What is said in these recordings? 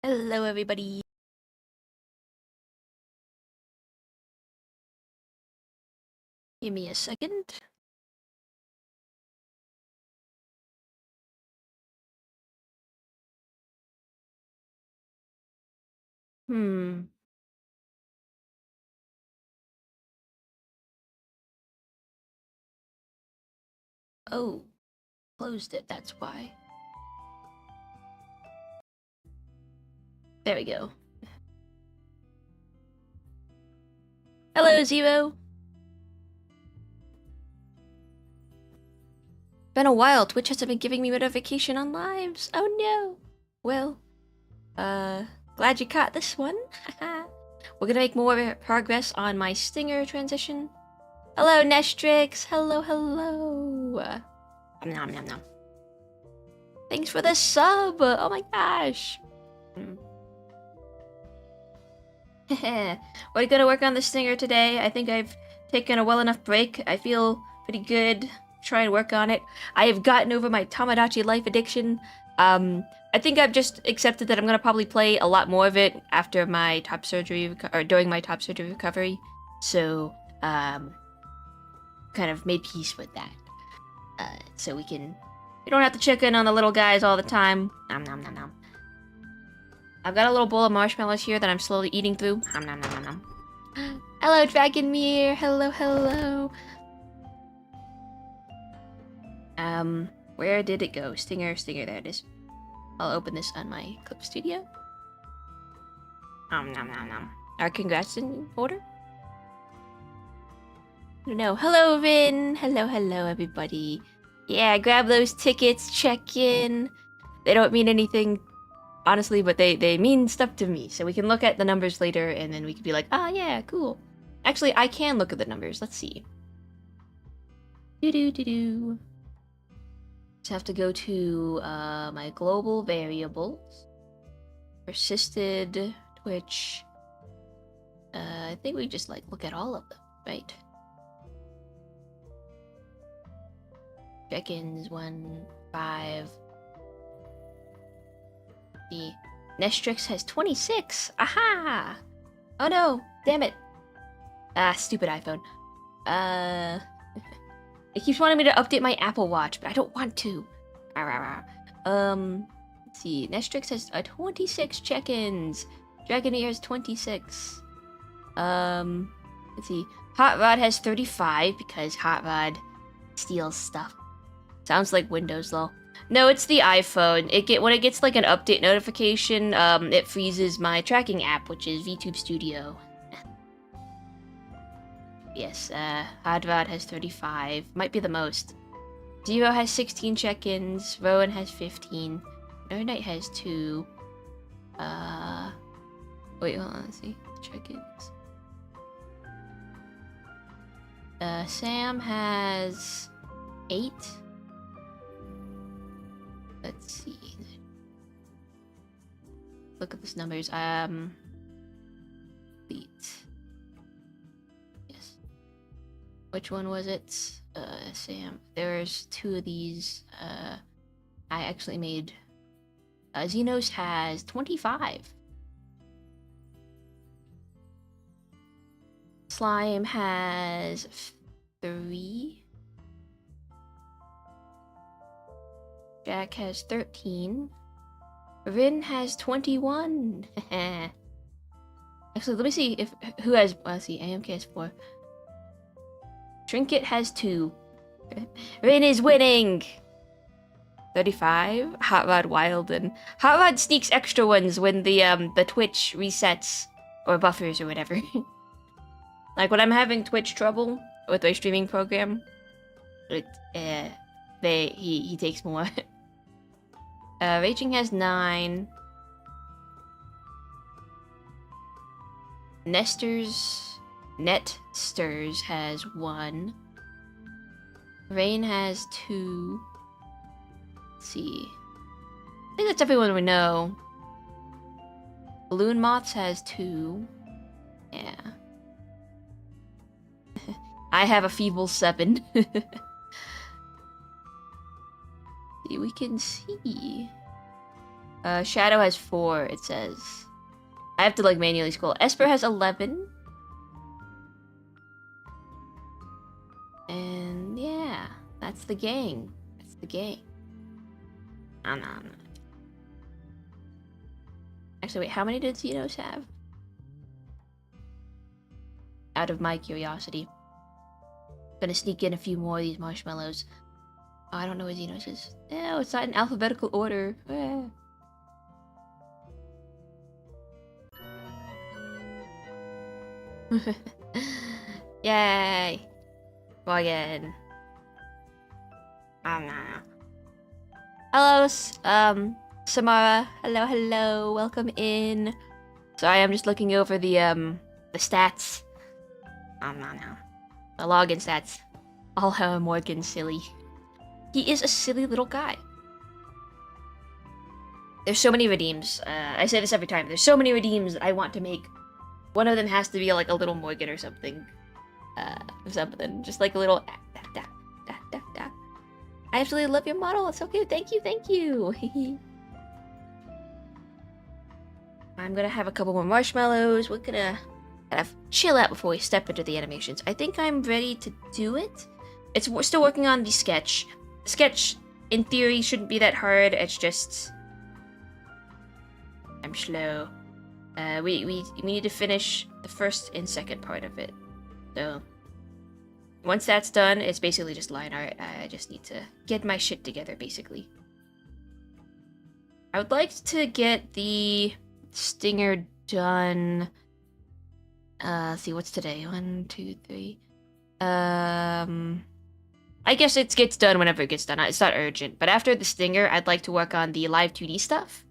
Hello, everybody. Give me a second. Oh, closed it, that's why. There we go. Hello, Zero. Been a while. Twitch hasn't been giving me notification on lives. Oh no. Well, glad you caught this one. We're gonna make more progress on my stinger transition. Hello, Nestrix. Hello, hello. Nom nom nom. Thanks for the sub. Oh my gosh. We're gonna work on the stinger today. I think I've taken a well enough break. I feel pretty good. Try and work on it. I have gotten over my Tamagotchi life addiction. I think I've just accepted that I'm gonna probably play a lot more of it after my top surgery or during my top surgery recovery. So, kind of made peace with that. So we don't have to check in on the little guys all the time. Nom nom nom nom. I've got a little bowl of marshmallows here that I'm slowly eating through. Nom nom nom nom nom. Hello, Dragonmere. Hello, hello. Where did it go? Stinger, there it is. I'll open this on my Clip Studio. Nom nom nom nom. Our congrats in order? No. Hello, Vin. Hello, hello, everybody. Yeah, grab those tickets, check in. They don't mean anything, honestly, but they mean stuff to me. So we can look at the numbers later, and then we can be like, ah, yeah, cool. Actually, I can look at the numbers. Let's see. Do-do-do-do. Just have to go to my global variables. Persisted, Twitch. I think we just like look at all of them, right? Check-ins 1, 5. The Nestrix has 26. Aha! Oh no! Damn it! Ah, stupid iPhone. It keeps wanting me to update my Apple Watch, but I don't want to. Let's see. Nestrix has 26 check-ins. Dragoneer has 26. Let's see. Hot Rod has 35 because Hot Rod steals stuff. Sounds like Windows though. No, it's the iPhone. When it gets like an update notification, it freezes my tracking app, which is VTube Studio. Yes, Hot Rod has 35. Might be the most. Zero has 16 check-ins. Rowan has 15. No Knight has 2. Wait, hold on, let's see. Check-ins. Sam has 8. Let's see. Look at these numbers. Delete. Yes. Which one was it? Sam. There's 2 of these. I actually made. Xenos has 25. Slime has 3. Jack has 13. Rin has 21. Actually, let me see who has. Let's see. AMK has 4. Trinket has 2. Rin is winning. 35. Hot Rod Wilden. Hot Rod sneaks extra ones when the Twitch resets or buffers or whatever. Like when I'm having Twitch trouble with my streaming program, he takes more. Raging has 9. Netsters has 1. Rain has 2. Let's see. I think that's everyone we know. Balloon Moths has 2. Yeah. I have a feeble 7. We can see. Shadow has 4, it says. I have to like manually scroll. Esper has 11. And yeah, that's the gang. That's the gang. No. Actually, wait, how many did Xenos have? Out of my curiosity. Gonna sneak in a few more of these marshmallows. Oh, I don't know what Xenos is. Oh, it's not in alphabetical order. Yay! Go again. Hello, Samara. Hello. Welcome in. Sorry, I'm just looking over the stats. The login stats. Oh, Morgan's silly. He is a silly little guy. There's so many redeems. I say this every time. There's so many redeems that I want to make. One of them has to be like a little Morgan or something. Just like a little da. I absolutely love your model. It's so cute. Thank you. I'm gonna have a couple more marshmallows. We're gonna chill out before we step into the animations. I think I'm ready to do it. We're still working on the sketch. The sketch, in theory, shouldn't be that hard. It's just I'm slow. We need to finish the first and second part of it. So once that's done, it's basically just line art. I just need to get my shit together, basically. I would like to get the stinger done. Let's see, what's today? 1, 2, 3. I guess it gets done whenever it gets done. It's not urgent. But after the stinger, I'd like to work on the live 2D stuff.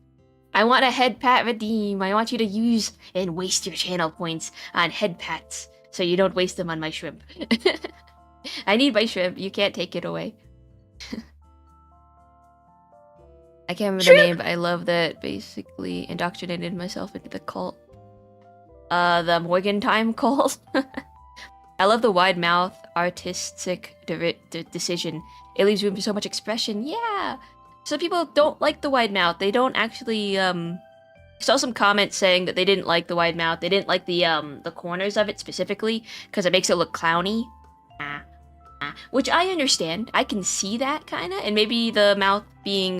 I want a head pat redeem. I want you to use and waste your channel points on head pats, so you don't waste them on my shrimp. I need my shrimp. You can't take it away. I can't remember the name, but I love that basically indoctrinated myself into the cult. The Morgan time cult. I love the wide mouth, artistic decision. It leaves room for so much expression. Yeah! Some people don't like the wide mouth. They don't actually, I saw some comments saying that they didn't like the wide mouth. They didn't like the corners of it specifically, because it makes it look clowny. Which I understand. I can see that, kinda. And maybe the mouth being,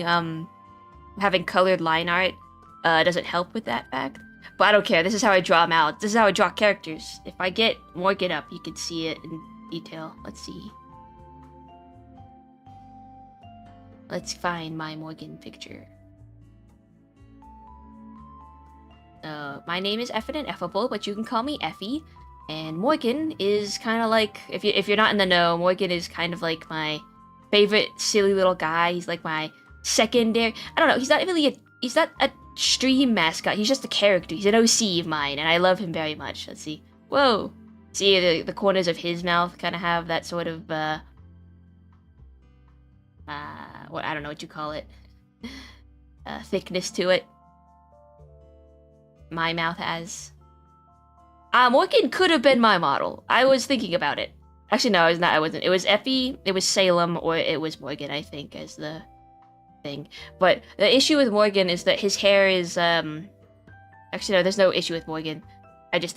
having colored line art, doesn't help with that fact. But I don't care. This is how I draw them out. This is how I draw characters. If I get Morgan up, you can see it in detail. Let's see. Let's find my Morgan picture. My name is Effanineffable, but you can call me Effie. And Morgan is kind of like, if you're not in the know, Morgan is kind of like my favorite silly little guy. He's like my secondary. I don't know. He's not really he's not a stream mascot. He's just a character. He's an OC of mine, and I love him very much. Let's see. Whoa. See, the corners of his mouth kind of have that sort of what, I don't know what you call it. Thickness to it. My mouth has. Morgan could have been my model. I was thinking about it. Actually, no, it was not. I wasn't. It was Effie, it was Salem, or it was Morgan, I think, as the thing. But the issue with Morgan is that his hair is, actually, no, there's no issue with Morgan.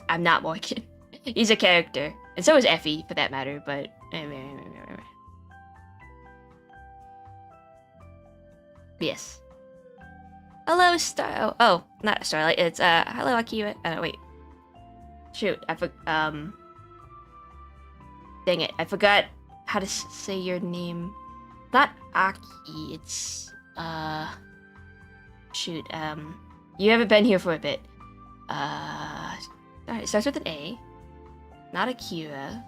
I'm not Morgan. He's a character. And so is Effie, for that matter, but... Yes. Hello, Oh, not Starlight. It's, hello, Akira. Wait. Shoot, dang it, I forgot how to say your name. Not Aki, it's, shoot, you haven't been here for a bit. It starts with an A. Not Akira.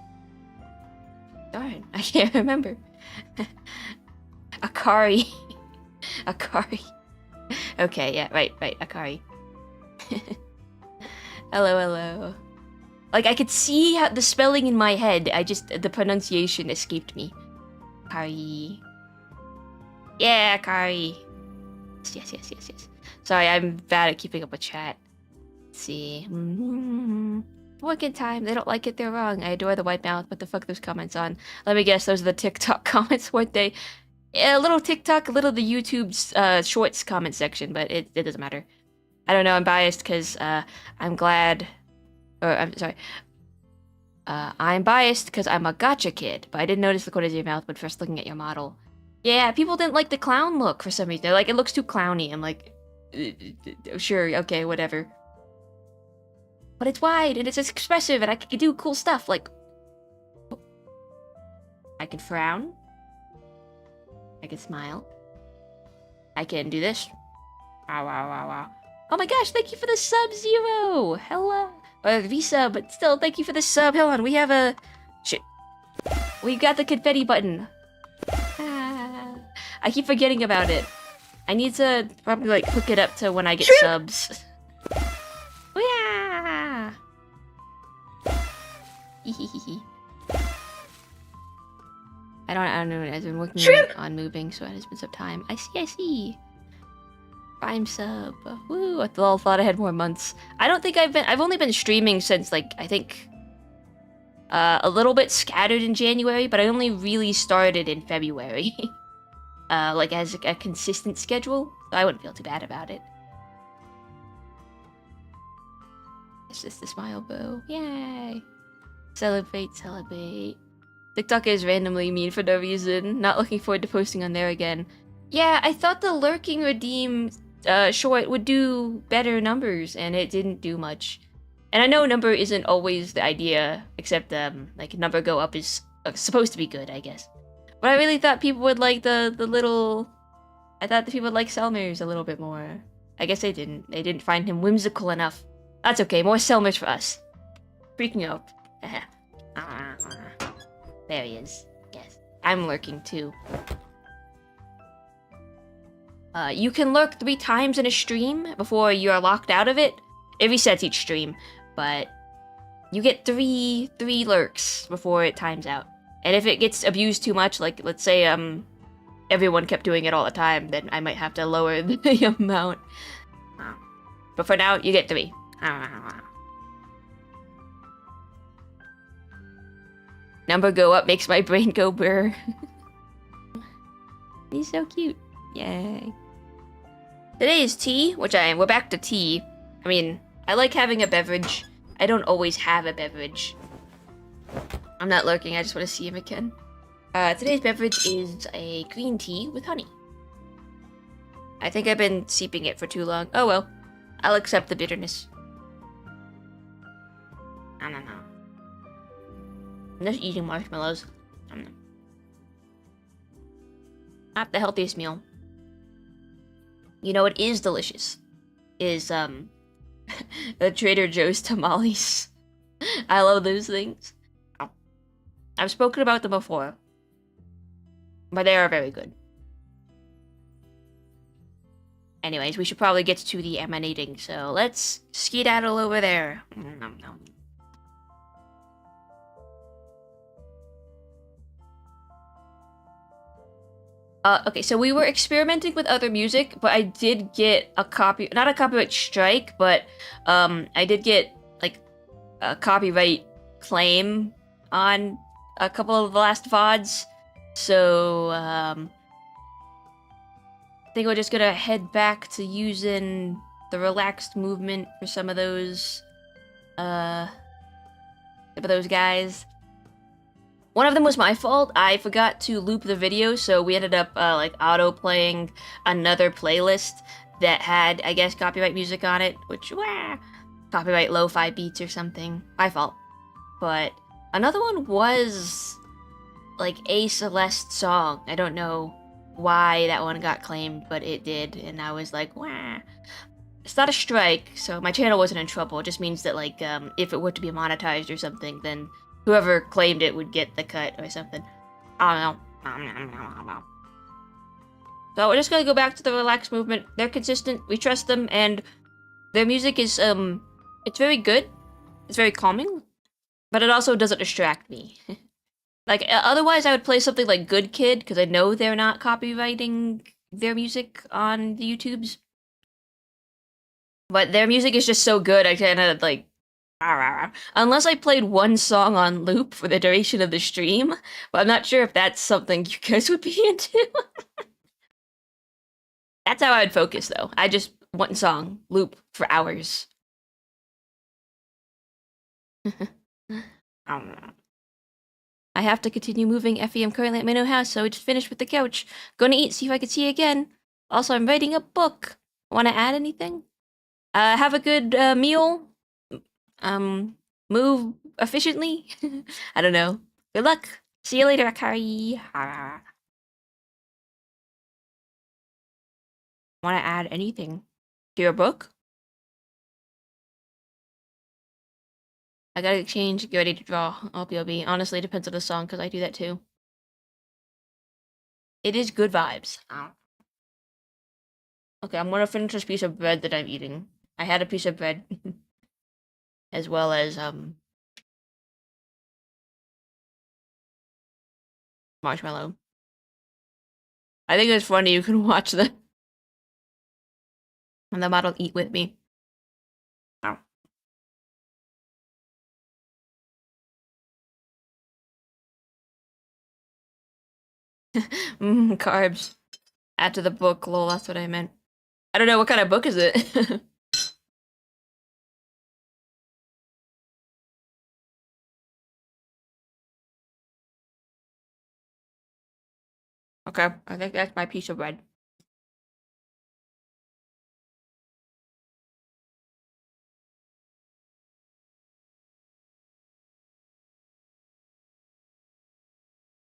Darn, I can't remember. Akari. Akari. Okay, yeah, right, Akari. Hello. Like, I could see how the spelling in my head, the pronunciation escaped me. Akari. Yeah, Akari. Yes. Sorry, I'm bad at keeping up with chat. Let's see. Working time. They don't like it, they're wrong. I adore the white mouth. What the fuck those comments on? Let me guess, those are the TikTok comments, weren't they? a little TikTok, a little the YouTube's shorts comment section, but it doesn't matter. I don't know, I'm biased because I'm glad, or I'm sorry. I'm biased because I'm a gotcha kid, but I didn't notice the corners of your mouth when first looking at your model. Yeah, people didn't like the clown look for some reason. They're like, it looks too clowny. I'm like, sure, okay, whatever. But it's wide and it's expressive and I can do cool stuff like... I can frown. I can smile. I can do this. Wow, wow, wow, wow. Oh my gosh, thank you for the Sub-Zero! Hello! Or V-Sub, but still, thank you for the sub. Hold on, we have a... Shit. We got the confetti button. Ah, I keep forgetting about it. I need to probably, like, hook it up to when I get subs. Yeah. I don't know. I've been working on moving, so it has been some time. I see. Prime sub. Woo! I thought I had more months. I don't think I've only been streaming since, like, I think a little bit scattered in January, but I only really started in February. Like as a consistent schedule, so I wouldn't feel too bad about it. It's just the smile bow. Yay! Celebrate. TikTok is randomly mean for no reason. Not looking forward to posting on there again. Yeah, I thought the lurking redeem short would do better numbers, and it didn't do much. And I know number isn't always the idea, except like number go up is supposed to be good, I guess. But I really thought people would like the little... I thought that people would like Selmers a little bit more. I guess they didn't. They didn't find him whimsical enough. That's okay, more Selmers for us. Freaking out. There he is. Yes. I'm lurking too. You can lurk 3 times in a stream before you're locked out of it. It resets each stream, but you get three lurks before it times out. And if it gets abused too much, like let's say everyone kept doing it all the time, then I might have to lower the amount. But for now, you get 3. Number go up makes my brain go brr. He's so cute. Yay. Today is tea, which we're back to tea. I mean, I like having a beverage. I don't always have a beverage. I'm not lurking, I just want to see him again. Today's beverage is a green tea with honey. I think I've been sipping it for too long. Oh well, I'll accept the bitterness. I don't know. I'm just eating marshmallows. Not the healthiest meal. You know what is delicious? Is, the Trader Joe's tamales. I love those things. I've spoken about them before. But they are very good. Anyways, we should probably get to the emanating, so let's skedaddle over there. Okay, so we were experimenting with other music, but I did get a not a copyright strike, but I did get like a copyright claim on a couple of the last VODs. So I think we're just gonna head back to using the relaxed movement for some of those guys. One of them was my fault. I forgot to loop the video, so we ended up like auto-playing another playlist that had, I guess, copyright music on it, which, copyright lo-fi beats or something. My fault. But another one was like a Celeste song. I don't know why that one got claimed, but it did, and I was like, wah. It's not a strike, so my channel wasn't in trouble. It just means that, like, if it were to be monetized or something, then whoever claimed it would get the cut or something. I don't know. So we're just gonna go back to the relaxed movement. They're consistent, we trust them, and their music is, it's very good. It's very calming, but it also doesn't distract me. Like, otherwise I would play something like Good Kid, because I know they're not copywriting their music on the YouTubes. But their music is just so good, I kind of, like, Unless I played one song on loop for the duration of the stream, but I'm not sure if that's something you guys would be into. That's how I would focus, though. I just one song loop for hours. I have to continue moving. Effie, I'm currently at my new house, so I just finished with the couch. Gonna eat, see if I can see you again. Also, I'm writing a book. Want to add anything? Have a good meal. Move efficiently. I don't know. Good luck. See you later, Akari. Want to add anything to your book? I gotta change, get ready to draw. OPOB. Honestly, it depends on the song, because I do that too. It is good vibes. Okay, I'm gonna finish this piece of bread that I'm eating. I had a piece of bread. As well as, marshmallow. I think it's funny you can watch the model eat with me. Oh. Carbs. Add to the book, lol, that's what I meant. I don't know, what kind of book is it? Okay, I think that's my piece of bread.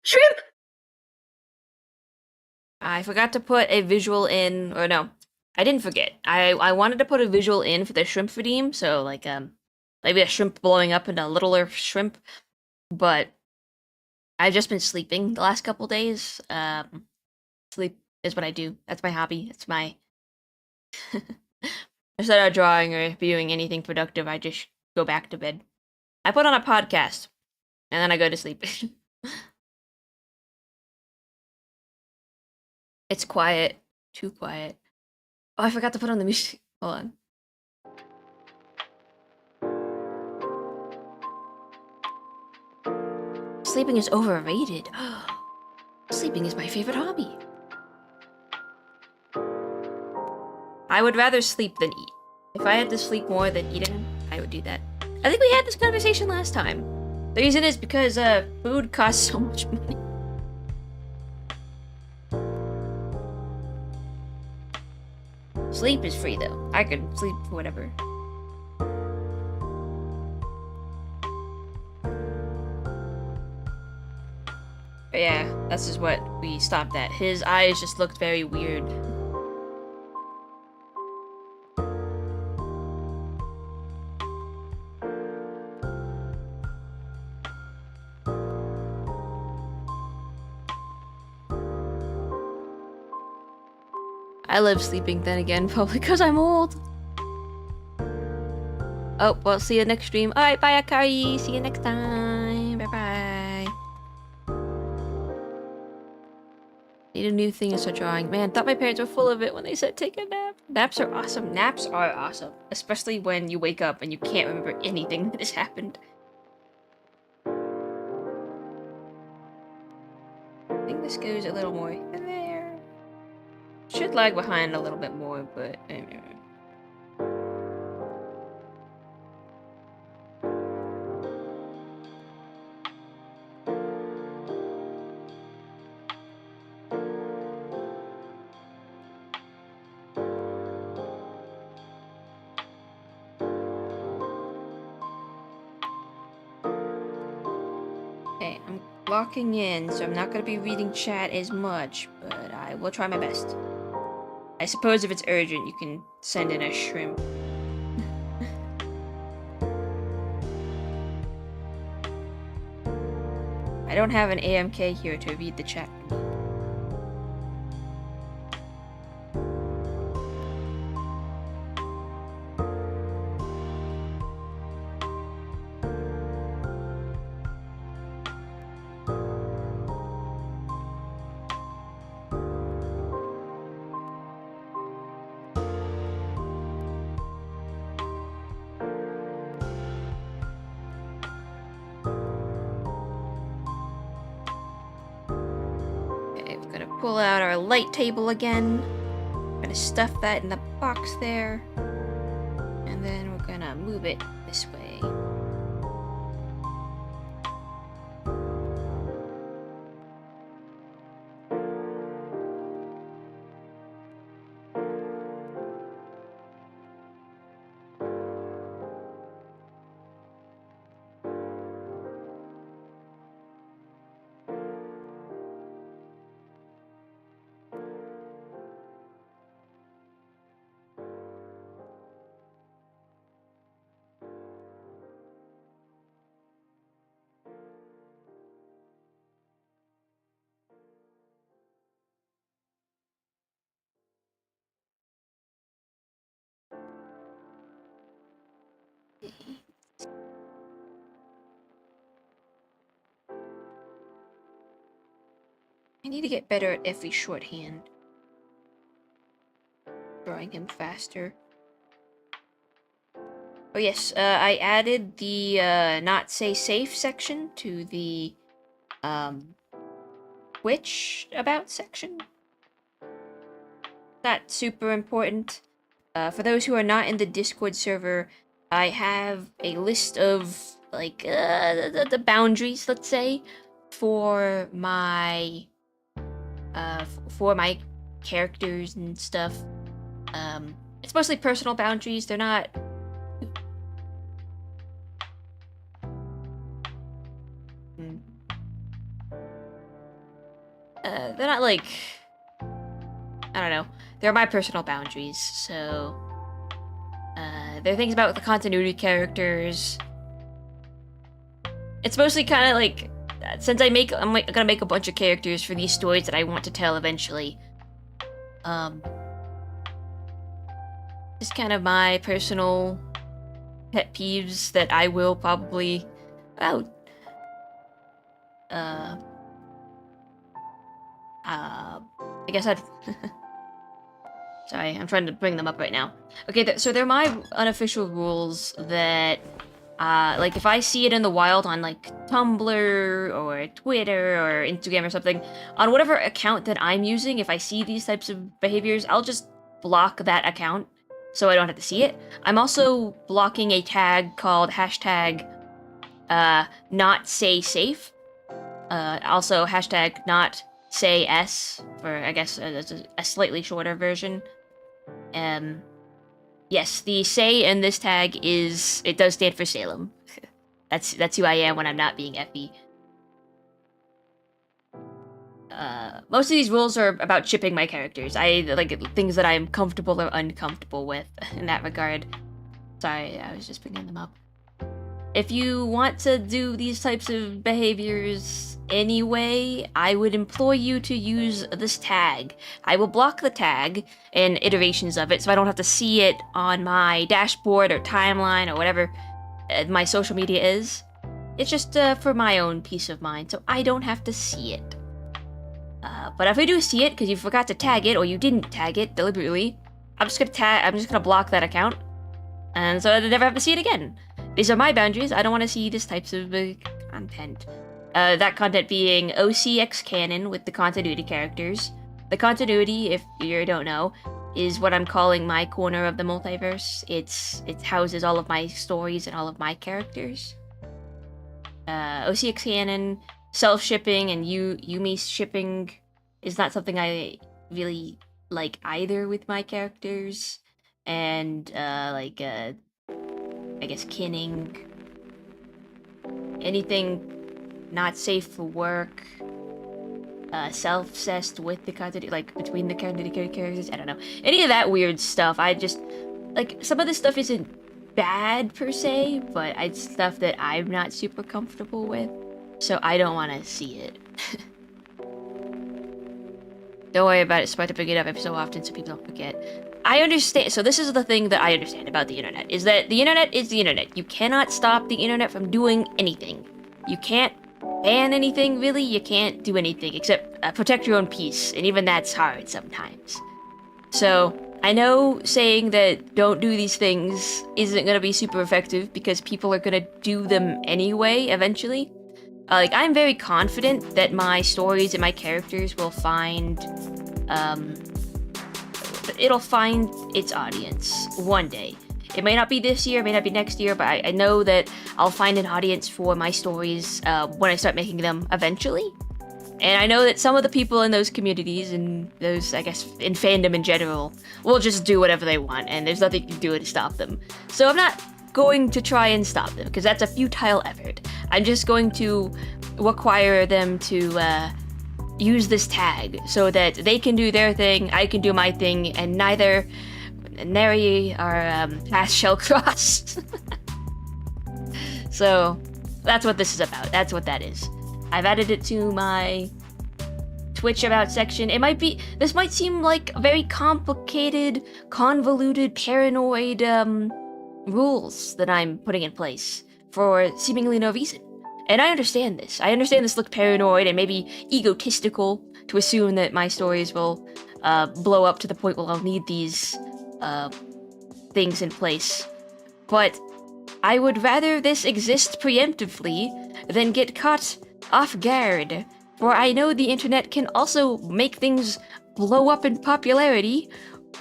Shrimp! I forgot to put a visual in, or no, I didn't forget. I wanted to put a visual in for the shrimp redeem, so like, maybe a shrimp blowing up into a littler shrimp, but I've just been sleeping the last couple days. Sleep is what I do. That's my hobby. It's my... Instead of drawing or doing anything productive, I just go back to bed. I put on a podcast, and then I go to sleep. It's quiet. Too quiet. Oh, I forgot to put on the music. Hold on. Sleeping is overrated. Sleeping is my favorite hobby. I would rather sleep than eat. If I had to sleep more than eating, I would do that. I think we had this conversation last time. The reason is because food costs so much money. Sleep is free though. I could sleep for whatever. But yeah, that's just what we stopped at. His eyes just looked very weird. I love sleeping then again, probably because I'm old. Oh, well, see you next stream. Alright, bye Akari. See you next time. Bye-bye. Need a new thing to start drawing. Man, thought my parents were full of it when they said take a nap. Naps are awesome. Naps are awesome. Especially when you wake up and you can't remember anything that has happened. I think this goes a little more there. Should lag behind a little bit more, but... Okay, I'm locking in, so I'm not going to be reading chat as much, but I will try my best. I suppose if it's urgent, you can send in a shrimp. I don't have an AMK here to read the chat. pull out our light table again. We're gonna stuff that in the box there. And then we're gonna move it this way. I need to get better at Effie shorthand. Drawing him faster. Oh yes, I added the not say safe section to the Twitch about section. That's super important. For those who are not in the Discord server, I have a list of like the boundaries, let's say, for my characters and stuff. It's mostly personal boundaries. They're not. They're not like. I don't know. They're my personal boundaries, so. There are things about the continuity characters. It's mostly kind of like, since I'm gonna make a bunch of characters for these stories that I want to tell eventually. Just kind of my personal pet peeves that I will probably, I guess I'd. Sorry, I'm trying to bring them up right now. Okay, so they're my unofficial rules that, like, if I see it in the wild on, like, Tumblr or Twitter or Instagram or something, on whatever account that I'm using, if I see these types of behaviors, I'll just block that account so I don't have to see it. I'm also blocking a tag called hashtag, not say safe. Also hashtag not say S for, I guess, a slightly shorter version. Yes, the say in this tag it does stand for Salem. That's who I am when I'm not being Effie. Most of these rules are about shipping my characters. I like things that I'm comfortable or uncomfortable with in that regard. Sorry, I was just bringing them up. If you want to do these types of behaviors anyway, I would implore you to use this tag. I will block the tag and iterations of it so I don't have to see it on my dashboard or timeline or whatever my social media is. It's just for my own peace of mind, so I don't have to see it. But if I do see it because you forgot to tag it or you didn't tag it deliberately, I'm just gonna block that account, and so I never have to see it again. These are my boundaries. I don't want to see these types of content. That content being OCX canon with the continuity characters. The continuity, if you don't know, is what I'm calling my corner of the multiverse. It houses all of my stories and all of my characters. OCX canon, self-shipping, and Yumi shipping is not something I really like either with my characters. And, I guess kinning, anything not safe for work, self-cessed with the continuity, like between the continuity characters, I don't know. Any of that weird stuff, I just, like, some of this stuff isn't bad per se, but it's stuff that I'm not super comfortable with, so I don't want to see it. Don't worry about it, so I have to bring it up every so often so people don't forget. I understand. So this is the thing that I understand about the internet, is that the internet is the internet. You cannot stop the internet from doing anything. You can't ban anything, really. You can't do anything except protect your own peace, and even that's hard sometimes. So I know saying that don't do these things isn't going to be super effective because people are going to do them anyway, eventually. Like, I'm very confident that my stories and my characters will find, it'll find its audience one day. It may not be this year, it may not be next year, but I know that I'll find an audience for my stories when I start making them eventually. And I know that some of the people in those communities and those, I guess, in fandom in general, will just do whatever they want, and there's nothing you can do to stop them. So I'm not going to try and stop them, because that's a futile effort. I'm just going to require them to use this tag so that they can do their thing, I can do my thing, and neither nary our paths shall cross. So that's what this is about. That's what that is. I've added it to my Twitch About section. This might seem like very complicated, convoluted, paranoid rules that I'm putting in place for seemingly no reason. And I understand this. I understand this looked paranoid and maybe egotistical to assume that my stories will blow up to the point where I'll need these things in place. But I would rather this exist preemptively than get caught off guard, for I know the internet can also make things blow up in popularity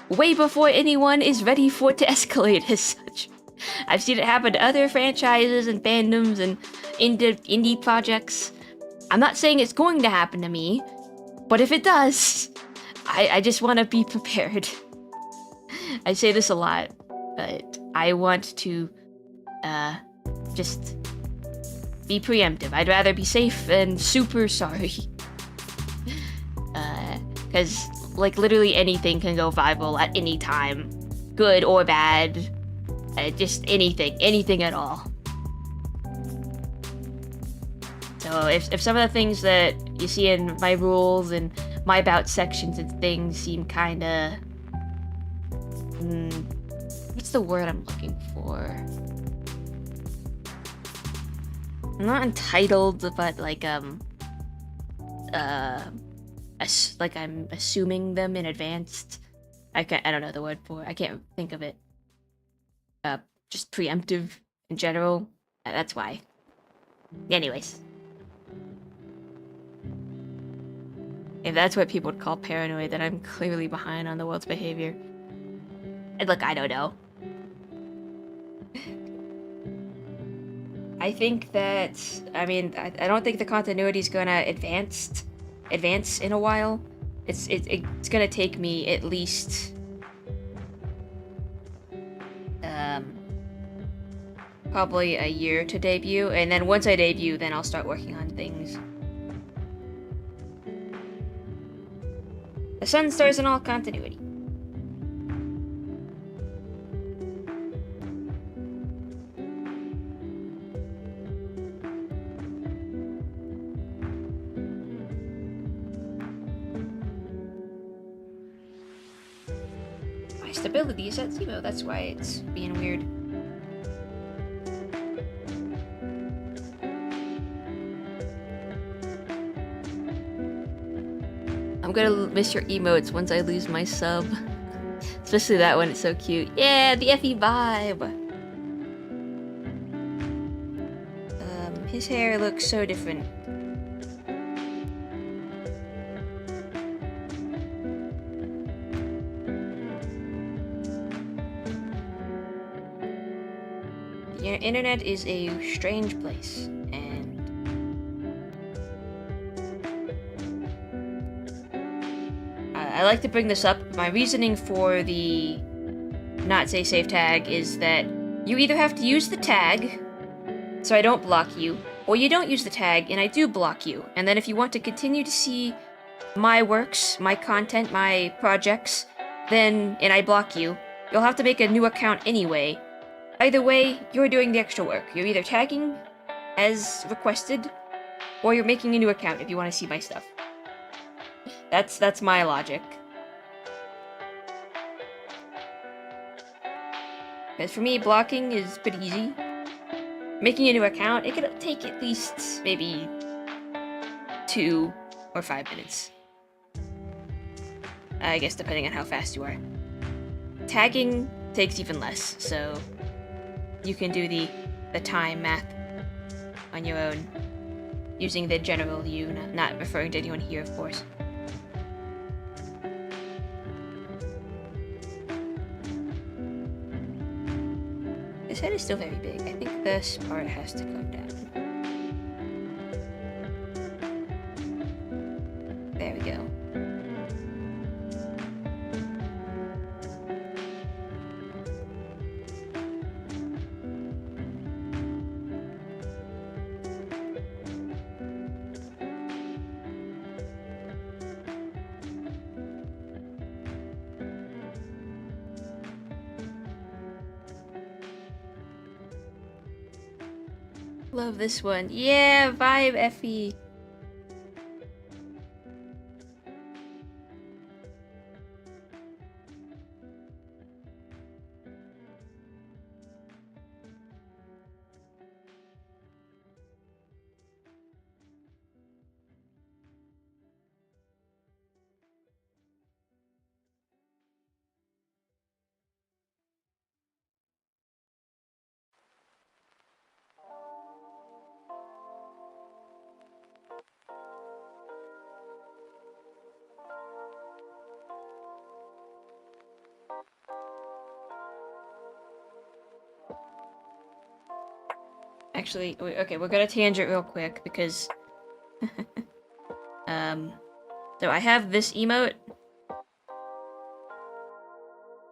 way before anyone is ready for it to escalate as such. I've seen it happen to other franchises and fandoms and indie projects. I'm not saying it's going to happen to me, but if it does, I just want to be prepared. I say this a lot, but I want to just be preemptive. I'd rather be safe than super sorry. Because, like, literally anything can go viral at any time. Good or bad. Just anything at all. So if some of the things that you see in my rules and my about sections and things seem kinda... what's the word I'm looking for? I'm not entitled, but like I'm assuming them in advance. I don't know the word for it. I can't think of it. Just preemptive in general. That's why. Anyways. If that's what people would call paranoid, then I'm clearly behind on the world's behavior. And look, I don't know. I think that, I don't think the continuity is gonna advance in a while. It's gonna take me at least probably a year to debut, and then once I debut, then I'll start working on things. The SunStarsAndAll continuity. My stability is at 0, that's why it's being weird. I'm gonna miss your emotes once I lose my sub. Especially that one, it's so cute. Yeah, the Effie vibe! His hair looks so different. The internet is a strange place, and I like to bring this up. My reasoning for the not say safe tag is that you either have to use the tag so I don't block you, or you don't use the tag and I do block you. And then if you want to continue to see my works, my content, my projects, and I block you, you'll have to make a new account anyway. Either way, you're doing the extra work. You're either tagging as requested, or you're making a new account if you want to see my stuff. That's my logic. Because for me, blocking is pretty easy. Making a new account, it could take at least maybe 2 or 5 minutes. I guess depending on how fast you are. Tagging takes even less, so you can do the time math on your own. using the general you, not referring to anyone here, of course. This head is still very big. I think this part has to come down. There we go. Love this one. Yeah, vibe, Effie. Actually, okay, we're gonna tangent real quick because so I have this emote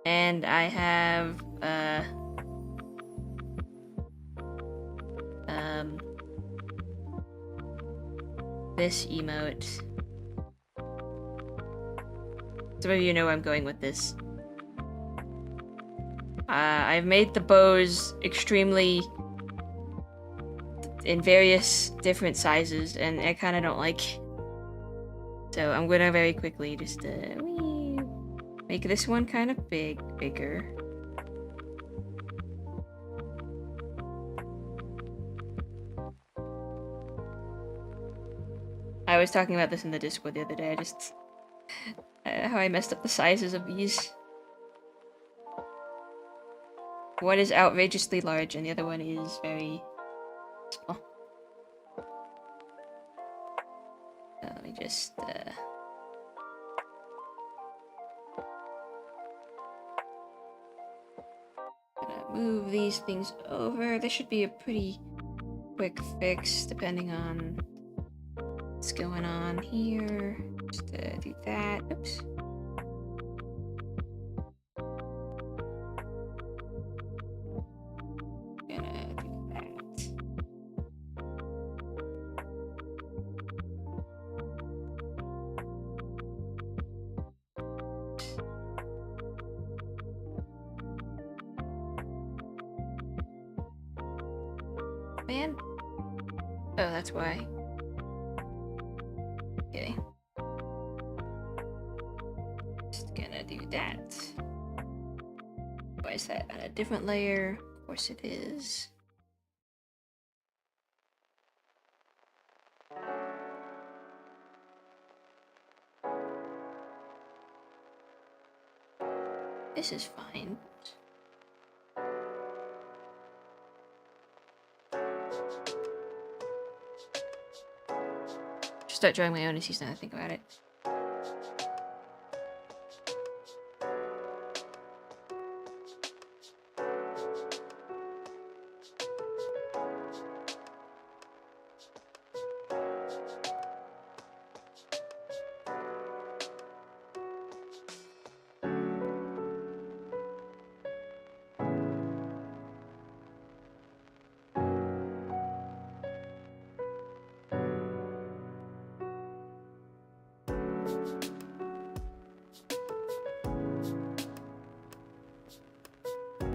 and I have this emote. Some of you know where I'm going with this. I've made the bows extremely in various different sizes, and I kind of don't like. So I'm gonna very quickly just make this one kind of bigger. I was talking about this in the Discord the other day. I just how I messed up the sizes of these. One is outrageously large, and the other one is very small. Let me just gonna move these things over. This should be a pretty quick fix, depending on what's going on here. Just do that. Oops. Man. Oh, that's why. Okay. Just gonna do that. Why is that on a different layer? Of course it is. This is fine. Just start drawing my own as he's not to think about it.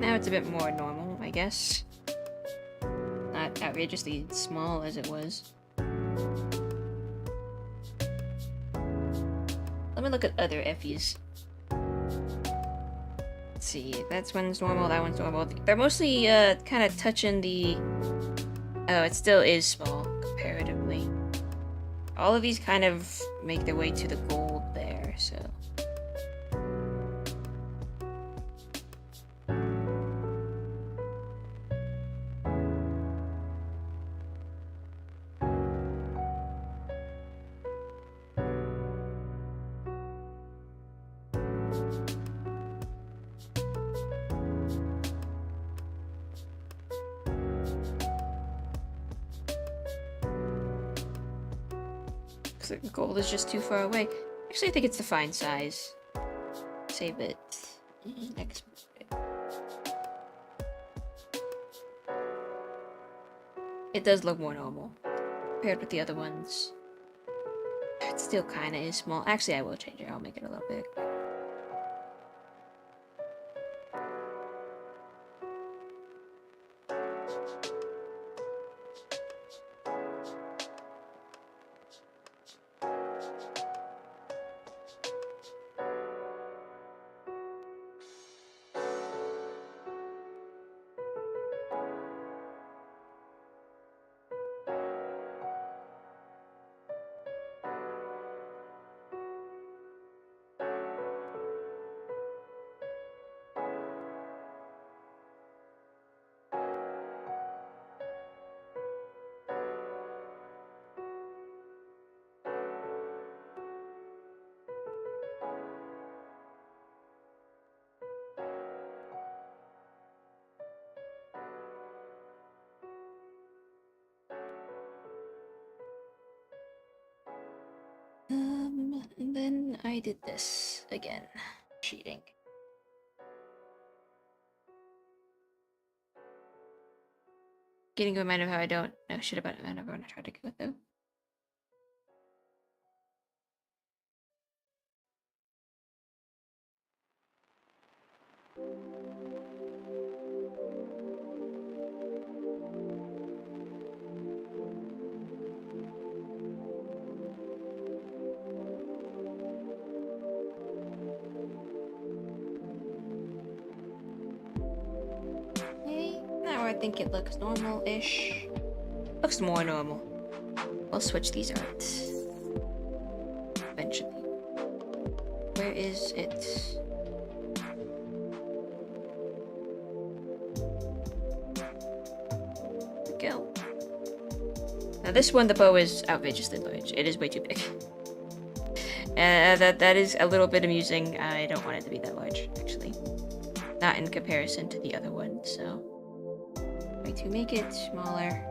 Now it's a bit more normal, I guess. Not outrageously small as it was. Let me look at other Effies. Let's see, that one's normal, that one's normal. They're mostly kind of touching the... Oh, it still is small, comparatively. All of these kind of make their way to the gold there, so... looks like the gold is just too far away. Actually, I think it's the fine size. Save it. Next. It does look more normal compared with the other ones. It still kind of is small. Actually, I will change it. I'll make it a little big. And then I did this again. Cheating. Getting a reminder of how I don't know shit about it. I never want to try to go though. Now I think it looks normal-ish. Looks more normal. I'll switch these arts. Eventually. Where is it? Go. Now this one, the bow is outrageously large. It is way too big. That is a little bit amusing. I don't want it to be that large, actually. Not in comparison to the other one, so... Try to make it smaller.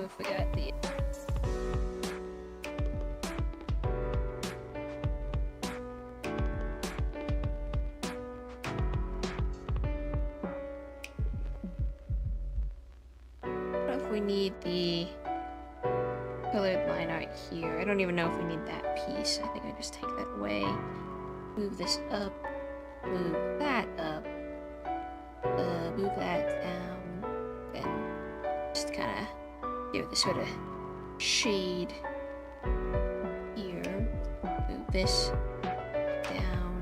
Oh, forgot the... What if we need the colored line art here? I don't even know if we need that piece. I think I just take that away. Move this up. Move that up. Move that down. Then just kind of give it this sort of shade here. Move this down.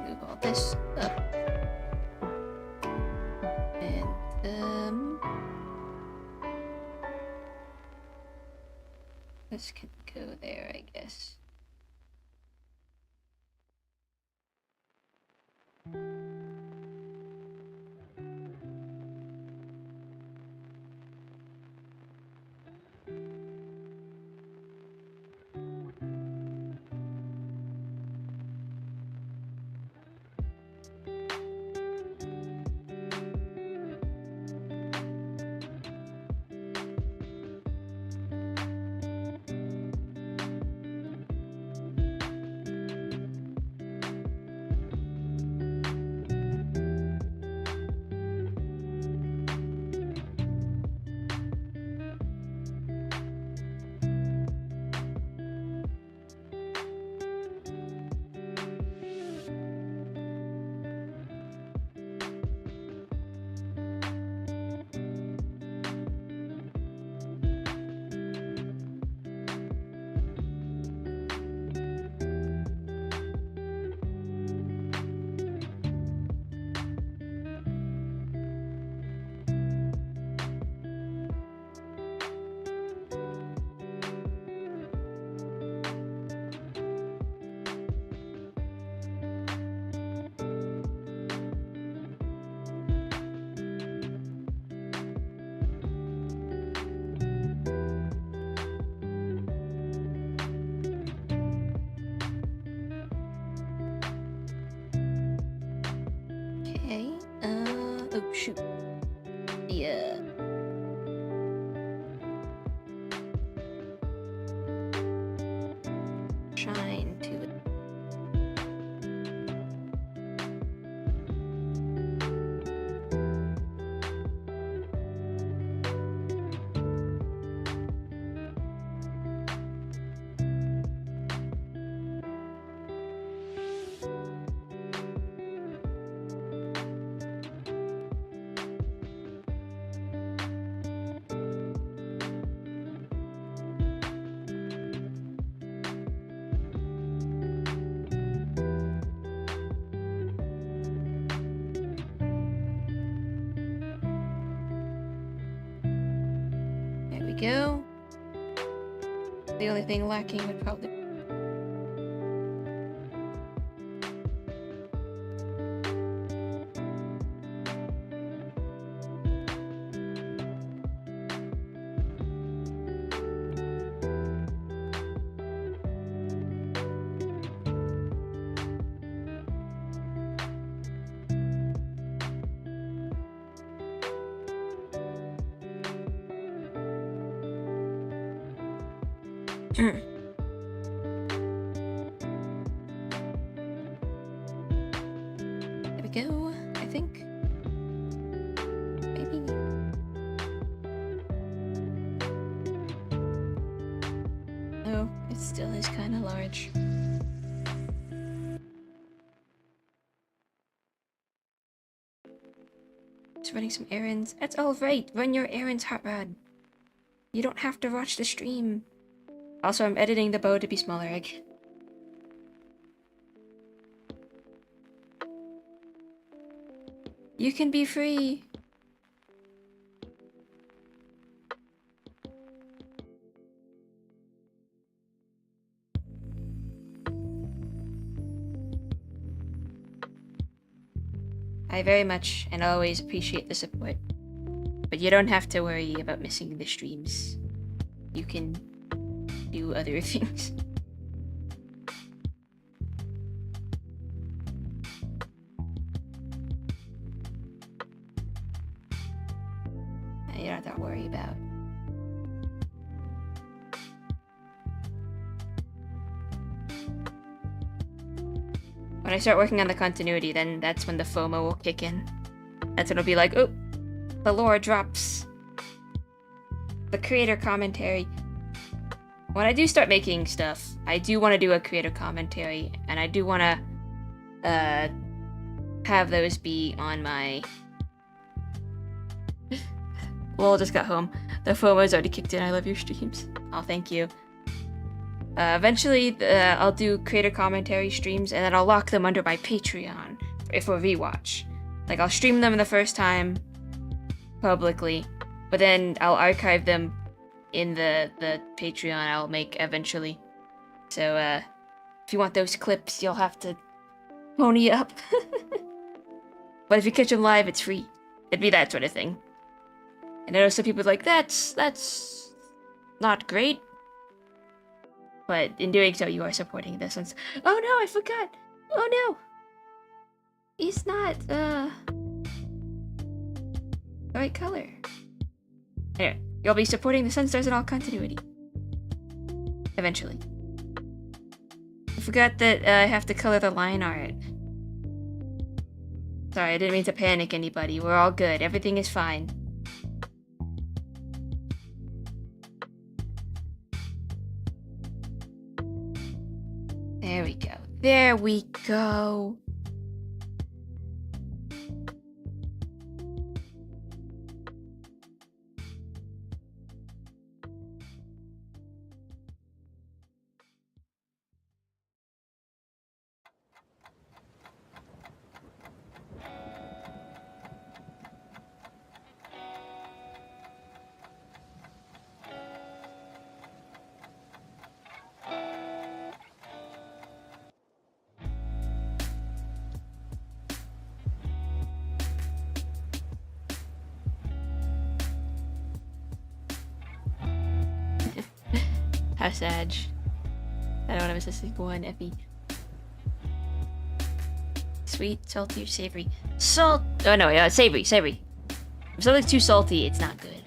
Move all this up. And this can go there, I guess. Oh shoot. Yeah. Shine to it. Go. The only thing lacking would probably there we go, I think. Maybe. Oh, it still is kind of large. Just running some errands. That's all right. Run your errands, Hot Rod. You don't have to watch the stream. Also, I'm editing the bow to be smaller egg. You can be free. I very much and always appreciate the support. But you don't have to worry about missing the streams. You can do other things. When I start working on the continuity, then that's when the FOMO will kick in. That's when it'll be like, oh, the lore drops. The creator commentary. When I do start making stuff, I do want to do a creator commentary, and I do want to have those be on my... Lol just got home. The FOMO's already kicked in. I love your streams. Oh, thank you. Eventually, I'll do creator commentary streams, and then I'll lock them under my Patreon for rewatch. Like, I'll stream them the first time publicly, but then I'll archive them in the Patreon I'll make eventually. So, if you want those clips, you'll have to pony up. But if you catch them live, it's free. It'd be that sort of thing. And I know some people are like, that's not great. But in doing so, you are supporting this one. Oh no, I forgot! Oh no! It's not, the right color. Anyway, you'll be supporting the SunStarsAndAll continuity. Eventually. I forgot that I have to color the line art. Sorry, I didn't mean to panic anybody. We're all good. Everything is fine. There we go. There we go. How sad. I don't want to miss a single one, Effie. Sweet, salty, or savory? Salt. Oh no, yeah, savory, savory. If something's too salty, it's not good.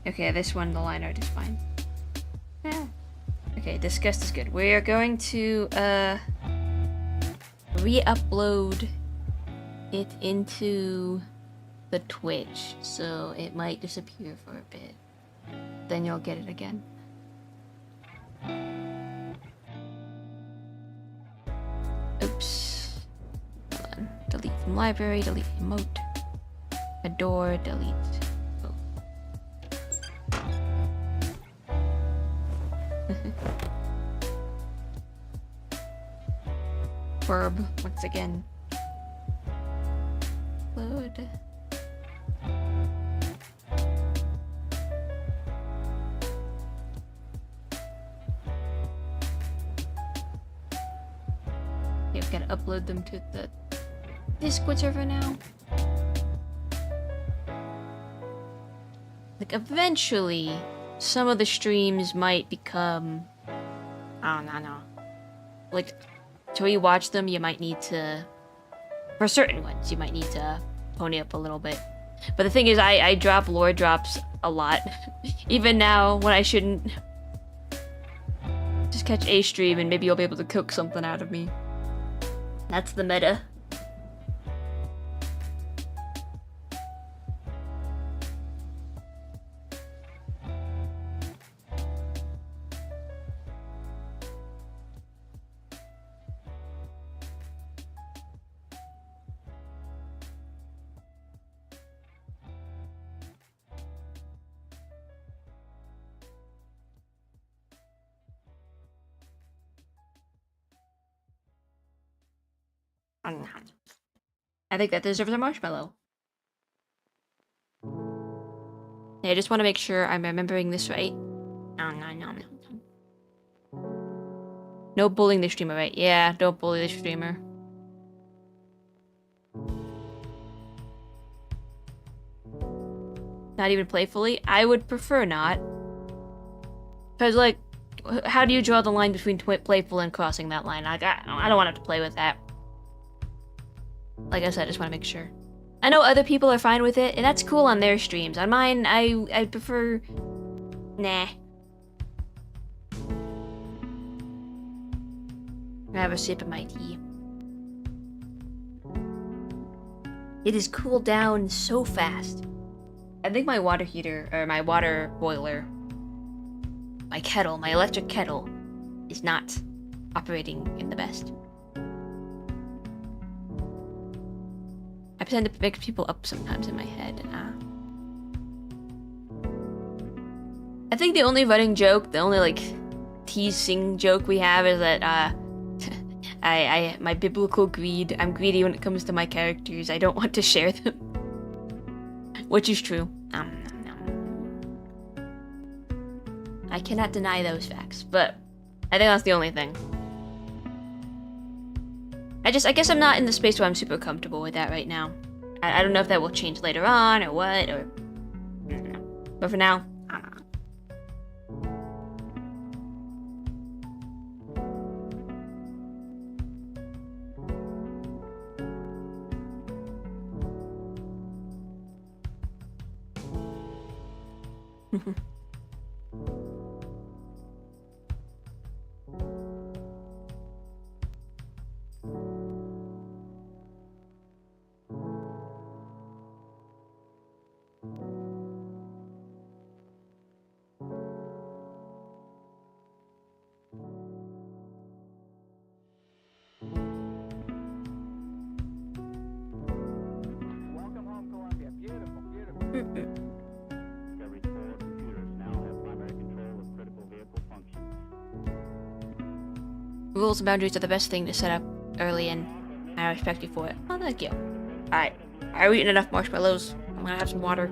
Okay, this one, the line art is fine. Yeah. Okay, disgust is good. We are going to re-upload it into the Twitch, so it might disappear for a bit. Then you'll get it again. Oops. Hold on. Delete from library, delete emote. Adore, delete. Oh. Verb, once again. Load. I've got to upload them to the Discord server now. Like, eventually, some of the streams might become... I don't know. Like, to rewatch them, you might need to... For certain ones, you might need to pony up a little bit. But the thing is, I drop lore drops a lot. Even now, when I shouldn't. Just catch a stream and maybe you'll be able to cook something out of me. That's the meta. I think that deserves a marshmallow. Yeah, I just want to make sure I'm remembering this right. No bullying the streamer, right? Yeah, don't bully the streamer. Not even playfully? I would prefer not. Because, like, how do you draw the line between playful and crossing that line? Like, I don't want to have to play with that. Like I said, I just want to make sure. I know other people are fine with it, and that's cool on their streams. On mine, I prefer... Nah. Have a sip of my tea. It is cooled down so fast. I think my water heater, or my water boiler, my kettle, my electric kettle, is not operating in the best. I pretend to pick people up sometimes in my head. I think the only running joke, the only like teasing joke we have is that my biblical greed. I'm greedy when it comes to my characters. I don't want to share them, which is true. I cannot deny those facts, but I think that's the only thing. I guess I'm not in the space where I'm super comfortable with that right now. I don't know if that will change later on or what, or I don't know. But for now, I don't know. Rules and boundaries are the best thing to set up early, and I respect you for it. Oh, thank you. Alright. I've eaten enough marshmallows. I'm gonna have some water.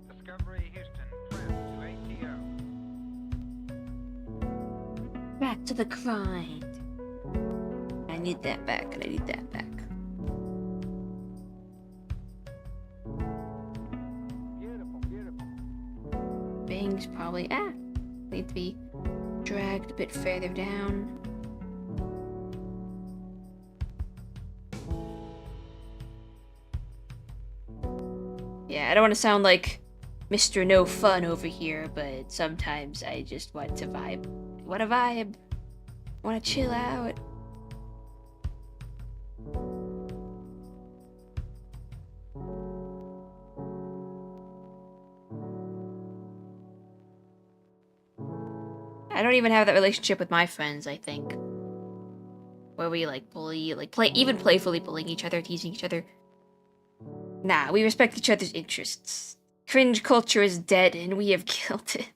Discovery Houston, trim to ATO. Back to the grind. I need that back, and I need that back. Beautiful, beautiful. Bangs probably, need to be dragged a bit further down. Yeah, I don't want to sound like Mr. No Fun over here, but sometimes I just want to vibe. Want to vibe. Want to chill out. I don't even have that relationship with my friends, I think. Where we like bully, like even playfully bullying each other, teasing each other. Nah, we respect each other's interests. Cringe culture is dead, and we have killed it.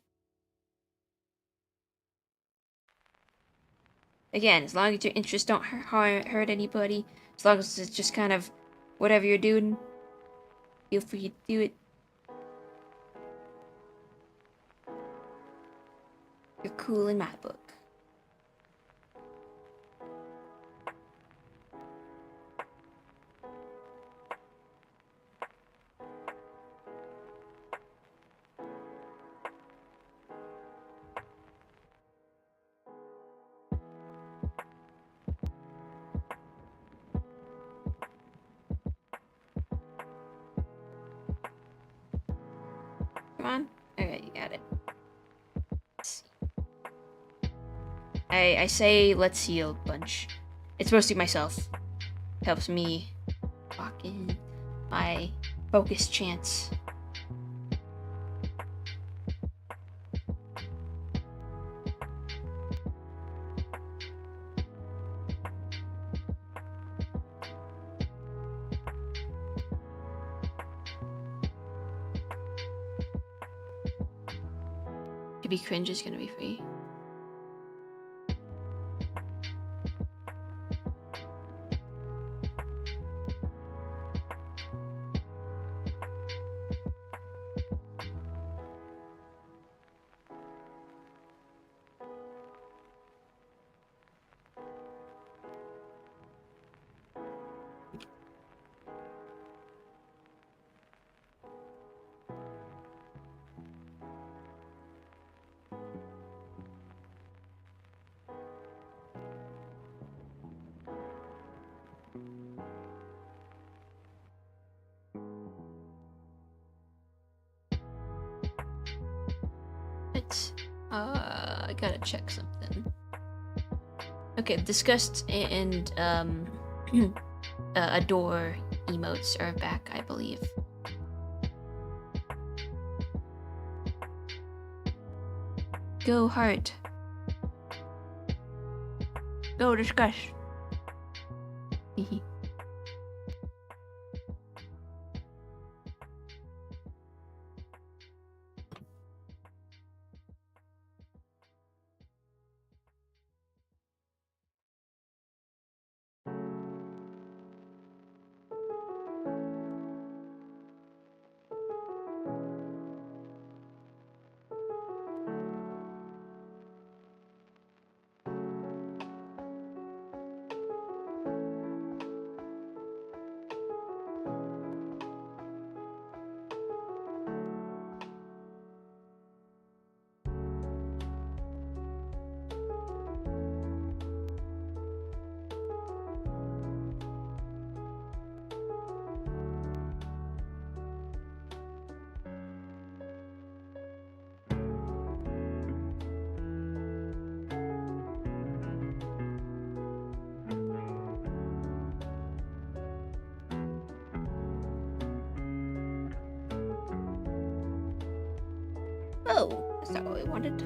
Again, as long as your interests don't hurt anybody, as long as it's just kind of whatever you're doing, feel free to do it. You're cool in my book. Come on. Alright, you got it. I say let's heal a bunch. It's mostly myself. Helps me lock in my focus chance. Maybe cringe is gonna be free. I gotta check something. Okay, disgust and adore emotes are back, I believe. Go heart. Go disgust. Oh, that's not what we wanted.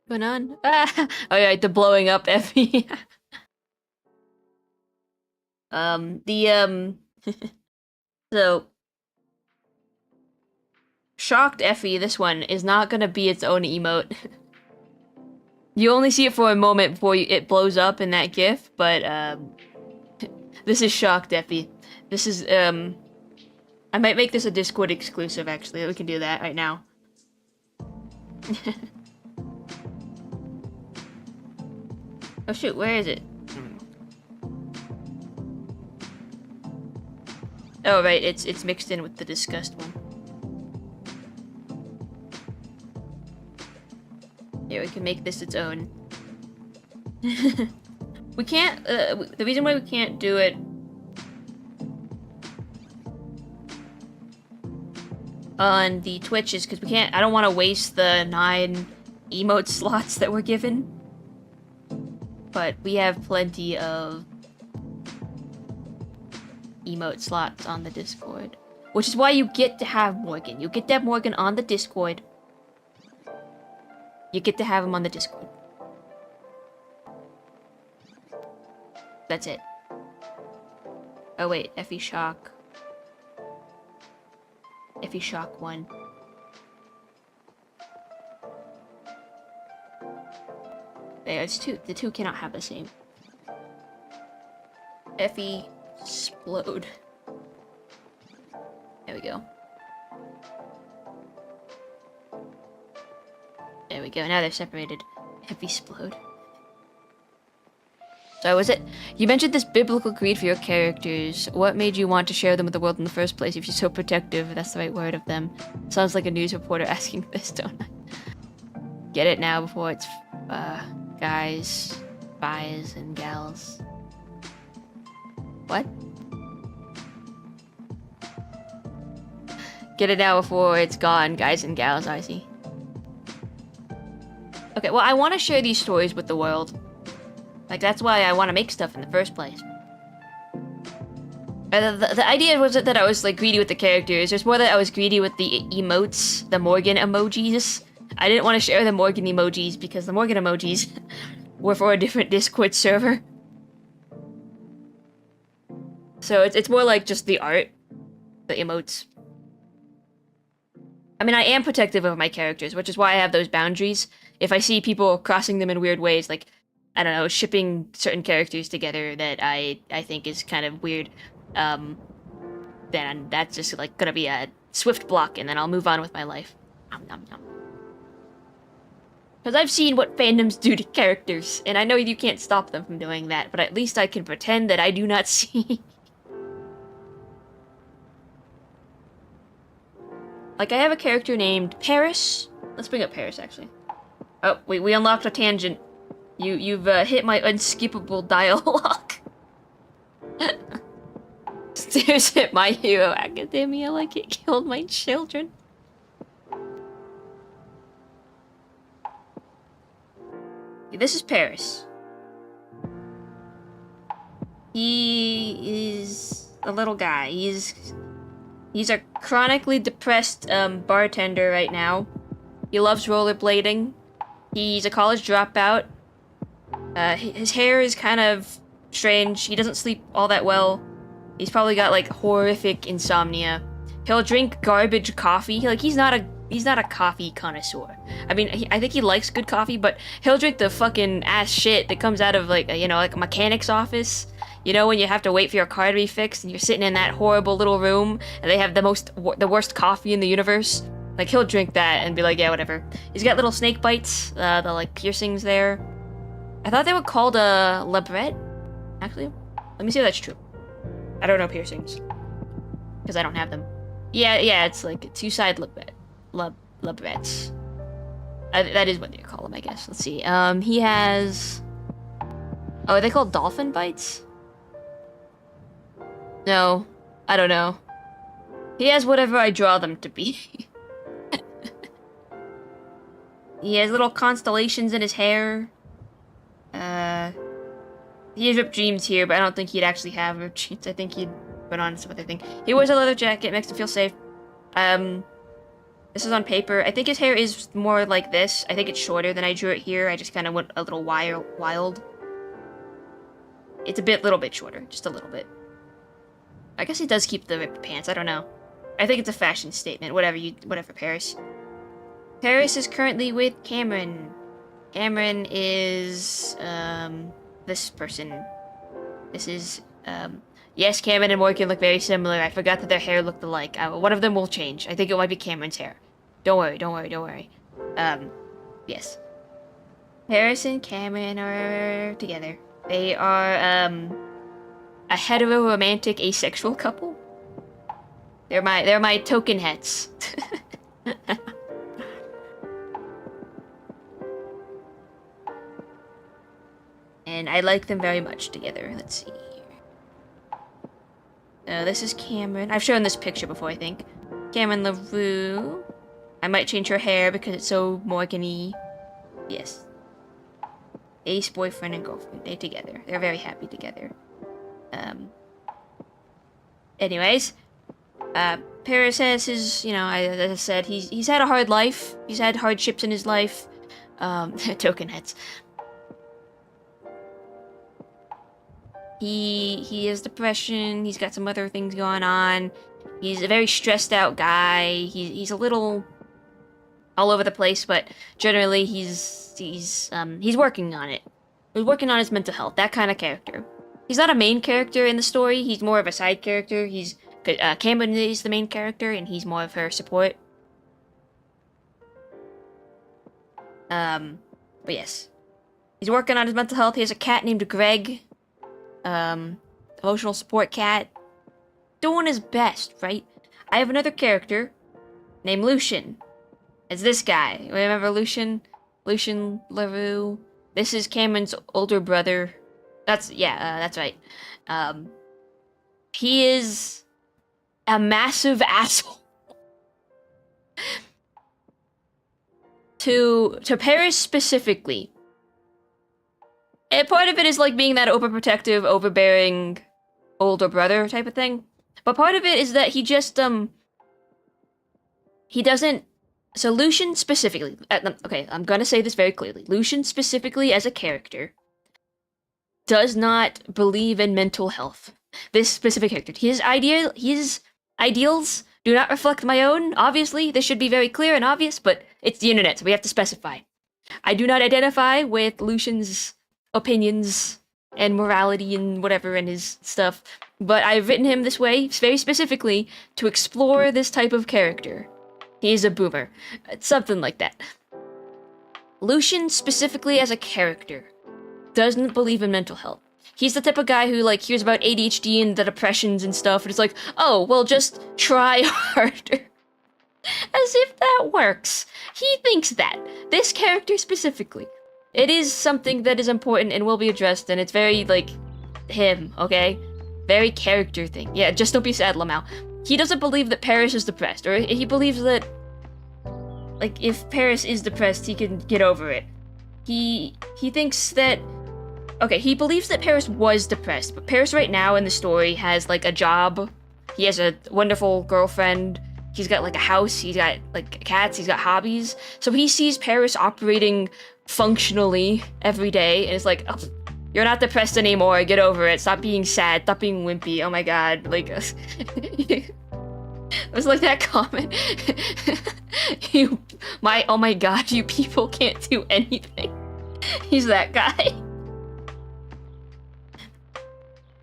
Going on? Ah! Oh yeah, the blowing up Effie. So shocked Effie, this one is not gonna be its own emote. You only see it for a moment before it blows up in that GIF, but this is shocked Effie. This is I might make this a Discord exclusive actually. We can do that right now. Oh shoot, where is it? Oh right, it's mixed in with the disgust one. Here, we can make this its own. We can't, the reason why we can't do it on the Twitch is because I don't want to waste the 9 emote slots that we're given. But we have plenty of emote slots on the Discord. Which is why you get to have Morgan. You get to have Morgan on the Discord. You get to have him on the Discord. That's it. Oh wait, Effie Shock. Effie Shock 1. There, it's 2. The 2 cannot have the same. Effie Explode. There we go. There we go. Now they're separated. Explode. So was it? You mentioned this biblical creed for your characters. What made you want to share them with the world in the first place if you're so protective? If that's the right word of them. Sounds like a news reporter asking this, don't I? Get it now before it's guys, guys, and gals. What? Get it now before it's gone, guys and gals, I see. Okay, well, I want to share these stories with the world. Like, that's why I want to make stuff in the first place. The idea wasn't that I was, like, greedy with the characters. It was more that I was greedy with the emotes, the Morgan emojis. I didn't want to share the Morgan emojis because the Morgan emojis were for a different Discord server. So it's more like just the art, the emotes. I mean, I am protective of my characters, which is why I have those boundaries. If I see people crossing them in weird ways, like, I don't know, shipping certain characters together that I think is kind of weird, then that's just, like, gonna be a swift block, and then I'll move on with my life. Nom, nom, nom. Because I've seen what fandoms do to characters, and I know you can't stop them from doing that, but at least I can pretend that I do not see. Like, I have a character named Paris. Let's bring up Paris, actually. Oh, wait, we unlocked a tangent. You've hit my unskippable dialogue. Stares at My Hero Academia like it killed my children. This is Paris. He is a little guy. He's a chronically depressed bartender right now. He loves rollerblading. He's a college dropout. His hair is kind of strange. He doesn't sleep all that well. He's probably got like horrific insomnia. He'll drink garbage coffee. Like he's not a coffee connoisseur. I mean, I think he likes good coffee, but he'll drink the fucking ass shit that comes out of like like a mechanic's office. You know, when you have to wait for your car to be fixed and you're sitting in that horrible little room and they have the worst coffee in the universe. Like he'll drink that and be like, yeah, whatever. He's got little snake bites, the like piercings there. I thought they were called labret. Actually, let me see if that's true. I don't know piercings because I don't have them. Yeah, it's like a two-side labret. Labrets. That is what they call them, I guess. Let's see. He has. Oh, are they called dolphin bites? No, I don't know. He has whatever I draw them to be. He has little constellations in his hair. He has ripped jeans here, but I don't think he'd actually have ripped jeans. I think he'd put on some other thing. He wears a leather jacket, makes him feel safe. This is on paper. I think his hair is more like this. I think it's shorter than I drew it here. I just kind of went a little wild. It's a little bit shorter, just a little bit. I guess he does keep the ripped pants. I don't know. I think it's a fashion statement. Whatever, Paris. Paris is currently with Cameron. Cameron is this person. This is yes, Cameron and Morgan look very similar. I forgot that their hair looked alike. One of them will change. I think it might be Cameron's hair. Don't worry. Yes. Paris and Cameron are together. They are a hetero-romantic asexual couple. They're my token hets. And I like them very much together. Let's see here. This is Cameron. I've shown this picture before, I think. Cameron LaRue. I might change her hair because it's so Morgan-y. Yes. Ace boyfriend and girlfriend. They're together. They're very happy together. Anyways. Paris has his, as I said, he's had a hard life. He's had hardships in his life. Token heads. He has depression. He's got some other things going on. He's a very stressed out guy. He's a little all over the place, but generally he's working on it. He's working on his mental health. That kind of character. He's not a main character in the story. He's more of a side character. Cameron is the main character, and he's more of her support. But yes. He's working on his mental health. He has a cat named Greg. Emotional support cat. Doing his best, right? I have another character named Lucian. It's this guy. Remember Lucian? Lucian LaRue. This is Cameron's older brother. That's right. He is a massive asshole. To Paris specifically. And part of it is like being that overprotective, overbearing older brother type of thing. But part of it is that he just, he doesn't... So Lucian specifically... okay, I'm gonna say this very clearly. Lucian specifically as a character does not believe in mental health. This specific character. His ideals do not reflect my own, obviously. This should be very clear and obvious, but it's the internet, so we have to specify. I do not identify with Lucian's opinions and morality and whatever and his stuff, but I've written him this way very specifically to explore this type of character. He's a boomer. Something like that. Lucian, specifically as a character, doesn't believe in mental health. He's the type of guy who, like, hears about ADHD and the depressions and stuff, and it's like, oh, well, just try harder. As if that works. He thinks that. This character specifically. It is something that is important and will be addressed, and it's very, like, him, okay? Very character thing. Yeah, just don't be sad, Lamau. He doesn't believe that Paris is depressed, or he believes that, like, if Paris is depressed, he can get over it. He thinks that... Okay, he believes that Paris was depressed, but Paris right now in the story has, like, a job. He has a wonderful girlfriend. He's got, like, a house. He's got, like, cats. He's got hobbies. So he sees Paris operating functionally every day, and it's like, oh, you're not depressed anymore. Get over it. Stop being sad. Stop being wimpy. Oh my god. Like, it was like that comment. Oh my god, you people can't do anything. He's that guy.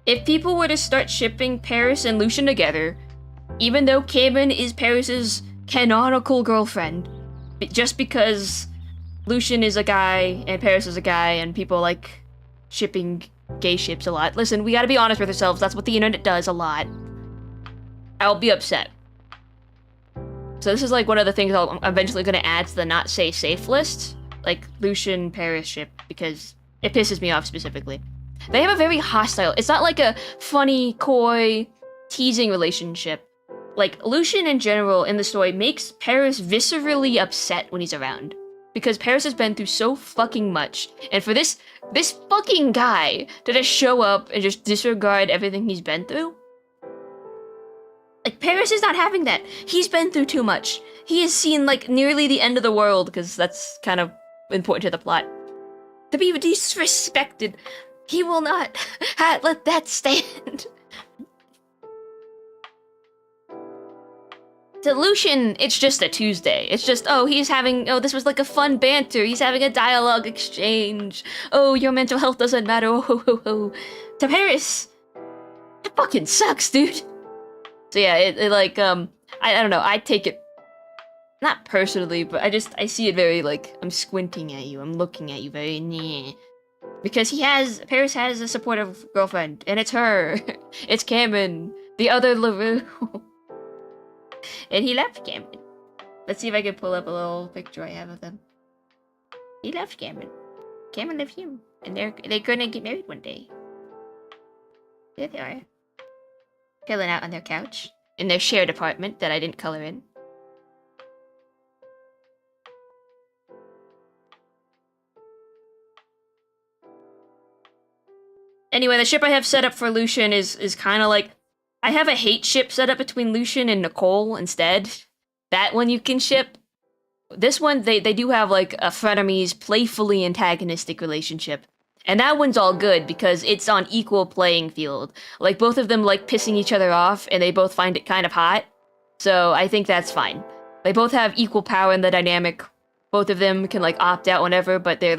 If people were to start shipping Paris and Lucian together, even though Cameron is Paris's canonical girlfriend, just because Lucian is a guy and Paris is a guy and people like shipping gay ships a lot. Listen, we gotta be honest with ourselves. That's what the internet does a lot. I'll be upset. So this is like one of the things I'm eventually gonna add to the not say safe list. Like Lucian Paris ship, because it pisses me off specifically. They have a very hostile, it's not like a funny, coy, teasing relationship. Like, Lucian in general in the story makes Paris viscerally upset when he's around. Because Paris has been through so fucking much. And for this fucking guy to just show up and just disregard everything he's been through? Like, Paris is not having that. He's been through too much. He has seen, like, nearly the end of the world, because that's kind of important to the plot. To be disrespected. He will not let that stand. To Lucian, it's just a Tuesday. It's just, oh, this was like a fun banter. He's having a dialogue exchange. Oh, your mental health doesn't matter. Oh. To Paris, it fucking sucks, dude. So yeah, it like, I don't know, I take it, not personally, but I see it very like, I'm squinting at you, I'm looking at you very near. Because Paris has a supportive girlfriend, and it's her. It's Cameron, the other LaRue. And he left Cameron. Let's see if I can pull up a little picture I have of them. He left Cameron. Cameron left him. And they're gonna get married one day. There they are. Chilling out on their couch. In their shared apartment that I didn't color in. Anyway, the ship I have set up for Lucian is kind of like... I have a hate ship set up between Lucian and Nicole instead. That one you can ship. This one, they do have like a frenemies, playfully antagonistic relationship. And that one's all good because it's on equal playing field. Like both of them like pissing each other off and they both find it kind of hot. So I think that's fine. They both have equal power in the dynamic. Both of them can like opt out whenever, but they're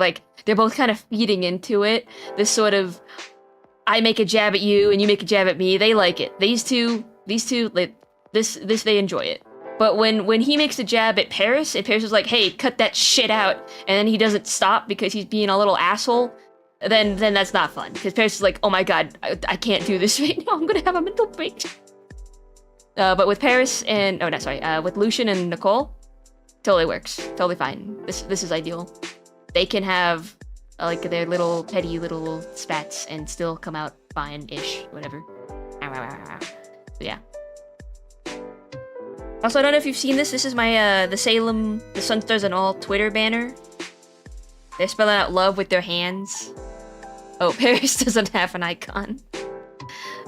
both kind of feeding into it. This sort of... I make a jab at you and you make a jab at me. They like it. These two, like, this they enjoy it. But when he makes a jab at Paris, and Paris is like, hey, cut that shit out, and then he doesn't stop because he's being a little asshole, then that's not fun. Because Paris is like, oh my god, I can't do this right now, I'm gonna have a mental break. But with Paris and, oh no, sorry, with Lucian and Nicole, totally works, totally fine. This is ideal. They can have like their little petty little spats and still come out fine-ish, whatever. So yeah. Also, I don't know if you've seen this. This is my the SunStarsAndAll Twitter banner. They're spelling out love with their hands. Oh, Paris doesn't have an icon.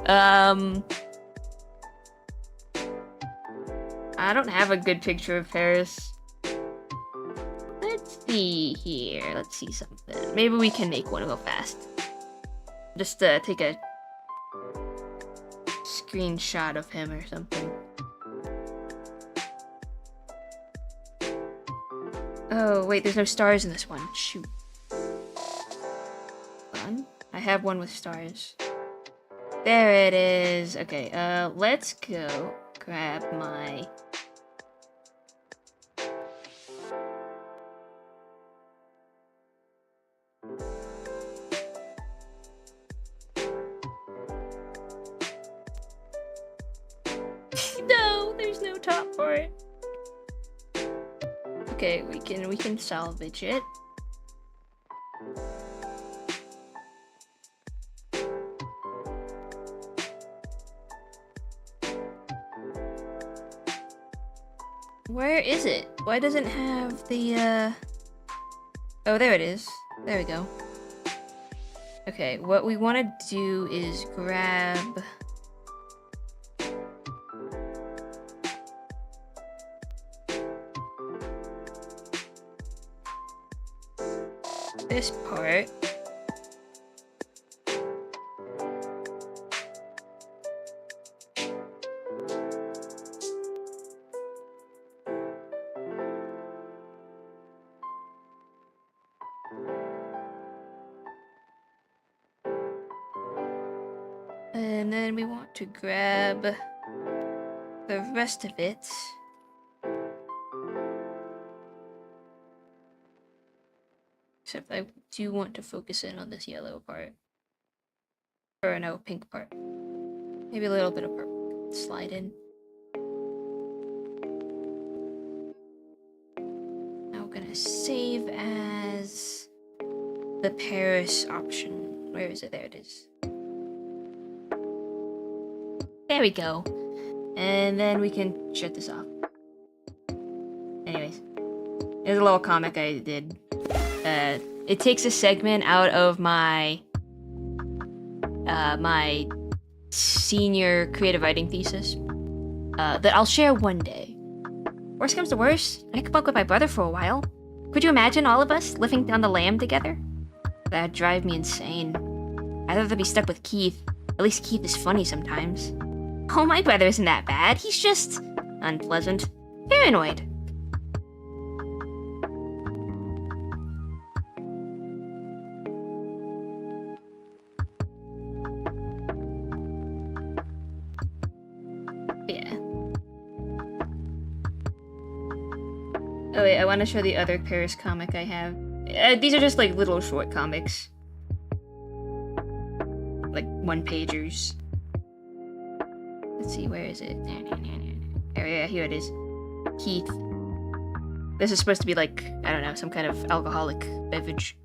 I don't have a good picture of Paris. Let's see here. Let's see something. Maybe we can make one real fast. Just take a screenshot of him or something. Oh, wait, there's no stars in this one. Shoot. Hold on. I have one with stars. There it is. Okay, let's go grab my... No, there's no top for it. Okay, we can salvage it. Where is it? Why doesn't it have the Oh, there it is. There we go. Okay, what we want to do is grab this part. And then we want to grab the rest of it. Except I do want to focus in on this yellow part. Or no, pink part. Maybe a little bit of purple. Slide in. Now we're gonna save as the Paris option. Where is it? There it is. There we go. And then we can shut this off. Anyways. There's a little comic I did. It takes a segment out of my my senior creative writing thesis that I'll share one day. Worst comes to worst, I come up with my brother for a while. Could you imagine all of us living down the lamb together? That'd drive me insane. I'd rather be stuck with Keith. At least Keith is funny sometimes. Oh, my brother isn't that bad. He's just unpleasant. Paranoid. Yeah. Oh wait, I want to show the other Paris comic I have. These are just like little short comics. Like one-pagers. Let's see, where is it? Yeah, here it is. Keith. This is supposed to be like, I don't know, some kind of alcoholic beverage.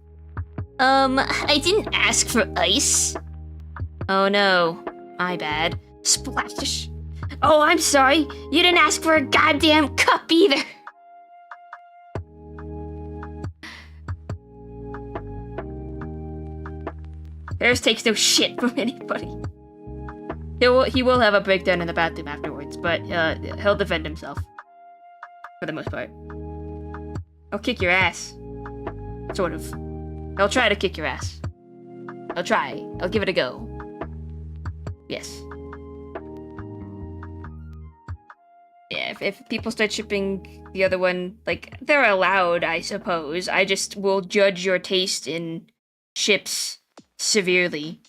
I didn't ask for ice. Oh no, my bad. Splash. Oh, I'm sorry. You didn't ask for a goddamn cup either. Paris takes no shit from anybody. He will have a breakdown in the bathroom afterwards, but he'll defend himself. For the most part. He'll kick your ass. Sort of. He'll try to kick your ass. He'll try. He'll give it a go. Yes. Yeah, if people start shipping the other one, like, they're allowed, I suppose. I just will judge your taste in ships severely.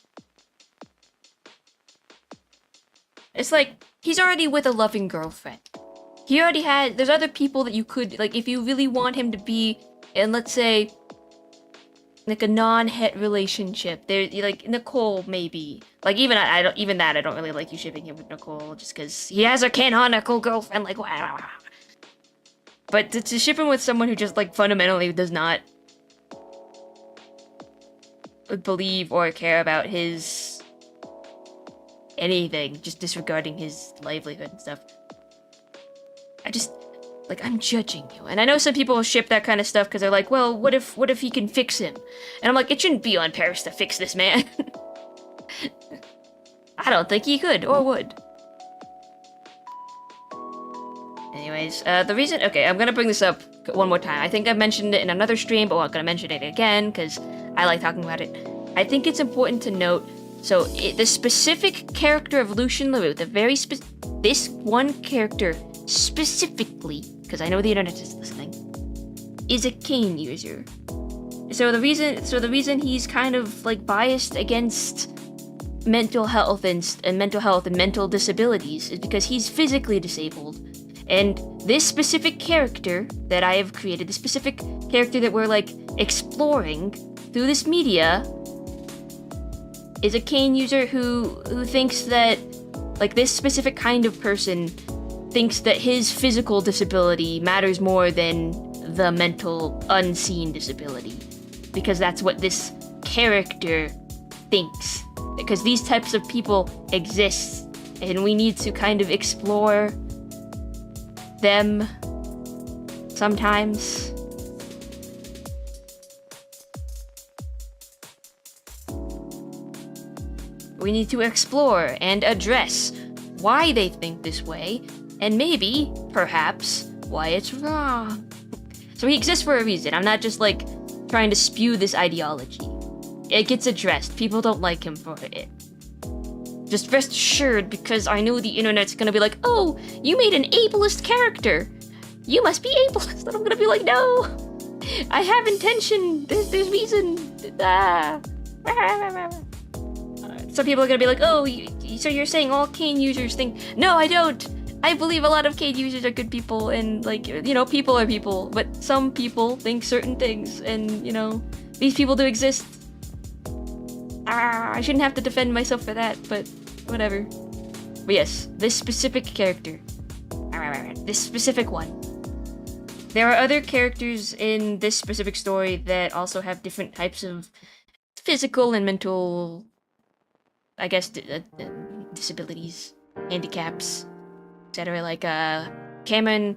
It's like, he's already with a loving girlfriend. he already had. There's other people that you could like if you really want him to be in, let's say, like a non-het relationship. There, like Nicole maybe. Like even I don't even that I don't really like you shipping him with Nicole just because he has a canonical girlfriend. Like wow. But to ship him with someone who just like fundamentally does not believe or care about his anything, just disregarding his livelihood and stuff. I just like I'm judging you, and I know some people ship that kind of stuff because they're like, well, what if he can fix him? And I'm like, it shouldn't be on Paris to fix this man. I don't think he could or would. Anyways, the reason, okay, I'm gonna bring this up one more time. I think I mentioned it in another stream, but I'm gonna mention it again because I like talking about it. I think it's important to note, so the specific character of Lucian LaRue, this one character specifically, because I know the internet is listening, is a cane user. So the reason he's kind of like biased against mental health and mental disabilities is because he's physically disabled. And this specific character that I have created, the specific character that we're like exploring through this media, is a cane user who thinks that like this specific kind of person thinks that his physical disability matters more than the mental unseen disability, because that's what this character thinks. Because these types of people exist, and we need to kind of explore them sometimes. We need to explore and address why they think this way, and maybe, perhaps, why it's wrong. So he exists for a reason. I'm not just like trying to spew this ideology. It gets addressed. People don't like him for it. Just rest assured, because I know the internet's gonna be like, oh, you made an ableist character. You must be ableist. And I'm gonna be like, no, I have intention. There's reason. Some people are gonna be like, oh, so you're saying all cane users think? No, I don't. I believe a lot of cane users are good people, and like, you know, people are people, but some people think certain things, and you know, these people do exist. I shouldn't have to defend myself for that, but whatever. But yes, this specific character. This specific one. There are other characters in this specific story that also have different types of physical and mental, I guess, disabilities, handicaps, etc. Like, Cameron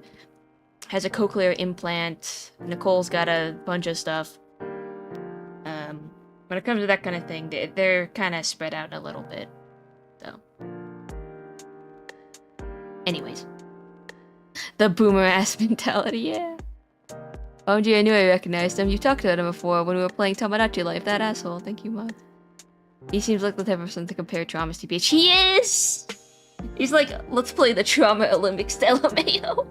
has a cochlear implant. Nicole's got a bunch of stuff. When it comes to that kind of thing, they're kind of spread out a little bit. So, anyways, the boomer-ass mentality, yeah. OMG, I knew I recognized him. You talked about him before when we were playing Tomodachi Life. That asshole. Thank you, Mod. He seems like the type of person to compare traumas to bitch. He is! He's like, let's play the Trauma Olympics to LMAO.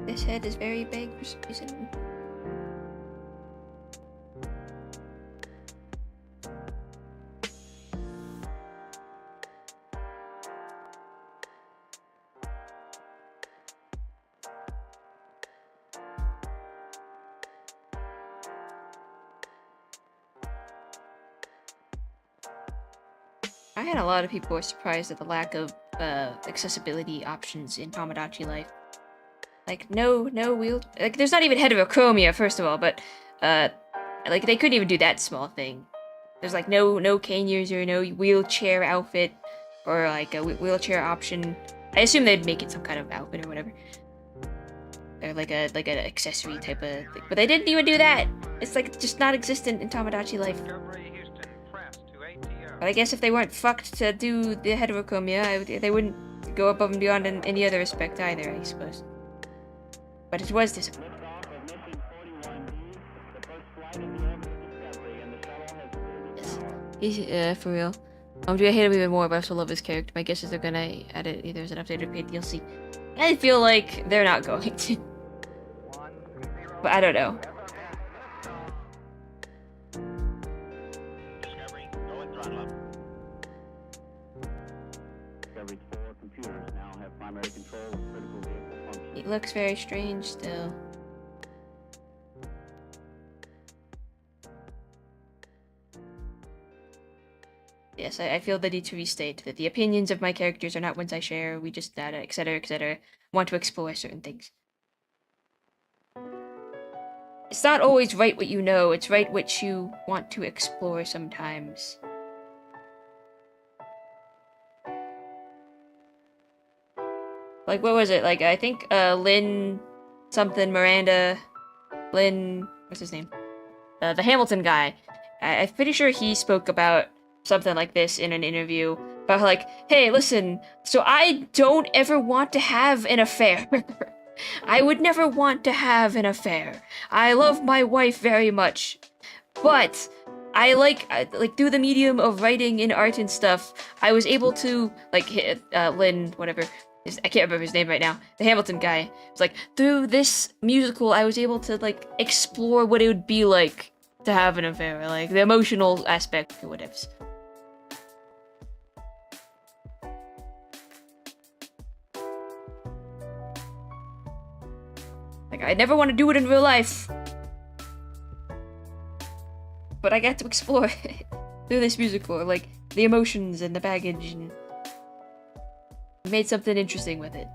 This head is very big for some reason. I had a lot of people were surprised at the lack of accessibility options in Tomodachi Life. Like, no wheel... Like, there's not even heterochromia, first of all, but, like, they couldn't even do that small thing. There's, like, no cane user, no wheelchair outfit, or, like, a wheelchair option. I assume they'd make it some kind of outfit or whatever. Or, like, an accessory type of thing. But they didn't even do that! It's, like, just not existent in Tomodachi Life. Discovery Houston, press to ATO. But I guess if they weren't fucked to do the heterochromia, they wouldn't go above and beyond in any other respect either, I suppose. But it was disappointing. Yes. For real. Do I hate him even more, but I still love his character. My guess is they're gonna add it either as an update or paid DLC. I feel like they're not going to. But I don't know. Discovery, go and throttle up. Discovery's 4 computers now have primary control of critical vehicle functions. He looks very strange still. Yes, I feel the need to restate that the opinions of my characters are not ones I share. We just, etc., etc., want to explore certain things. It's not always right what you know, it's right what you want to explore sometimes. Like, what was it? Like, I think, Lynn something, Miranda, Lynn, what's his name? The Hamilton guy. I'm pretty sure he spoke about something like this in an interview. About like, hey, listen, so I don't ever want to have an affair. I would never want to have an affair. I love my wife very much. But I like through the medium of writing and art and stuff, I was able to, like, Lynn, whatever, I can't remember his name right now, the Hamilton guy, was like, through this musical, I was able to, like, explore what it would be like to have an affair, like, the emotional aspect or whatever. Like, I never want to do it in real life. But I got to explore it through this musical, like, the emotions and the baggage, and made something interesting with it.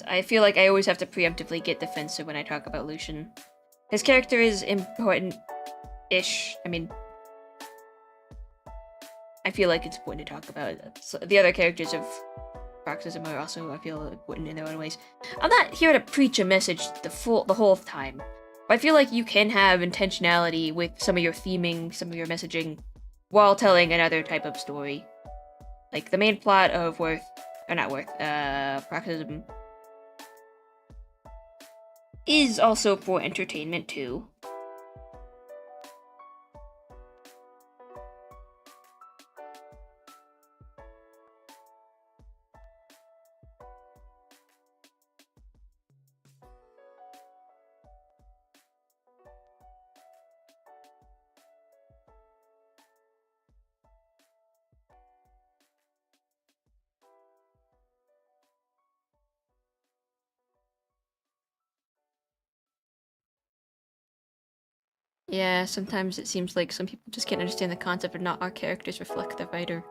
I feel like I always have to preemptively get defensive when I talk about Lucian. His character is important-ish. I mean, I feel like it's important to talk about. So the other characters of Paroxysm are also, I feel, important in their own ways. I'm not here to preach a message the whole time, but I feel like you can have intentionality with some of your theming, some of your messaging, while telling another type of story. Like, the main plot of Paroxysm is also for entertainment too. Yeah, sometimes it seems like some people just can't understand the concept of not our characters reflect the writer.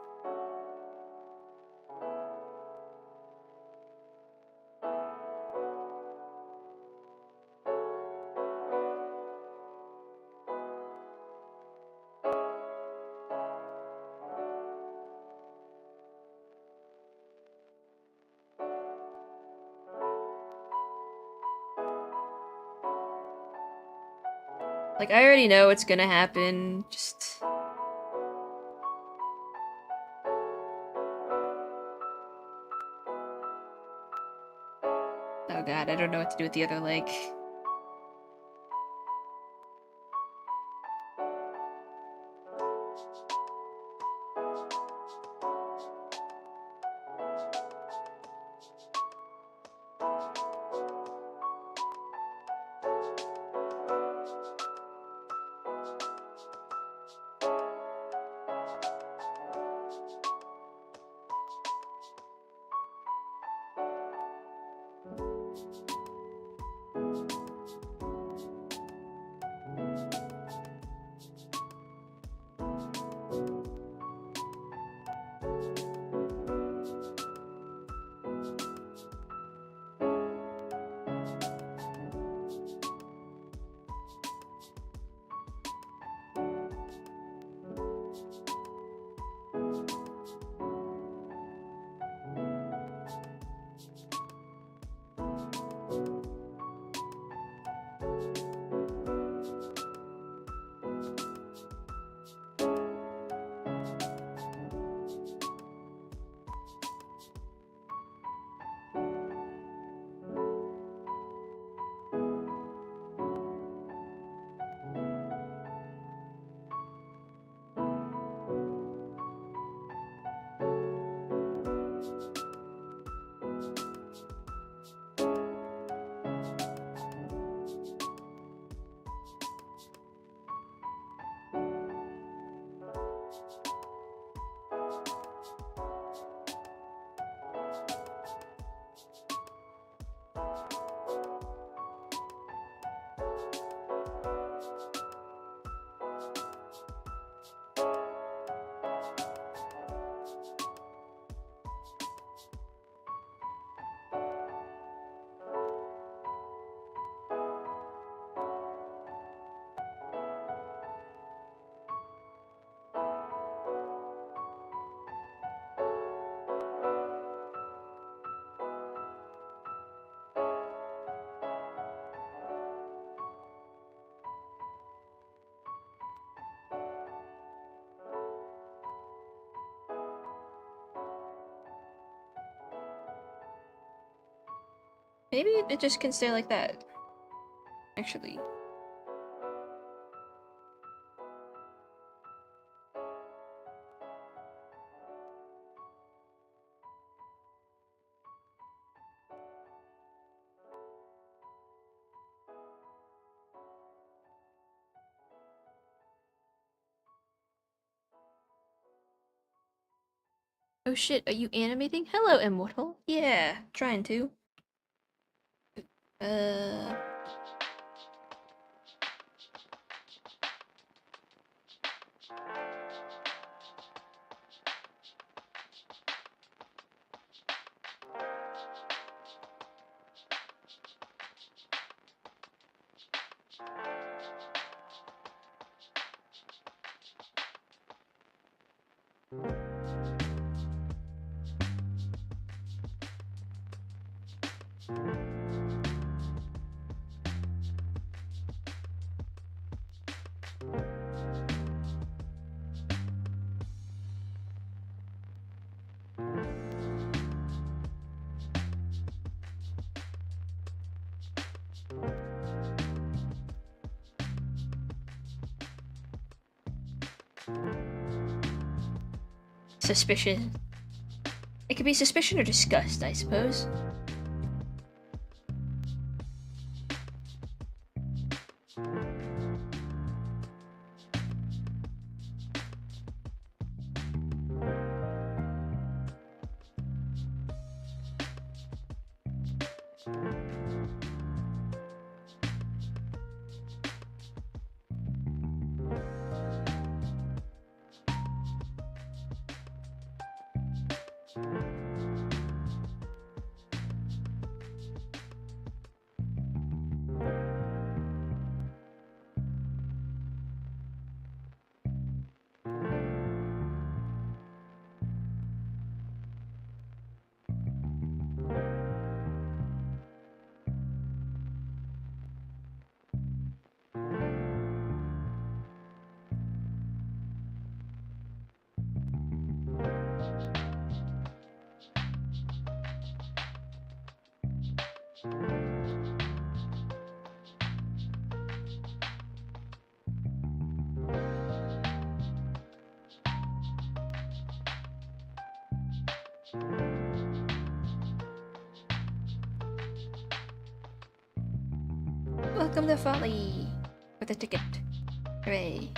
Like, I already know what's gonna happen, just... Oh god, I don't know what to do with the other leg. Maybe it just can stay like that. Actually. Oh shit, are you animating? Hello, Immortal. Yeah, trying to. Uh... Suspicion. It could be suspicion or disgust, I suppose. Welcome to Folly with a ticket. Hooray.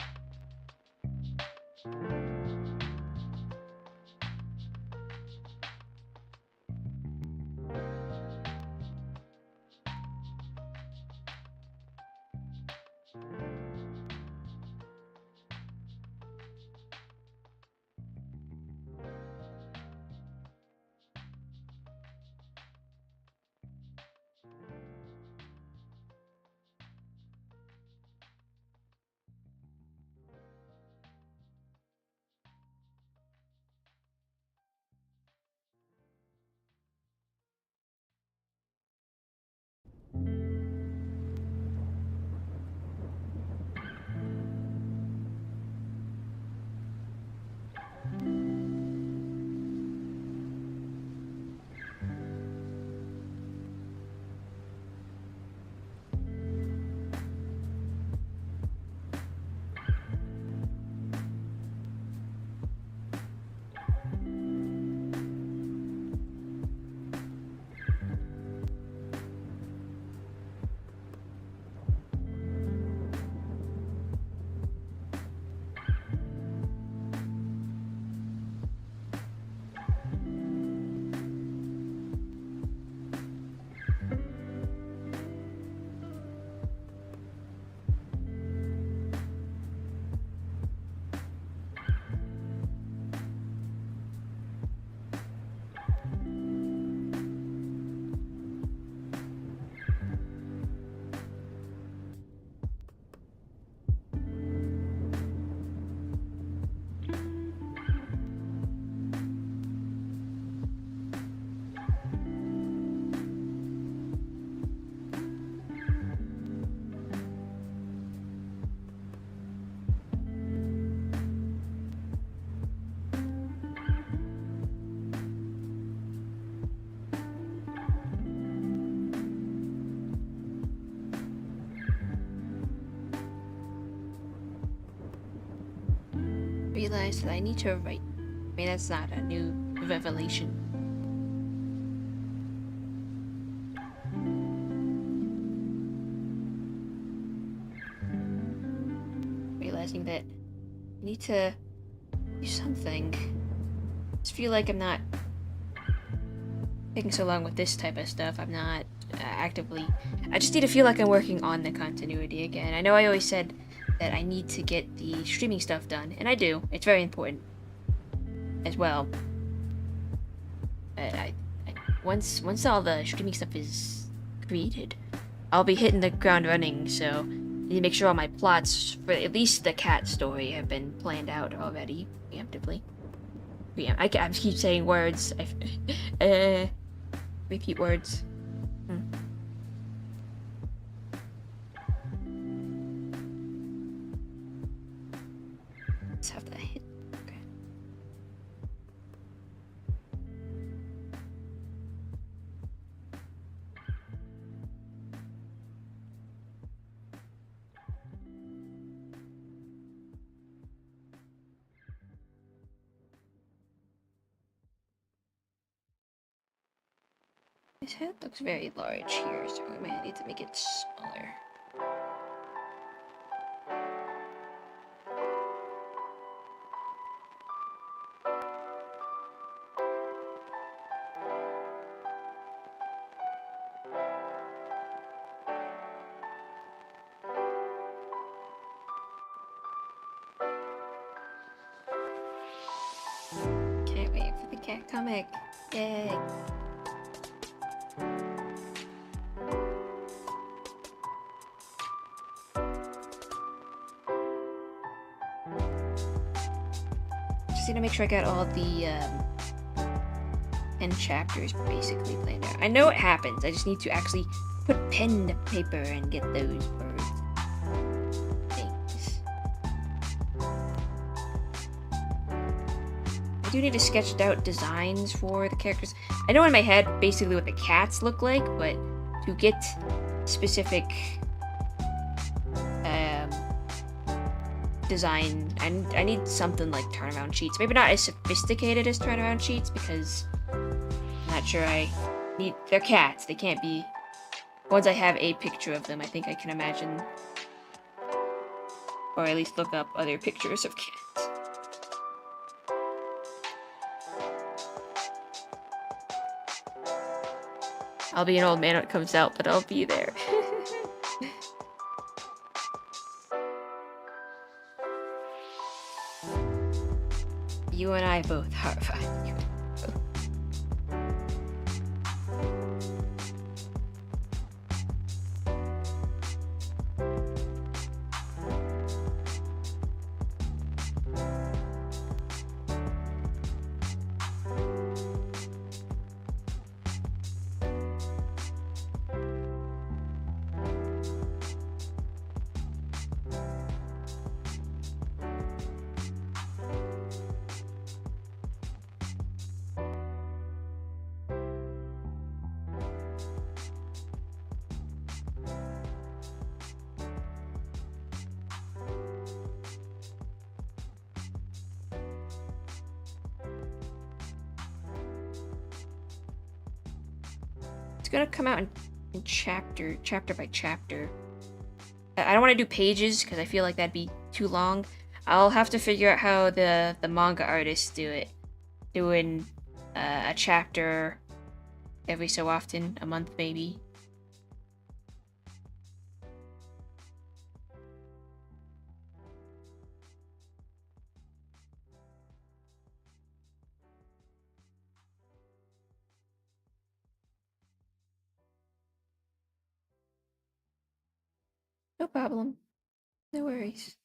realized that I need to write. I mean, that's not a new revelation. Realizing that I need to do something. I just feel like I'm not taking so long with this type of stuff. I'm not actively. I just need to feel like I'm working on the continuity again. I know I always said that I need to get the streaming stuff done, and I do. It's very important as well. Once all the streaming stuff is created, I'll be hitting the ground running. So I need to make sure all my plots for at least the cat story have been planned out already preemptively. I keep saying words. Repeat words. Let's have that hit. Okay. His head looks very large here, so we might need to make it smaller. Can't wait for the cat comic. Yay! Just need to make sure I got all the 10 chapters basically planned out. I know what happens. I just need to actually put pen to paper and get those words. Things. I do need to sketch out designs for the characters. I know in my head basically what the cats look like, but to get specific design, I need something like turnaround sheets. Maybe not as sophisticated as turnaround sheets, because I'm not sure I need. They're cats. They can't be. Once I have a picture of them, I think I can imagine, or at least look up other pictures of cats. I'll be an old man when it comes out, but I'll be there. You and I both are fine. Gonna come out in chapter by chapter. I don't want to do pages because I feel like that'd be too long. I'll have to figure out how the manga artists do it, doing a chapter every so often, a month maybe. No problem. No worries.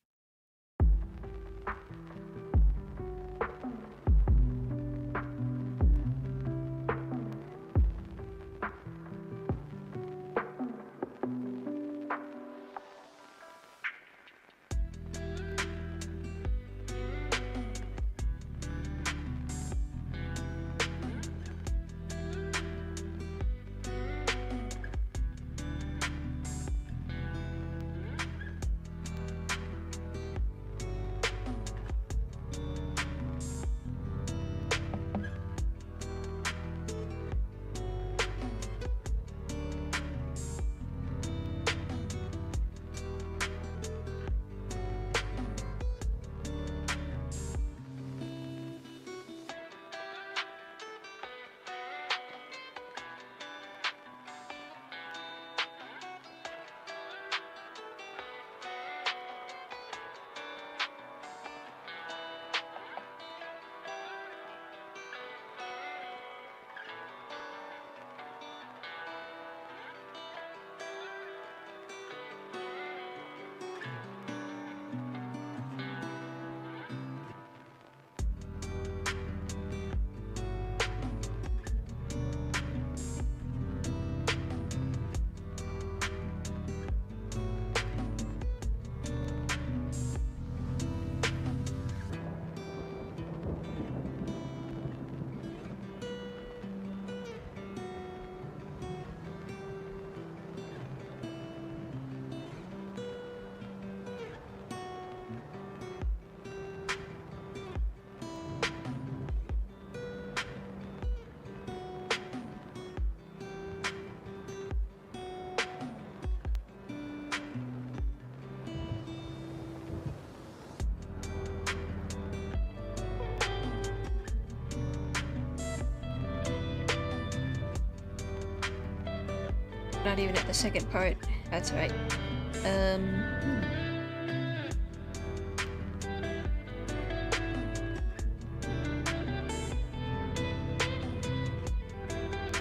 not even at the second part. That's right.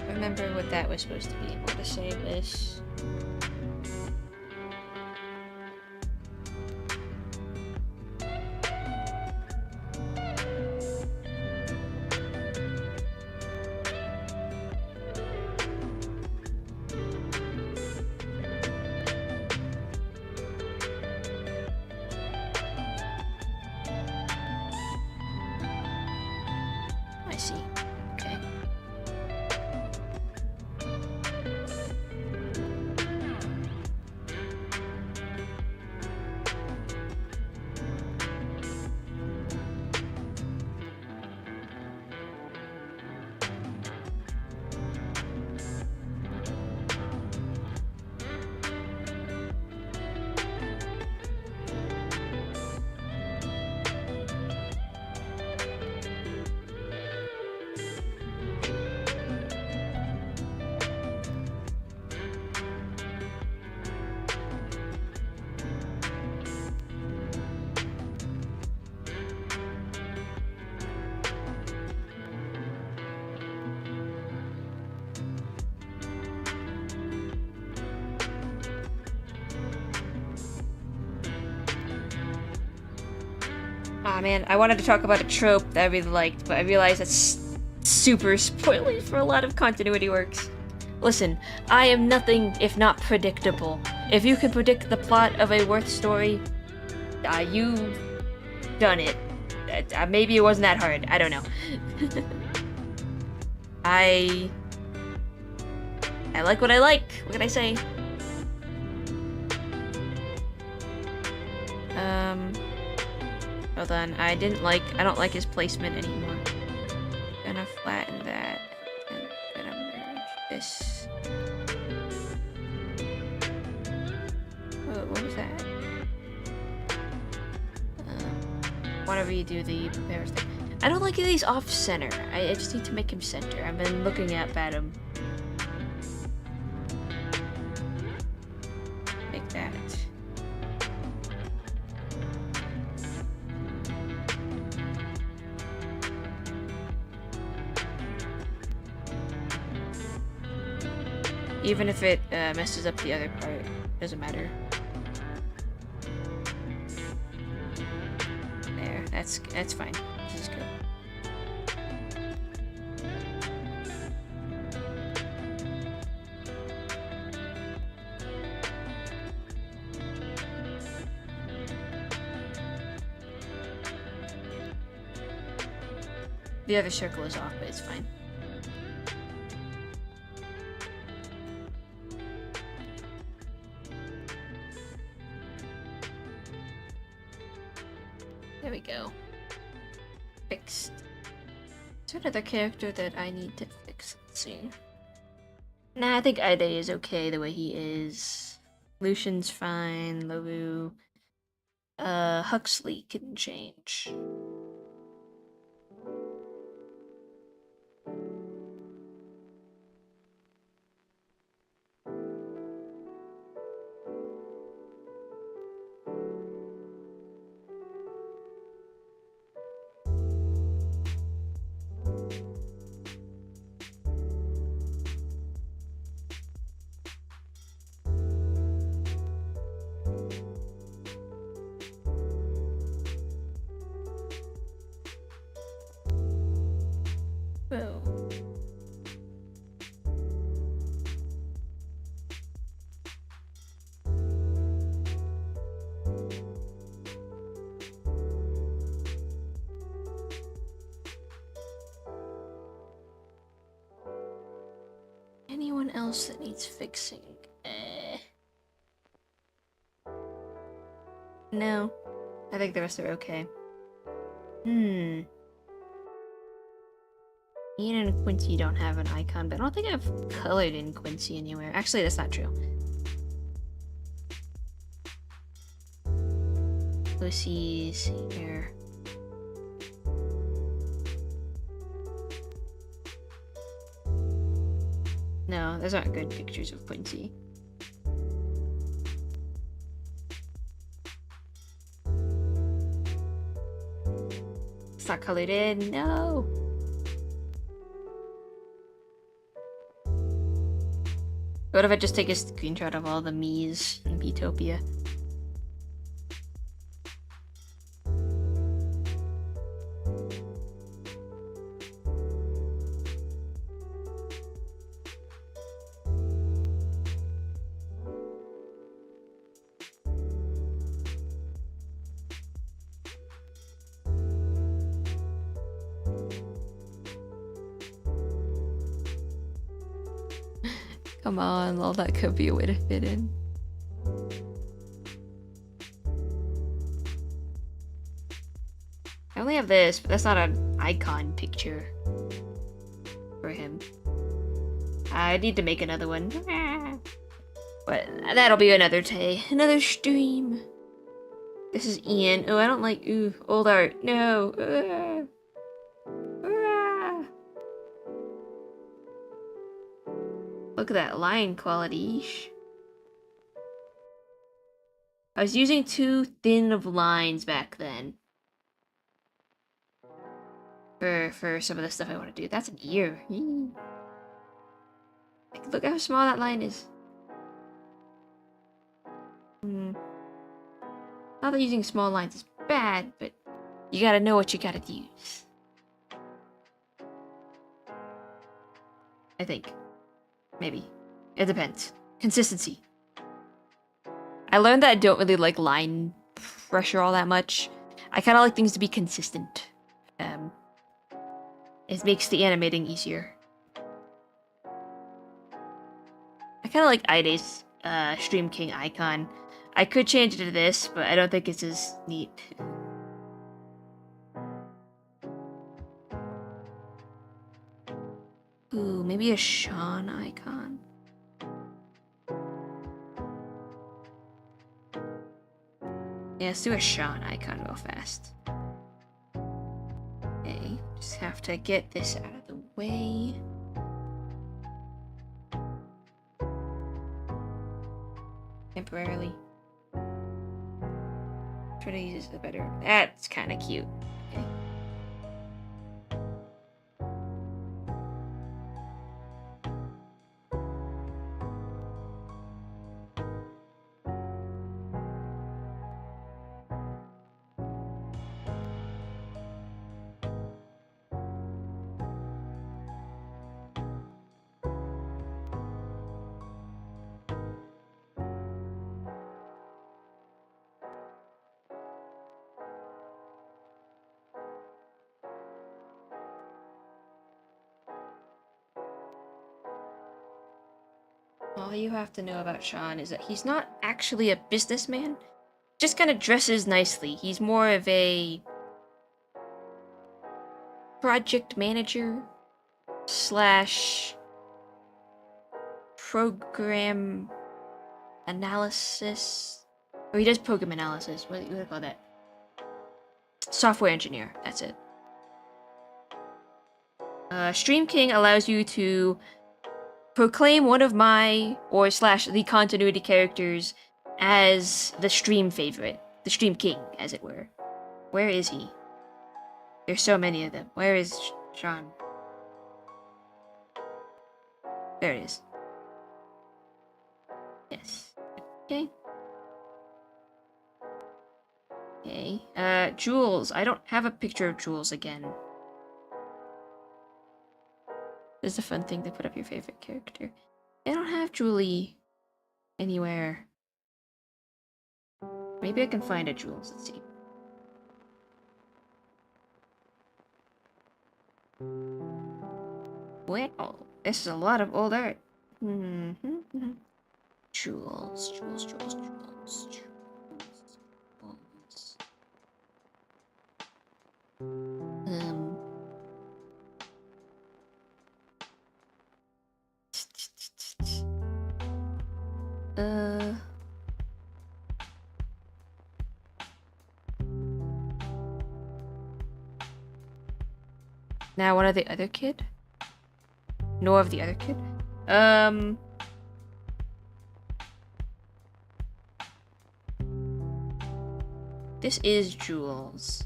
Remember what that was supposed to be. I'm gonna save this. I see. Okay. Aw man, I wanted to talk about a trope that I really liked, but I realized that's super spoilery for a lot of continuity works. Listen, I am nothing if not predictable. If you can predict the plot of a Worth story, you've done it. Maybe it wasn't that hard, I don't know. I like what I like, what can I say? Hold on, I don't like his placement anymore. Gonna flatten that, and gonna merge this. Oh, what was that? Whenever you do the prepare thing. I don't like these off-center. I just need to make him center. I've been looking up at him. Like that. Even if it messes up the other part, doesn't matter. There, that's fine. This is good. The other circle is off, but it's fine. There we go. Fixed. Is there another character that I need to fix? Let's see. Nah, I think Ide is okay the way he is. Lucian's fine. Lovu. Huxley can change. Whoa. Anyone else that needs fixing? No. I think the rest are okay. Ian and Quincy don't have an icon, but I don't think I've colored in Quincy anywhere. Actually, that's not true. Lucy's here. No, those aren't good pictures of Quincy. It's not colored in, no! What if I just take a screenshot of all the me's in Petopia? Come on, all that could be a way to fit in. I only have this, but that's not an icon picture for him. I need to make another one. But that'll be another day, another stream. This is Ian. Oh, I don't like old art. No. Look at that line quality. I was using too thin of lines back then. For some of the stuff I want to do. That's an ear. Like, look how small that line is. Not that using small lines is bad, but you gotta know what you gotta use. I think. Maybe. It depends. Consistency. I learned that I don't really like line pressure all that much. I kind of like things to be consistent. It makes the animating easier. I kind of like Ide's Stream King icon. I could change it to this, but I don't think it's as neat. Ooh, maybe a Sean icon. Yeah, let's do a Sean icon real fast. Okay, just have to get this out of the way. Temporarily. Try to use the better. That's kind of cute. Okay. All you have to know about Sean is that he's not actually a businessman. Just kind of dresses nicely. He's more of a project manager slash program analysis. Or he does program analysis. What do you call that? Software engineer. That's it. Stream King allows you to proclaim one of my, or slash the continuity characters as the stream favorite. The stream king, as it were. Where is he? There's so many of them. Where is Sean? There it is. Yes. Okay. Okay. Jules. I don't have a picture of Jules again. This is a fun thing to put up your favorite character. I don't have Julie anywhere. Maybe I can find a Jules. Let's see. Well, this is a lot of old art. Jules. Now, one of the other kid? Nor of the other kid? This is Jules.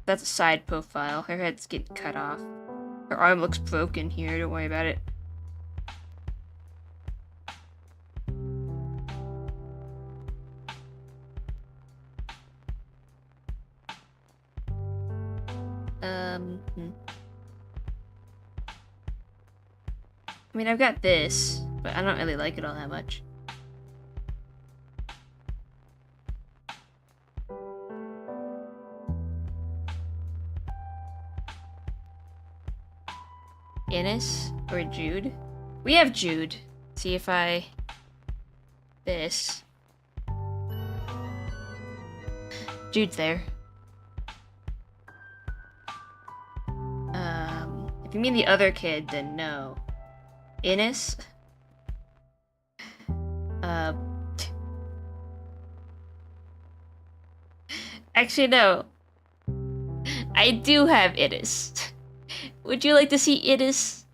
That's a side profile. Her head's getting cut off. Her arm looks broken here, don't worry about it. I mean, I've got this, but I don't really like it all that much. Innes or Jude? We have Jude. See if I... This. Jude's there. If you mean the other kid, then no. Innes? Actually, no. I do have Innes. Would you like to see Innes?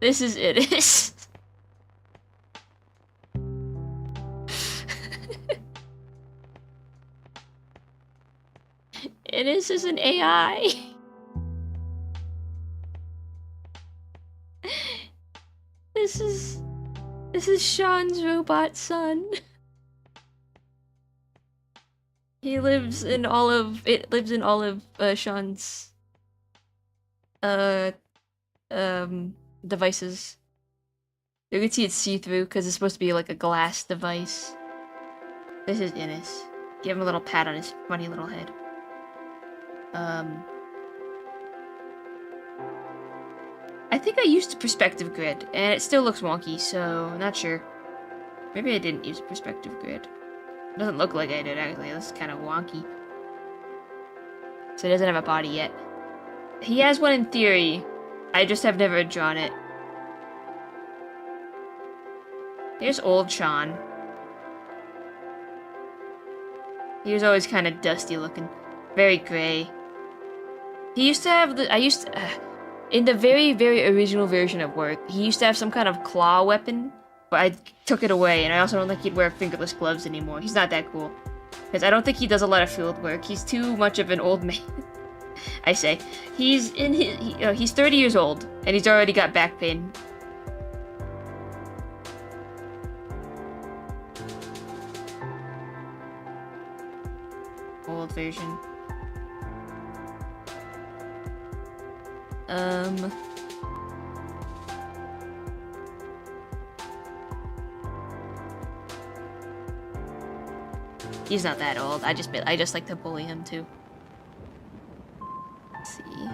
This is Innes. Innes is an AI. This is Sean's robot son. He lives in all of Sean's devices. You can see it's see-through because it's supposed to be like a glass device. This is Innes. Give him a little pat on his funny little head. I think I used a perspective grid, and it still looks wonky, so I'm not sure. Maybe I didn't use a perspective grid. It doesn't look like I did, actually. This is kind of wonky. So he doesn't have a body yet. He has one in theory. I just have never drawn it. Here's old Sean. He was always kind of dusty looking. Very gray. He used to have in the very, very original version of work, he used to have some kind of claw weapon, but I took it away, and I also don't think he'd wear fingerless gloves anymore. He's not that cool. Because I don't think he does a lot of field work. He's too much of an old man. I say. He's in his, he's 30 years old, and he's already got back pain. Old version. He's not that old. I just like to bully him too. Let's see.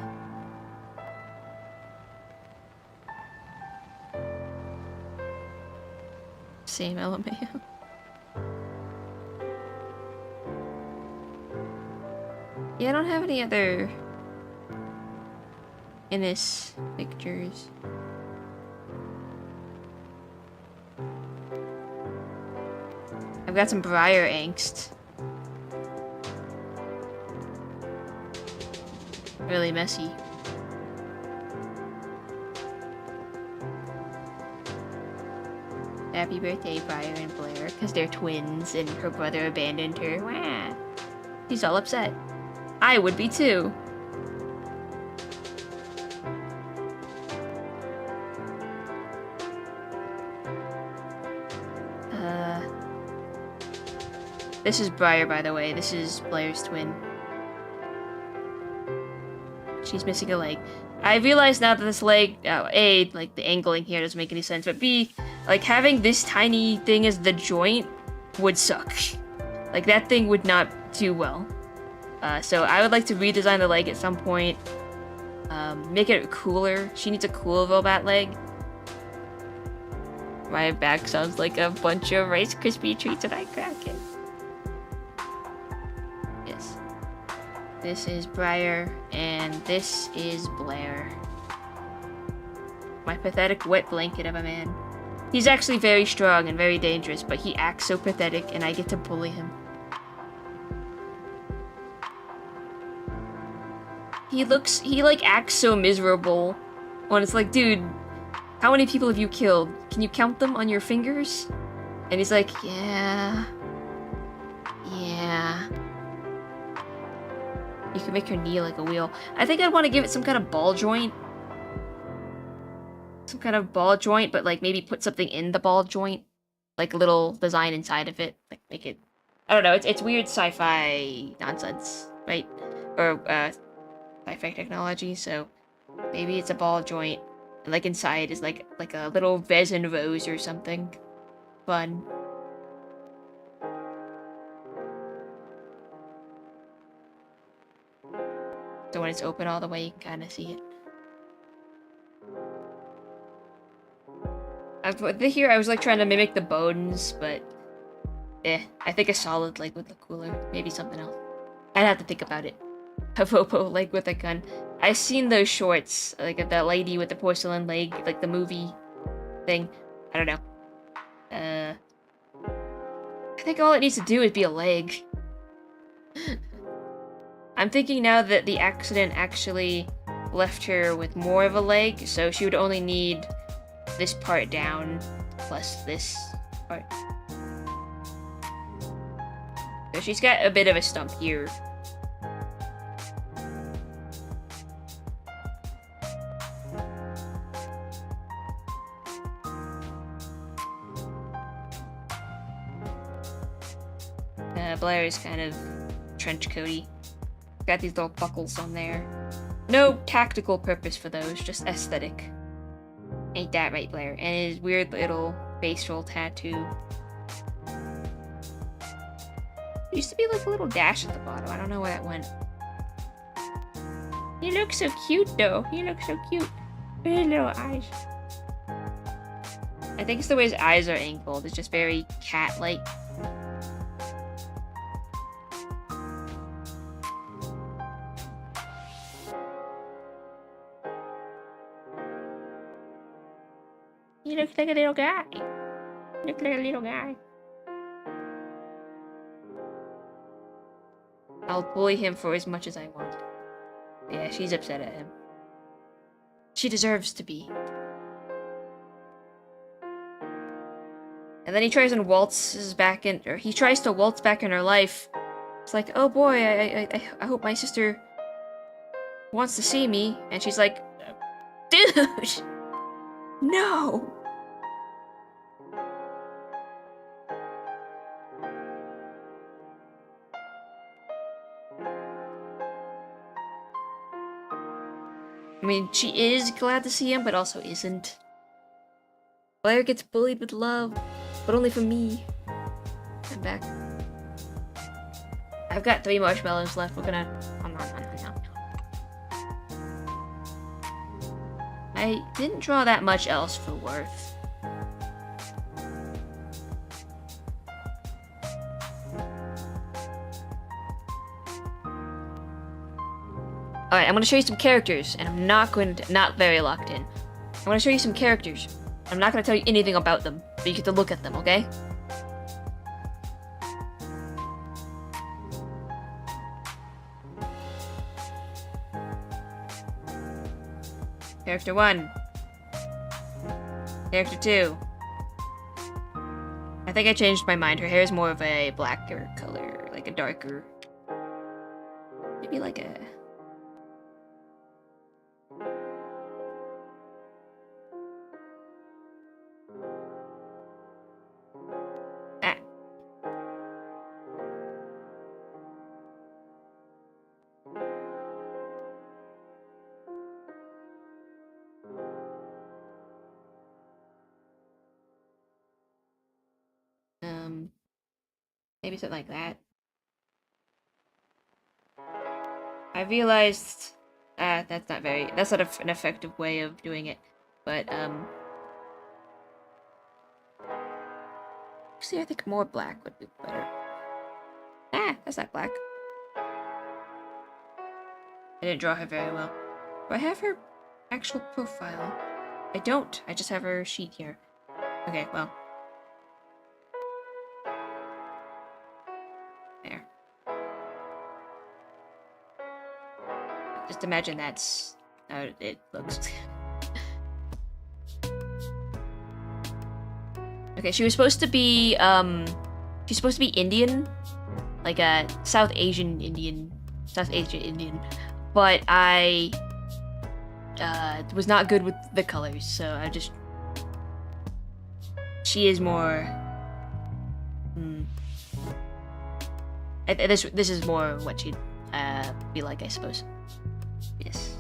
Same LMAO. Yeah, I don't have any other Innes pictures. I've got some Briar angst. Really messy. Happy birthday, Briar and Blair, because they're twins and her brother abandoned her. Wah. She's all upset. I would be too. This is Briar, by the way. This is Blair's twin. She's missing a leg. I realize now that this leg, A, like the angling here doesn't make any sense, but B, like having this tiny thing as the joint would suck. Like that thing would not do well. So I would like to redesign the leg at some point. Make it cooler. She needs a cool robot leg. My back sounds like a bunch of Rice Krispie treats that I crack it. Yes. This is Briar, and this is Blair. My pathetic wet blanket of a man. He's actually very strong and very dangerous, but he acts so pathetic, and I get to bully him. he like acts so miserable when it's like, dude, how many people have you killed? Can you count them on your fingers? And he's like, yeah. You can make your knee like a wheel. I think I'd want to give it some kind of ball joint. Some kind of ball joint, but like maybe put something in the ball joint. Like a little design inside of it. Like make it, I don't know, it's weird sci-fi nonsense, right? Or sci-fi technology, so maybe it's a ball joint. And like inside is like a little resin rose or something. Fun. So when it's open all the way, you can kind of see it. Here, I was like trying to mimic the bones, but I think a solid leg would look cooler. Maybe something else. I'd have to think about it. A Popo leg with a gun. I've seen those shorts, like of that lady with the porcelain leg, like the movie thing. I don't know. I think all it needs to do is be a leg. I'm thinking now that the accident actually left her with more of a leg, so she would only need this part down plus this part. So she's got a bit of a stump here. Blair is kind of trench coaty. Got these little buckles on there. No tactical purpose for those, just aesthetic. Ain't that right, Blair? And his weird little facial tattoo. There used to be like a little dash at the bottom. I don't know where that went. He looks so cute though. He looks so cute. With his little eyes. I think it's the way his eyes are angled. It's just very cat-like. He looks like a little guy. Looks like a little guy. I'll bully him for as much as I want. Yeah, she's upset at him. She deserves to be. And then he tries and waltzes back in, or he tries to waltz back in her life. It's like, oh boy, I hope my sister wants to see me. And she's like, dude, no. I mean, she is glad to see him, but also isn't. Blair gets bullied with love, but only from me. I'm back. I've got 3 marshmallows left. We're gonna... I didn't draw that much else for worth. Alright, I'm gonna show you some characters, and I'm not very locked in. I'm gonna show you some characters. I'm not gonna tell you anything about them, but you get to look at them, okay? Character 1. Character 2. I think I changed my mind. Her hair is more of a blacker color, like a darker. Maybe like a... maybe something like that. I realized that's not an effective way of doing it, but actually I think more black would be better. That's not black. I didn't draw her very well. Do I have her actual profile? I don't. I just have her sheet here. Okay, well. There. just imagine that's how it looks. Okay, she was supposed to be, she's supposed to be Indian. Like a South Asian Indian. But I was not good with the colors, so I just... She is more... This is more what she'd be like, I suppose. Yes.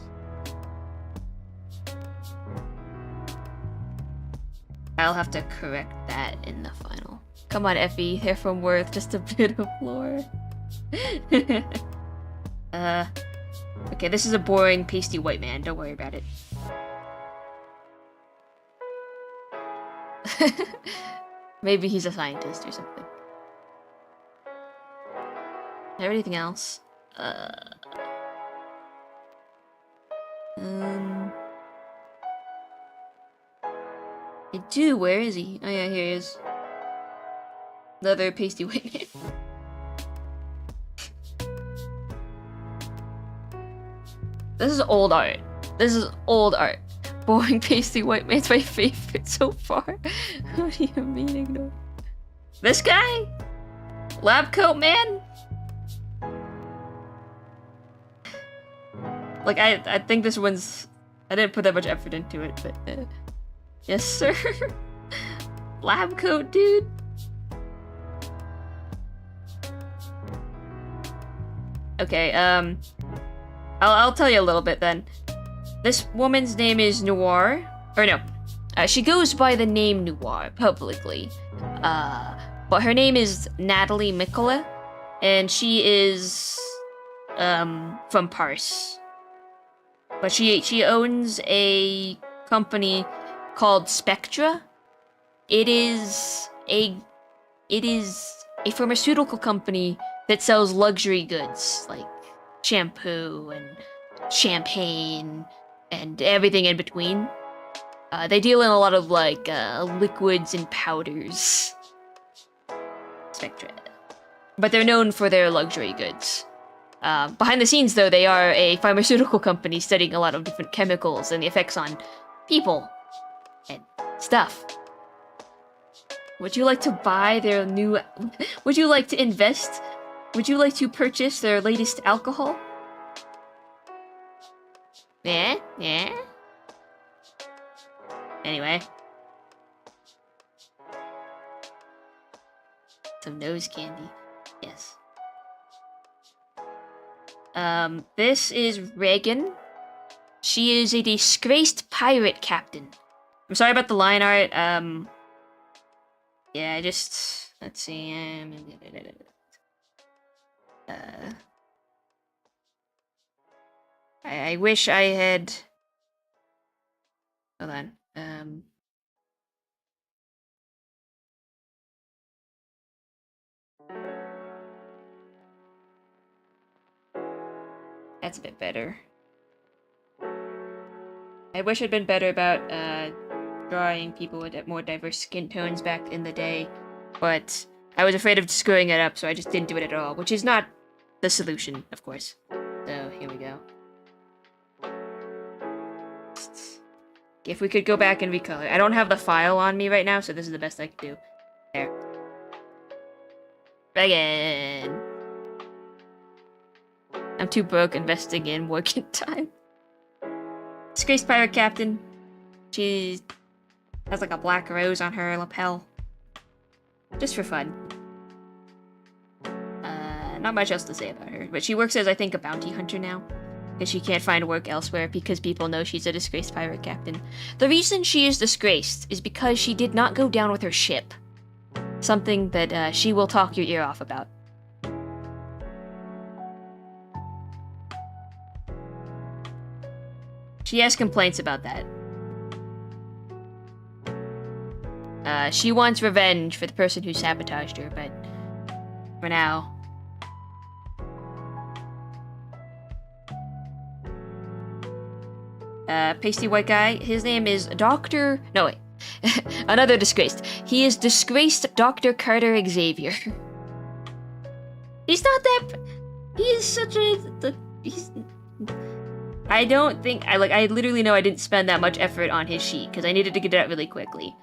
I'll have to correct that in the final. Come on, Effie, they're from Worth, just a bit of lore. Okay, this is a boring, pasty white man, don't worry about it. Maybe he's a scientist or something. Everything else? I do, where is he? Oh yeah, here he is. Another pasty white man. This is old art. This is old art. Boring pasty white man's my favorite so far. What do you mean ignore? This guy? Lab coat man? Like, I think this one's... I didn't put that much effort into it, but... yes, sir. Lab coat, dude. Okay, I'll tell you a little bit then. This woman's name is Noir. Or no. She goes by the name Noir publicly. But her name is Natalie Mikola. And she is... from Pars. But she owns a company called Spectra. It is a pharmaceutical company that sells luxury goods like shampoo and champagne and everything in between. They deal in a lot of like liquids and powders. Spectra. But they're known for their luxury goods. Behind the scenes, though, they are a pharmaceutical company studying a lot of different chemicals and the effects on people and stuff. Would you like to buy their new... Would you like to invest? Would you like to purchase their latest alcohol? Yeah? Yeah? Anyway. Some nose candy. Yes. This is Reagan. She is a disgraced pirate captain. I'm sorry about the line art, yeah, I just... Let's see, I wish I had... Hold on, That's a bit better. I wish I'd been better about, drawing people with more diverse skin tones back in the day, but I was afraid of screwing it up, so I just didn't do it at all, which is not the solution, of course. So, here we go. If we could go back and recolor. I don't have the file on me right now, so this is the best I can do. There. Again. I'm too broke investing in working time. Disgraced pirate captain. She has like a black rose on her lapel. Just for fun. Not much else to say about her. But she works as, I think, a bounty hunter now. Because she can't find work elsewhere because people know she's a disgraced pirate captain. The reason she is disgraced is because she did not go down with her ship. Something that she will talk your ear off about. She has complaints about that. She wants revenge for the person who sabotaged her, but for now... pasty white guy, his name is Dr... No, wait. Another disgraced. He is disgraced Dr. Carter Xavier. He's not that... He is such a... I don't think I literally know I didn't spend that much effort on his sheet because I needed to get it out really quickly.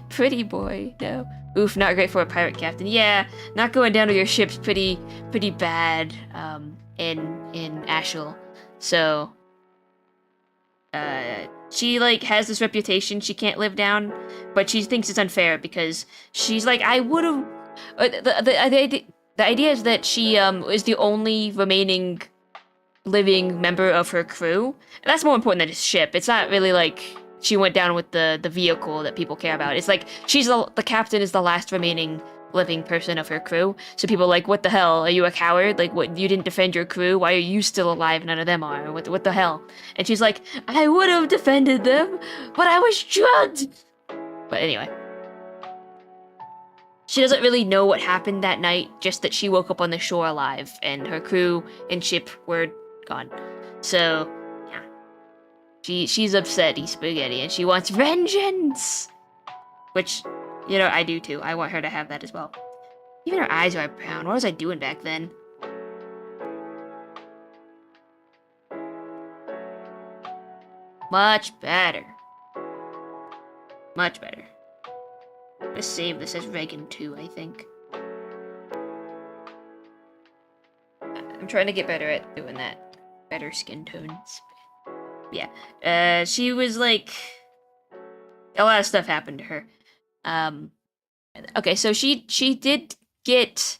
Pretty boy, no. Oof, not great for a pirate captain. Yeah, not going down with your ship's pretty bad in Ashel. So she like has this reputation she can't live down, but she thinks it's unfair because she's like, I would have the idea is that she is the only remaining living member of her crew. And that's more important than his ship. It's not really like she went down with the vehicle that people care about. It's like she's the captain is the last remaining living person of her crew. So people are like, what the hell? Are you a coward? Like, what? You didn't defend your crew? Why are you still alive? None of them are. What the hell? And she's like, I would have defended them, but I was drugged. But anyway. She doesn't really know what happened that night, just that she woke up on the shore alive, and her crew and ship were gone. So, yeah. She's upset, Spaghetti, and she wants vengeance! Which, you know, I do too. I want her to have that as well. Even her eyes are brown. What was I doing back then? Much better. Much better. Let's save this as Reagan 2, I think. I'm trying to get better at doing that. Better skin tones. Yeah. She was like... A lot of stuff happened to her. Okay, so she did get...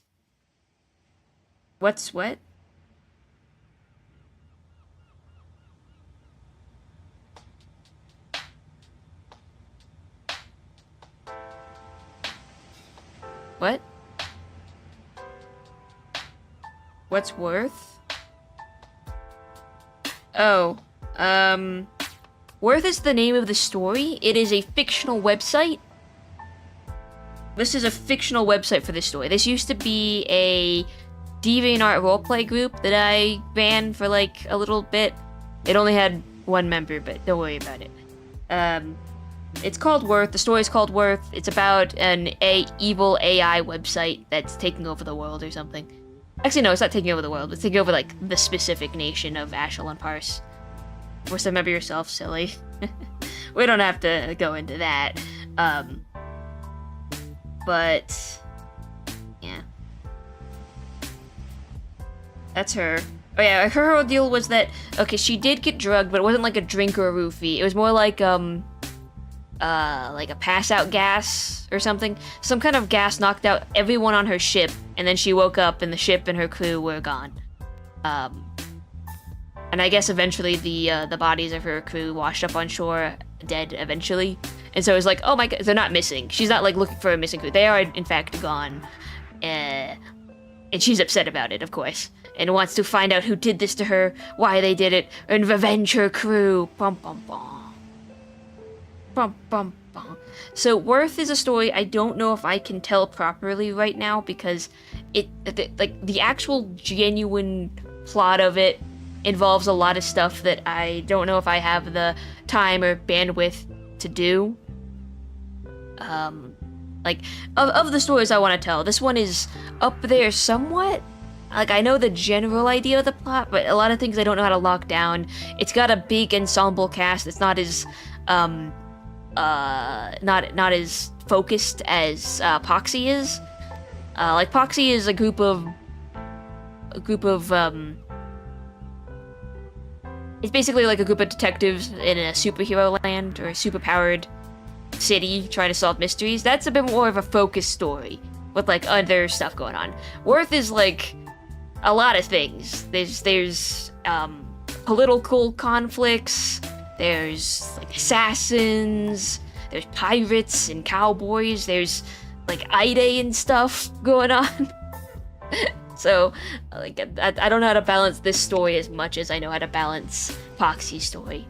What's what? What? What's worth? Oh, Worth is the name of the story. It is a fictional website. This is a fictional website for this story. This used to be a DeviantArt roleplay group that I ran for like a little bit. It only had one member, but don't worry about it. It's called Worth. The story's called Worth. It's about an evil AI website that's taking over the world or something. Actually, no, it's not taking over the world. It's taking over, like, the specific nation of Ashel and Pars. Force remember yourself, silly. We don't have to go into that. But... yeah. That's her. Oh yeah, her whole deal was that, okay, she did get drugged, but it wasn't like a drink or a roofie. It was more like a pass-out gas or something. Some kind of gas knocked out everyone on her ship, and then she woke up and the ship and her crew were gone. And I guess eventually the bodies of her crew washed up on shore, dead eventually. And so it was like, oh my god, they're not missing. She's not like looking for a missing crew. They are in fact gone. And she's upset about it, of course. And wants to find out who did this to her, why they did it, and revenge her crew. Bum bum bum. Bum bum bum. So Worth is a story I don't know if I can tell properly right now because the actual genuine plot of it involves a lot of stuff that I don't know if I have the time or bandwidth to do. Like of the stories I want to tell, this one is up there somewhat. Like, I know the general idea of the plot, but a lot of things I don't know how to lock down. It's got a big ensemble cast. It's not as not as focused as Poxy is. Like, Poxy is a group of it's basically like a group of detectives in a superhero land or a superpowered city trying to solve mysteries. That's a bit more of a focused story with like other stuff going on. Worth is like a lot of things. There's political conflicts, there's like assassins, there's pirates and cowboys, there's like Ide and stuff going on. So, like, I don't know how to balance this story as much as I know how to balance Poxy's story.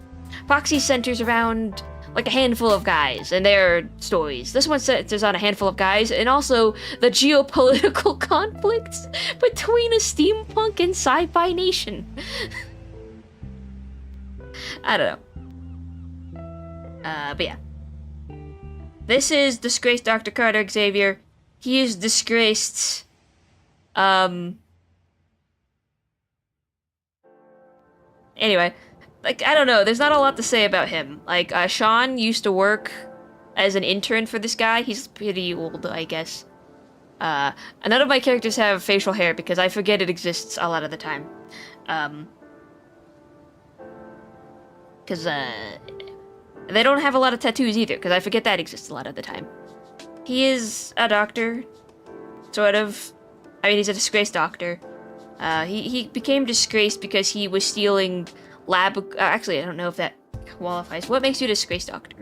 Poxy centers around like a handful of guys and their stories. This one centers on a handful of guys and also the geopolitical conflicts between a steampunk and sci-fi nation. I don't know. But yeah. This is disgraced Dr. Carter Xavier. He is disgraced, Anyway, like, I don't know, there's not a lot to say about him. Like, Sean used to work as an intern for this guy. He's pretty old, I guess. None of my characters have facial hair because I forget it exists a lot of the time. Because, they don't have a lot of tattoos either, because I forget that exists a lot of the time. He is a doctor, sort of. I mean, he's a disgraced doctor. He became disgraced because he was stealing lab... actually, I don't know if that qualifies. What makes you a disgraced doctor?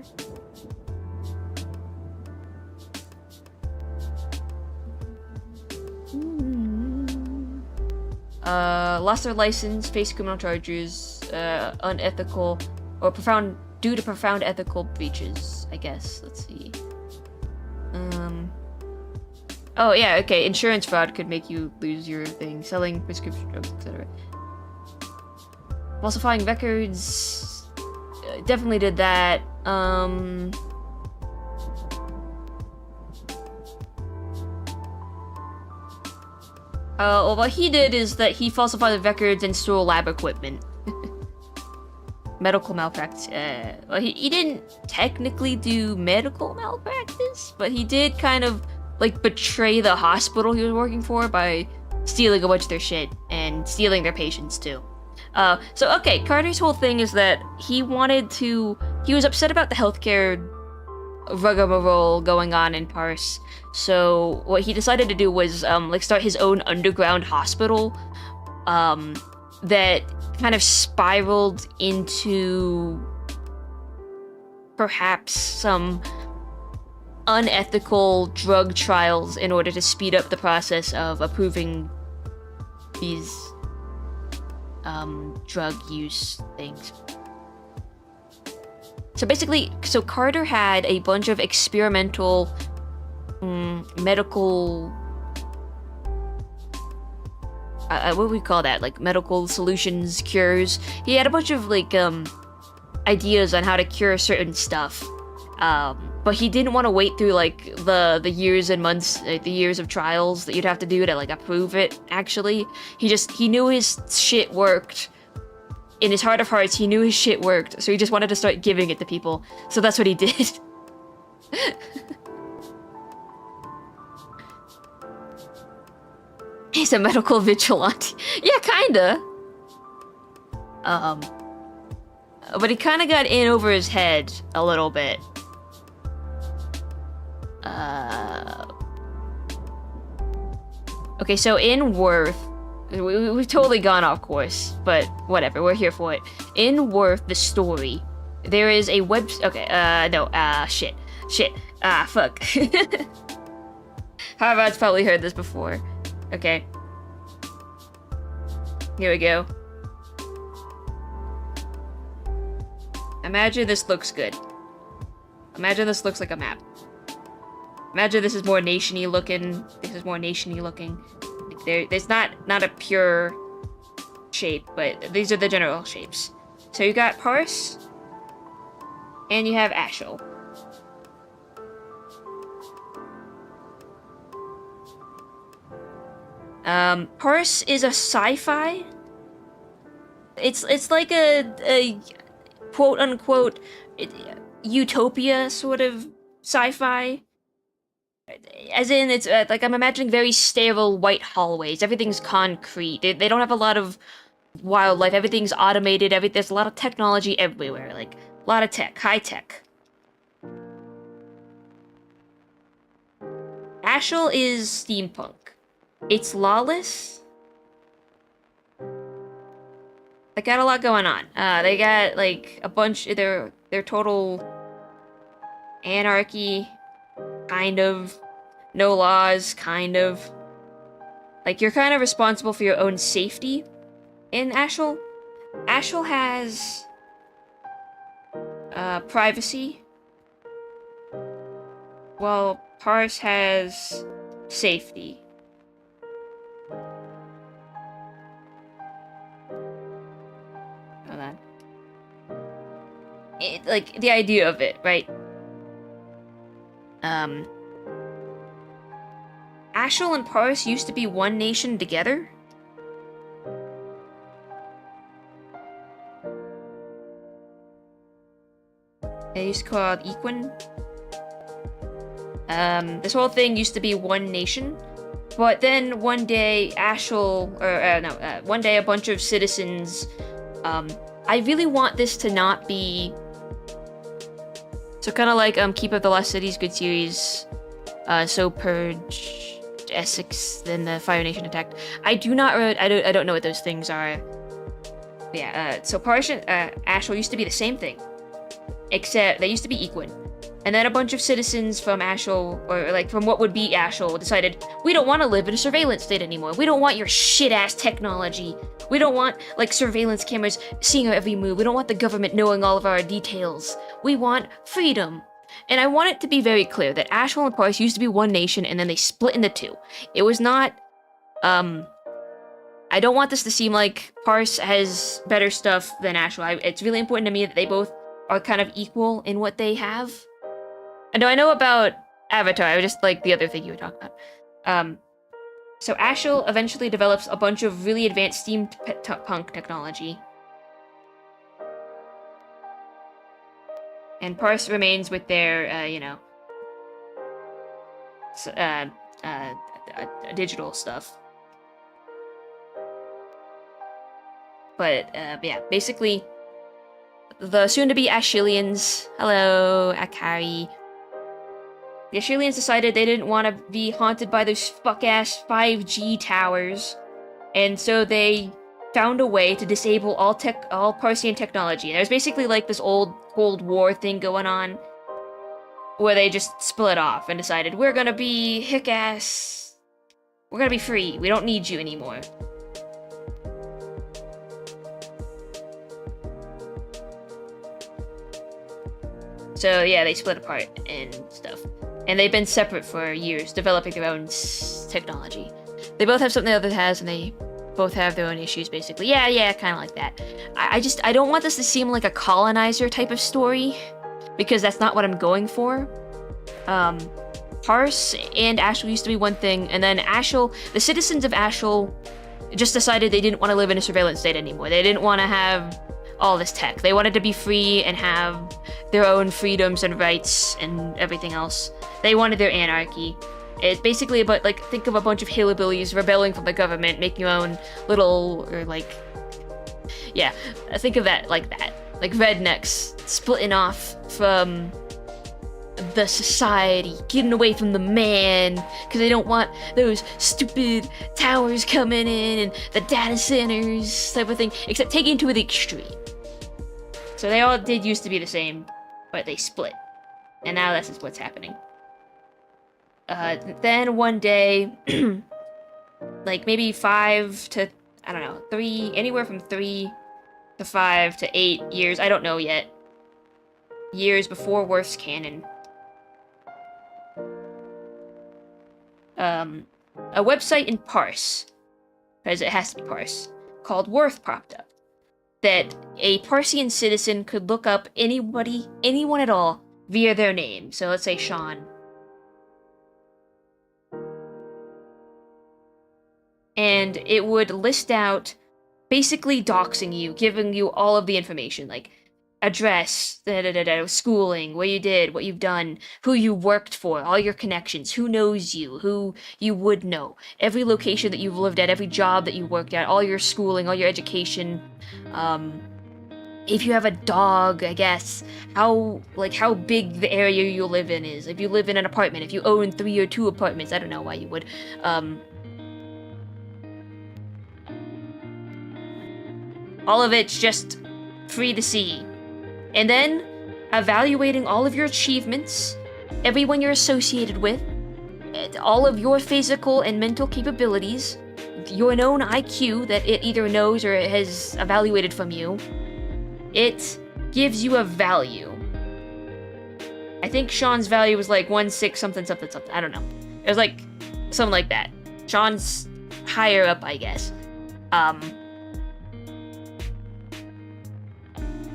Lost their license, faced criminal charges, unethical, or due to profound ethical breaches, I guess. Let's see. Oh yeah, okay, insurance fraud could make you lose your thing, selling prescription drugs, etc. Falsifying records, definitely did that. Well, what he did is that he falsified the records and stole lab equipment. Medical malpractice. Well, he didn't technically do medical malpractice, but he did kind of, like, betray the hospital he was working for by stealing a bunch of their shit and stealing their patients, too. So, okay, Carter's whole thing is that he was upset about the healthcare rigmarole going on in Paris. So what he decided to do was like start his own underground hospital that kind of spiraled into perhaps some unethical drug trials in order to speed up the process of approving these drug use things. So basically, Carter had a bunch of experimental medical... what would we call that? Like, medical solutions, cures. He had a bunch of, like, ideas on how to cure certain stuff. But he didn't want to wait through, like, the years and months, like, the years of trials that you'd have to do to, like, approve it, actually. He knew his shit worked. In his heart of hearts, he knew his shit worked, so he just wanted to start giving it to people. So that's what he did. He's a medical vigilante. Yeah, kinda. But he kinda got in over his head a little bit. Okay, so in Worth, we've totally gone off course, but whatever, we're here for it. In Worth, the story, there is a web... Okay, shit. Fuck. Harvard's probably heard this before. Okay. Here we go. Imagine this looks good. Imagine this looks like a map. Imagine this is more nation-y looking. This is more nation-y looking. There's not a pure shape, but these are the general shapes. So you got Paris, and you have Ashel. Paris is a sci-fi. It's like a quote-unquote utopia sort of sci-fi. As in, it's like I'm imagining very sterile white hallways. Everything's concrete. They don't have a lot of wildlife. Everything's automated. There's a lot of technology everywhere. Like, a lot of tech. High tech. Ashel is steampunk. It's lawless. They got a lot going on. They got, like, a bunch... They're total anarchy. Kind of. No laws, kind of. Like, you're kind of responsible for your own safety in Ashel. Ashel has privacy, while Paris has safety. Hold on. Like, the idea of it, right? Ashel and Paris used to be one nation together. It used to be called Equin. This whole thing used to be one nation, but then one day one day a bunch of citizens, I really want this to not be, so kind of like, Keep of the Lost Cities, good series, so Purge, Essex, then the Fire Nation attacked. I don't know what those things are. Yeah, so Parsian, Asheville used to be the same thing, except they used to be Equin. And then a bunch of citizens from Asheville, or like from what would be Asheville, decided, we don't want to live in a surveillance state anymore. We don't want your shit-ass technology. We don't want, like, surveillance cameras seeing our every move. We don't want the government knowing all of our details. We want freedom. And I want it to be very clear that Asheville and Parse used to be one nation, and then they split into two. It was not, I don't want this to seem like Parse has better stuff than Asheville. It's really important to me that they both are kind of equal in what they have. And I know about Avatar, I was just like the other thing you were talking about. So Asheville eventually develops a bunch of really advanced steampunk technology. And Parse remains with their, digital stuff. But, yeah, basically, the soon-to-be Ashilians, hello, Akari. The Ashilians decided they didn't want to be haunted by those fuck-ass 5G towers, and so they found a way to disable all Parsian technology. There's basically like this old Cold War thing going on, where they just split off and decided, we're gonna be hick-ass, we're gonna be free, we don't need you anymore. So yeah, they split apart and stuff. And they've been separate for years, developing their own technology. They both have something the other has, and they both have their own issues, basically. Yeah, kind of like that. I don't want this to seem like a colonizer type of story, because that's not what I'm going for. Parse and Asheville used to be one thing, and then the citizens of Asheville just decided they didn't want to live in a surveillance state anymore. They didn't want to have all this tech. They wanted to be free and have their own freedoms and rights and everything else. They wanted their anarchy. It's basically about, like, think of a bunch of hillbillies rebelling from the government, making your own little, or like, yeah, think of that like that. Like rednecks splitting off from the society, getting away from the man, because they don't want those stupid towers coming in and the data centers type of thing, except taking it to the extreme. So they all did used to be the same, but they split. And now this is what's happening. Then one day, like maybe 5 to, I don't know, 3, anywhere from 3 to 5 to 8 years, I don't know yet, years before Worth's canon, a website in Parse, because it has to be Parse, called Worth popped up, that a Parsian citizen could look up anyone at all, via their name. So let's say Sean. And it would list out, basically doxing you, giving you all of the information, like address, schooling, what you did, what you've done, who you worked for, all your connections, who knows you, who you would know, every location that you've lived at, every job that you worked at, all your schooling, all your education, if you have a dog, I guess, how big the area you live in is, if you live in an apartment, if you own 3 or 2 apartments, I don't know why you would, all of it's just free to see. And then, evaluating all of your achievements, everyone you're associated with, all of your physical and mental capabilities, your known IQ that it either knows or it has evaluated from you, it gives you a value. I think Sean's value was like 1/6 something. I don't know. It was like something like that. Sean's higher up, I guess.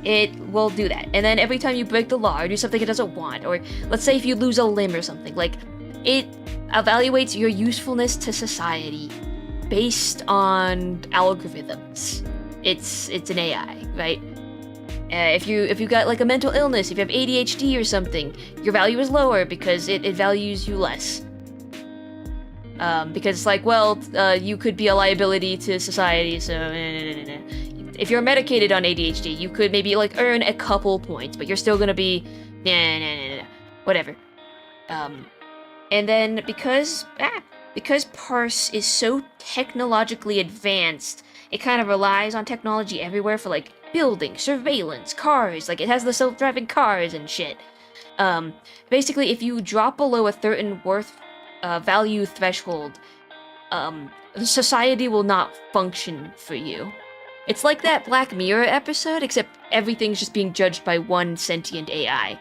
It will do that. And then every time you break the law or do something it doesn't want, or let's say if you lose a limb or something, like, it evaluates your usefulness to society based on algorithms. It's an AI, right? If you got like a mental illness, if you have ADHD or something, your value is lower because it values you less. Because it's like, well, you could be a liability to society, so if you're medicated on ADHD, you could maybe like earn a couple points, but you're still gonna be whatever. And then because Parse is so technologically advanced, it kind of relies on technology everywhere for like building, surveillance, cars, like it has the self-driving cars and shit. Basically, if you drop below a certain value threshold, society will not function for you. It's like that Black Mirror episode, except everything's just being judged by one sentient AI.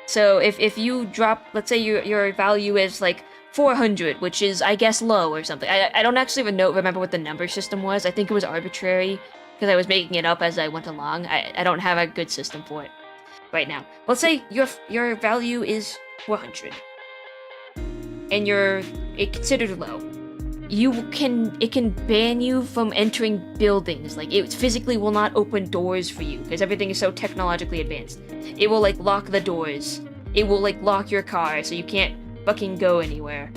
So if you drop, let's say your value is like 400, which is, I guess, low or something. I don't actually even remember what the number system was. I think it was arbitrary, because I was making it up as I went along. I don't have a good system for it right now. Let's say your value is 400, and it's considered low. It can ban you from entering buildings. Like, it physically will not open doors for you, because everything is so technologically advanced. It will, like, lock the doors. It will, like, lock your car, so you can't fucking go anywhere.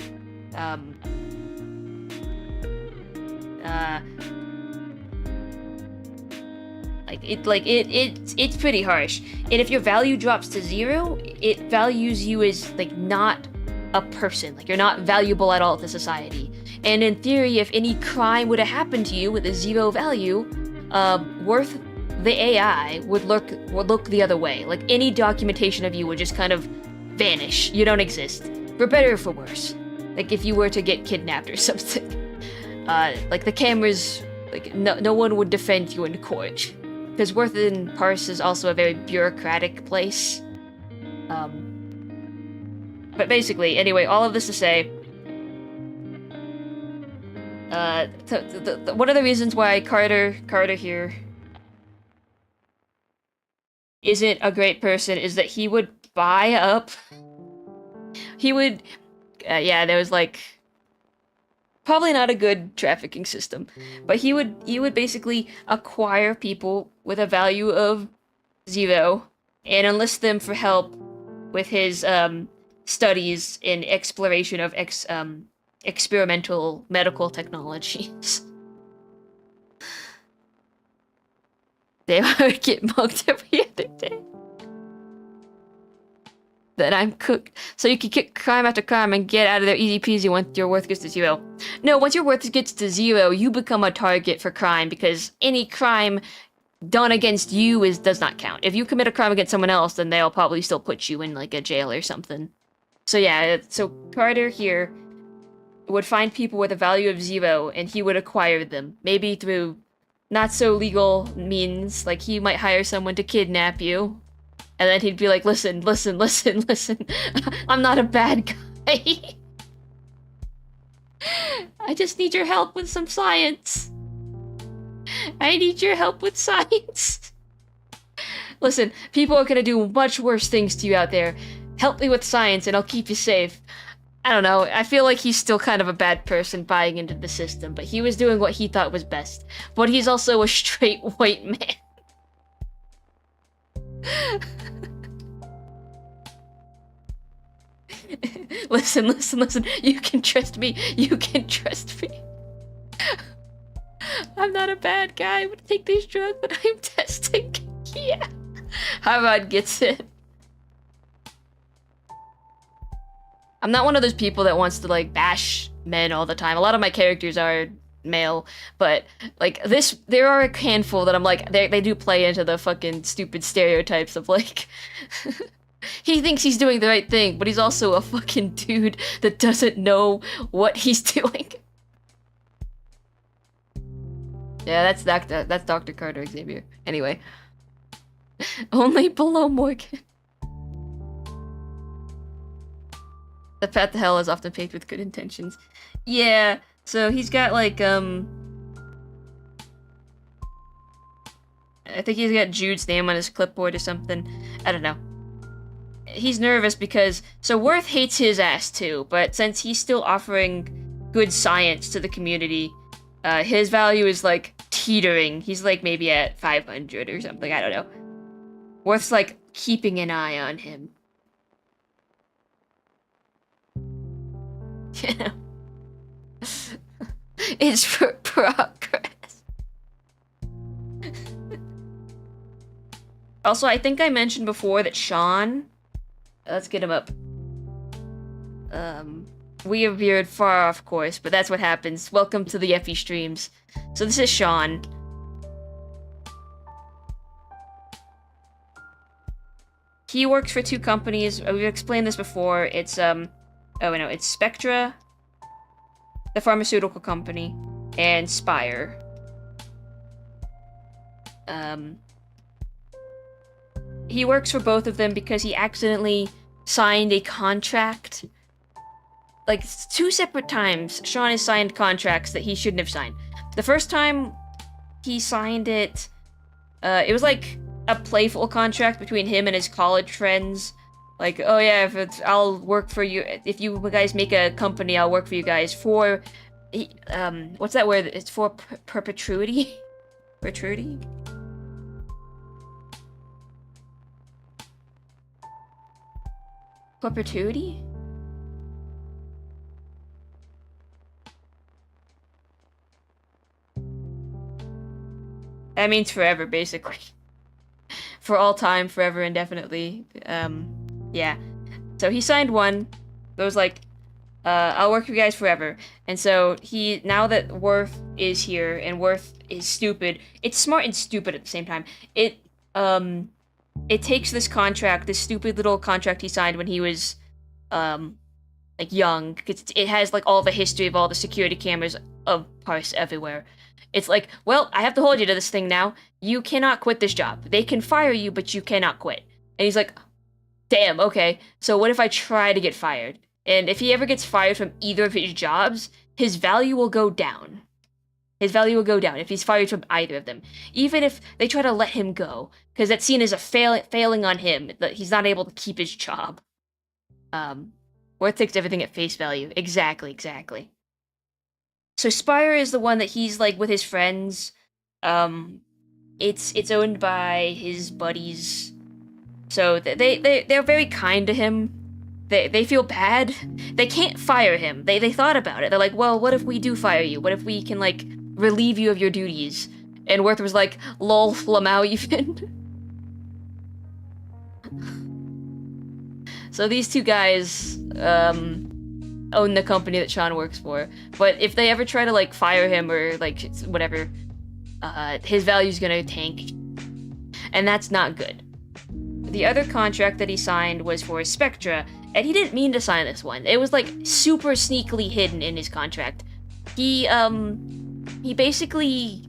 It's pretty harsh. And if your value drops to 0, it values you as, like, not a person. Like, you're not valuable at all to society. And in theory, if any crime would have happened to you with a 0 value, Worth, the AI, would look the other way. Like, any documentation of you would just kind of vanish. You don't exist. For better or for worse. Like, if you were to get kidnapped or something. Like, the cameras, like, no one would defend you in court. Because Worth in Parse is also a very bureaucratic place. But basically, anyway, all of this to say, one of the reasons why Carter here isn't a great person is that he would buy up. He would, there was like probably not a good trafficking system, but he would basically acquire people with a value of 0 and enlist them for help with his studies in exploration of experimental medical technologies. They would get mugged every other day. Then I'm cooked. So you can kick crime after crime and get out of there easy peasy once your worth gets to 0. No, once your worth gets to 0, you become a target for crime, because any crime done against you does not count. If you commit a crime against someone else, then they'll probably still put you in like a jail or something. So yeah, so Carter here would find people with a value of 0, and he would acquire them. Maybe through not so legal means, like he might hire someone to kidnap you. And then he'd be like, listen. I'm not a bad guy. I just need your help with some science. I need your help with science. Listen, people are gonna do much worse things to you out there. Help me with science and I'll keep you safe. I don't know, I feel like he's still kind of a bad person buying into the system, but he was doing what he thought was best. But he's also a straight white man. Listen. You can trust me. I'm not a bad guy. I'm gonna take these drugs that I'm testing. Yeah. Harvard gets it. I'm not one of those people that wants to, like, bash men all the time. A lot of my characters are male, but, like, there are a handful that I'm like, they do play into the fucking stupid stereotypes of, like, he thinks he's doing the right thing, but he's also a fucking dude that doesn't know what he's doing. Yeah, that's Dr. Carter Xavier. Anyway. Only below Morgan. The path to hell is often paved with good intentions. Yeah, so he's got, like, I think he's got Jude's name on his clipboard or something. I don't know. He's nervous because... So Worth hates his ass too, but since he's still offering good science to the community, his value is, like, teetering. He's like maybe at 500 or something. I don't know. Worth's like keeping an eye on him. You know, it's for progress. Also, I think I mentioned before that Sean. Let's get him up. We have veered far off course, but that's what happens. Welcome to the Effie streams. So this is Sean. He works for 2 companies. We've explained this before. It's it's Spectra, the pharmaceutical company, and Spire. He works for both of them because he accidentally signed a contract. Like, 2 separate times, Sean has signed contracts that he shouldn't have signed. The first time he signed it, it was like a playful contract between him and his college friends. Like, oh yeah, I'll work for you. If you guys make a company, I'll work for you guys for, what's that word? It's for perpetuity? Perpetuity? Perpetuity? That means forever, basically. For all time, forever, indefinitely. Yeah. So he signed one. That was like, I'll work for you guys forever. And so now that Worth is here, and Worth is stupid, it's smart and stupid at the same time. It takes this contract, this stupid little contract he signed when he was, like, young, because it has, like, all the history of all the security cameras of parts everywhere. It's like, well, I have to hold you to this thing now. You cannot quit this job. They can fire you, but you cannot quit. And he's like, damn, okay. So what if I try to get fired? And if he ever gets fired from either of his jobs, his value will go down. His value will go down if he's fired from either of them. Even if they try to let him go, because that's seen as a failing on him, that he's not able to keep his job. Worth takes everything at face value. Exactly. So Spire is the one that he's like with his friends. It's owned by his buddies. So they're very kind to him. They feel bad. They can't fire him. They thought about it. They're like, well, what if we do fire you? What if we can like relieve you of your duties? And Worth was like, lol, Lamau even. So these 2 guys, own the company that Sean works for. But if they ever try to, like, fire him or, like, whatever, his value's gonna tank. And that's not good. The other contract that he signed was for Spectra, and he didn't mean to sign this one. It was, like, super sneakily hidden in his contract. He basically...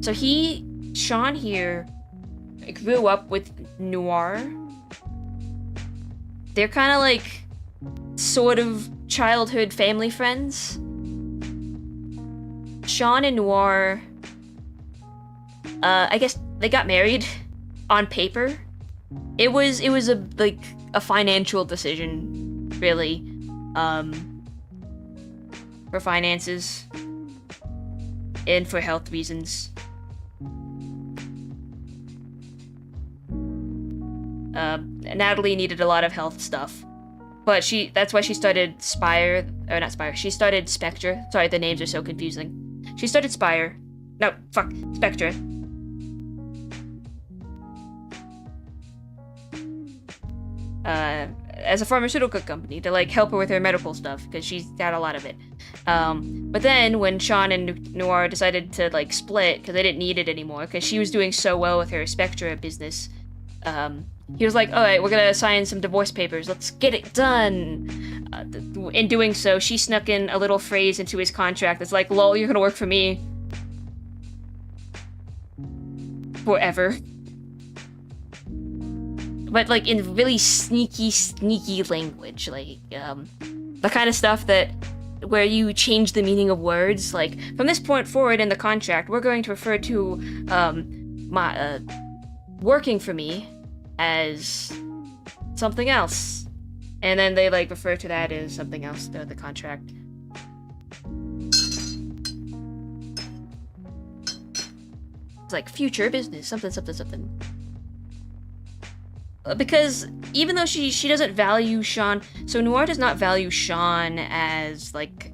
So Sean here, grew up with Noir. They're kind of, like, sort of childhood family friends. Sean and Noir, I guess they got married on paper. It was a financial decision, really, for finances and for health reasons. Natalie needed a lot of health stuff. But that's why she started Spire, or not Spire, she started Spectra. Sorry, the names are so confusing. She started Spire. No, fuck, Spectra. As a pharmaceutical company to like help her with her medical stuff, because she's got a lot of it. But then when Sean and Noir decided to like split, because they didn't need it anymore, because she was doing so well with her Spectra business, he was like, alright, we're gonna sign some divorce papers. Let's get it done. In doing so, she snuck in a little phrase into his contract that's like, lol, you're gonna work for me forever. But, like, in really sneaky language. Like, the kind of stuff where you change the meaning of words. Like, from this point forward in the contract, we're going to refer to, working for me as something else. And then they, like, refer to that as something else, the contract. It's like future business, something, something, something. Because even though she doesn't value Sean, so Noir does not value Sean as like.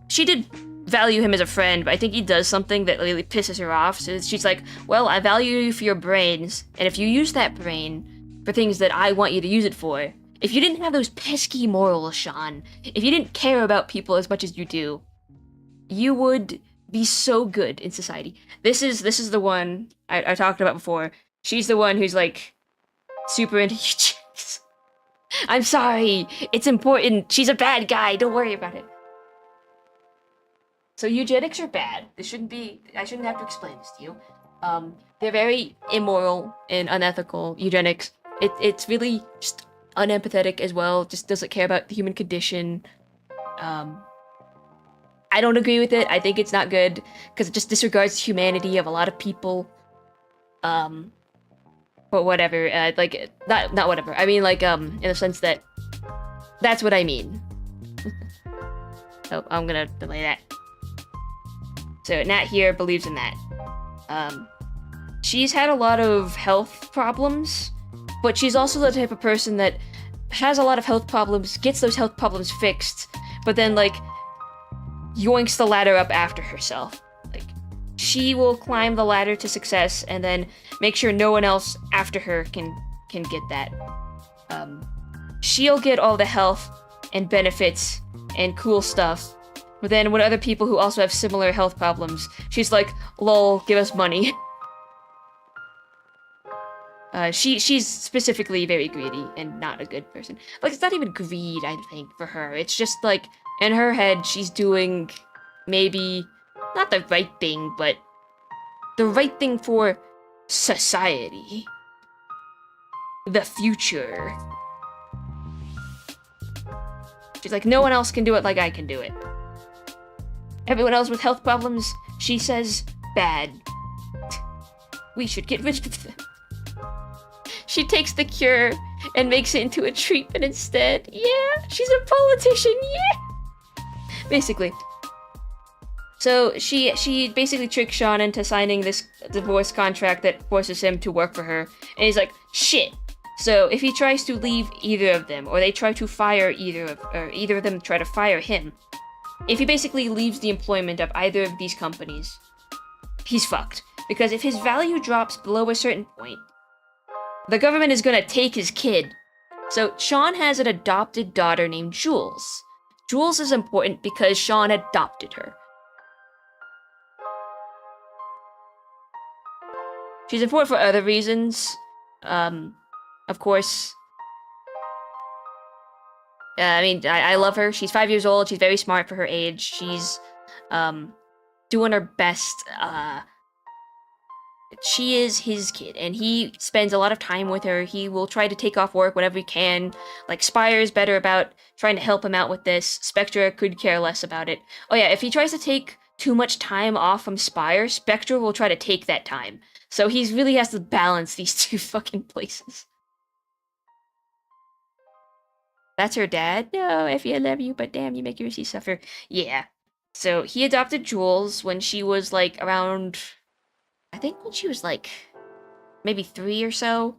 She did value him as a friend, but I think he does something that really pisses her off. So she's like, well, I value you for your brains, and if you use that brain for things that I want you to use it for, if you didn't have those pesky morals, Sean, if you didn't care about people as much as you do, you would be so good in society. This is the one I talked about before. She's the one who's like super into eugenics. I'm sorry, it's important. She's a bad guy. Don't worry about it. So eugenics are bad. I shouldn't have to explain this to you. They're very immoral and unethical. Eugenics. It's really just unempathetic as well. Just doesn't care about the human condition. I don't agree with it. I think it's not good because it just disregards the humanity of a lot of people. But whatever. Like not whatever. I mean, like in the sense that that's what I mean. Oh, I'm gonna delay that. So Nat here believes in that. She's had a lot of health problems, but she's also the type of person that has a lot of health problems, gets those health problems fixed, but then like yoinks the ladder up after herself. Like she will climb the ladder to success and then make sure no one else after her can get that. She'll get all the health and benefits and cool stuff. But then when other people who also have similar health problems, she's like, lol, give us money. She's specifically very greedy and not a good person. Like, it's not even greed, I think, for her. It's just like, in her head, she's doing maybe not the right thing, but the right thing for society. The future. She's like, no one else can do it like I can do it. Everyone else with health problems, she says, bad. We should get rid of them. She takes the cure and makes it into a treatment instead. Yeah, she's a politician, yeah! Basically. So she basically tricks Sean into signing this divorce contract that forces him to work for her. And he's like, shit. So if he tries to leave either of them, or they try to fire either of them try to fire him, if he basically leaves the employment of either of these companies, he's fucked. Because if his value drops below a certain point, the government is gonna take his kid. So Sean has an adopted daughter named Jules. Jules is important because Sean adopted her. She's important for other reasons. Of course. I mean, I love her. She's 5 years old. She's very smart for her age. She's, doing her best. She is his kid, and he spends a lot of time with her. He will try to take off work whenever he can. Like, Spire is better about trying to help him out with this. Spectra could care less about it. Oh yeah, if he tries to take too much time off from Spire, Spectra will try to take that time. So he really has to balance these two fucking places. That's her dad? No, Effie, I love you, but damn, you make your see suffer. Yeah. So he adopted Jules when she was like around, I think when she was like maybe 3 or so.